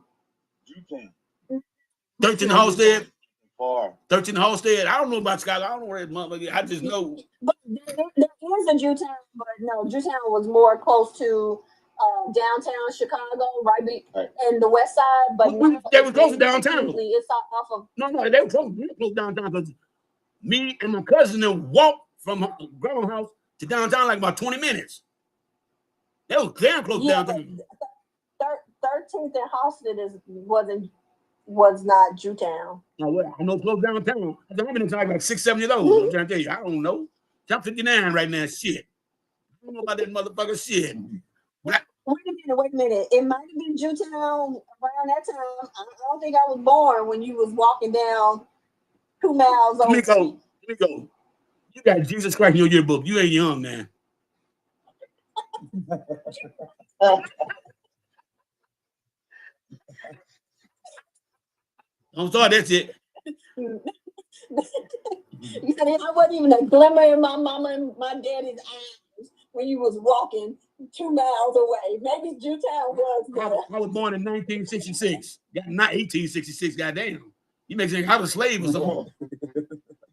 Jewtown. 13th and Halstead. Far. 13th and Halstead. I don't know about Chicago. I don't know where it's motherfucker. I just know. But there is a Jewtown, but no, Jewtown was more close to downtown Chicago, right in the west side. But they were close to downtown. It's off of. No, they were close downtown because me and my cousin then walked from grandma's house to downtown like about 20 minutes. They was damn close downtown. 13th and Halstead was not Jewtown. No, well, I know close downtown. I've been in town like 6, 7 years old. I'm trying to tell you, I don't know. I'm 59 right now. Shit. I don't know about that motherfucker shit. Wait a minute. It might have been Jewtown around that time. I don't think I was born when you was walking down 2 miles over. Tamiko, you got Jesus Christ in your yearbook. You ain't young, man. I'm sorry, that's it. You said I wasn't even a glimmer in my mama and my daddy's eyes when you was walking 2 miles away. Maybe Jewtown was. I was born in 1966. Not 1866. Goddamn. You make sense. I was a slave or something.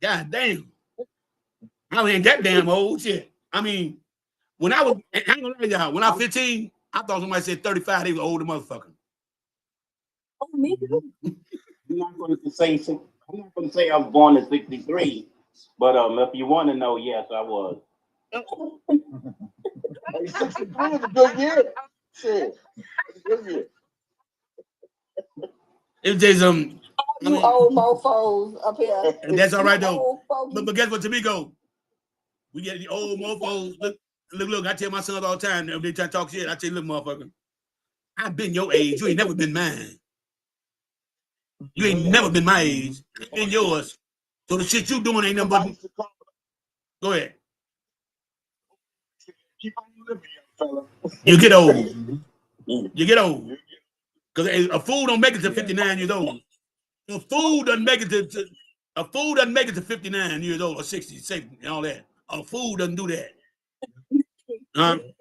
Goddamn. I ain't that damn old shit. I mean, when I was, I ain't gonna lie to y'all, when I was 15, I thought somebody said 35. They was older motherfucker. Oh, me too. I'm not going to say I was born in 63. But if you want to know, yes, I was. Hey, 63 is a good year. Shit, it's a good year. If there's You old mofos up here. and that's all right You though. old fogies. But guess what, Tamiko? We get the old mofos. Look, I tell my sons all the time, if they try to talk shit, I tell look, motherfucker, I've been your age. You ain't never been mine. You ain't never been my age. I've been yours. So the shit you doing ain't nothing but. Go ahead. Keep on living, young fella. You get old. You get old. Because a fool don't make it to 59 years old. A fool doesn't make it to a fool doesn't make it to 59 years old or 60, 70, and all that. A fool doesn't do that. Nutty.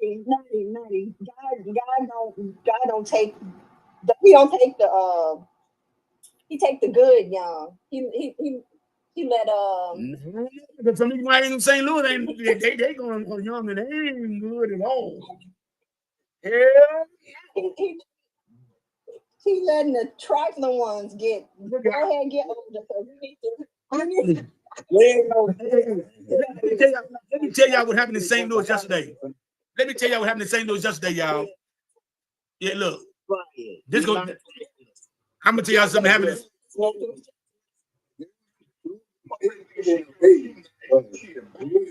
God don't take. He don't take the. He take the good young. He let Because some people ain't in St. Louis ain't they going on young and they ain't good at all. Yeah. He letting the trifling ones get. Go ahead and get older. Let me tell y'all what happened in St. Louis yesterday. Let me tell y'all what happened in St. Louis yesterday, y'all. Yeah, look. This go. I'm gonna tell y'all something happened.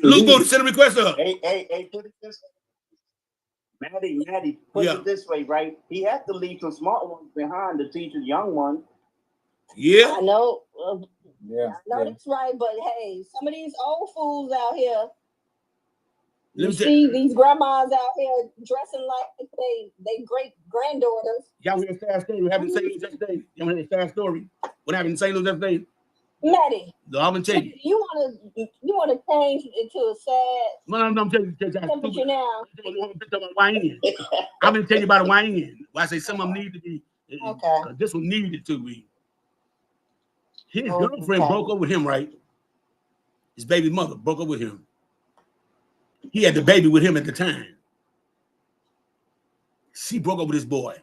Luke, go to send a request up. Hey, put it this way. Maddie, put it this way, right? He had to leave some smart ones behind to teach his young ones. Yeah. I know. Yeah. That's right. But hey, some of these old fools out here. Let You me see these grandmas out here dressing like they great granddaughters. y'all hear a sad story? What happened in St. Louis yesterday? Y'all hear a sad story? What happened in St. Louis yesterday? Maddie, No, I'm gonna tell you. You wanna change it to a sad No, I'm telling you. temperature now. I'm gonna tell you about a YN. Why I say some of them need to be. Okay. This one needed to be. His girlfriend broke up with him, right? His baby mother broke up with him. He had the baby with him at the time. She broke up with his boy.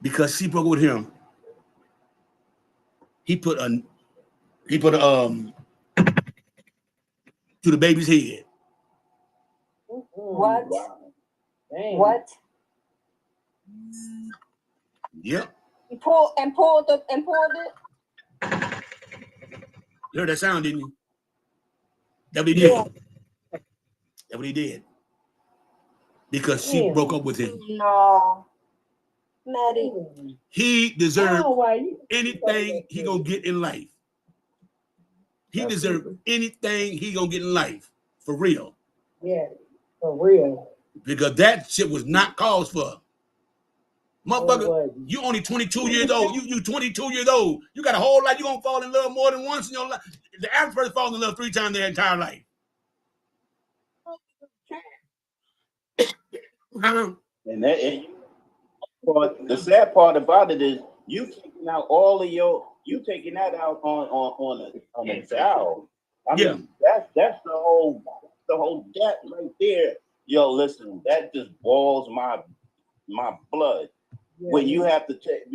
Because she broke up with him, he put a to the baby's head. What? What? Yep. He pulled it. You heard that sound, didn't you? That's what he did. Yeah. That's what he did. Because she broke up with him. No. Maddie. He deserved anything he gonna get in life. He deserved anything he gonna get in life. For real. Yeah, for real. Because that shit was not cause for. Motherfucker, you only 22 years old. You 22 years old. You got a whole life. You gonna fall in love more than once in your life. The average person falls in love 3 times their entire life. And the sad part about it is you taking out all of you taking that out on a child. I mean, that's the whole debt right there. Yo, listen, that just boils my blood. When you have to take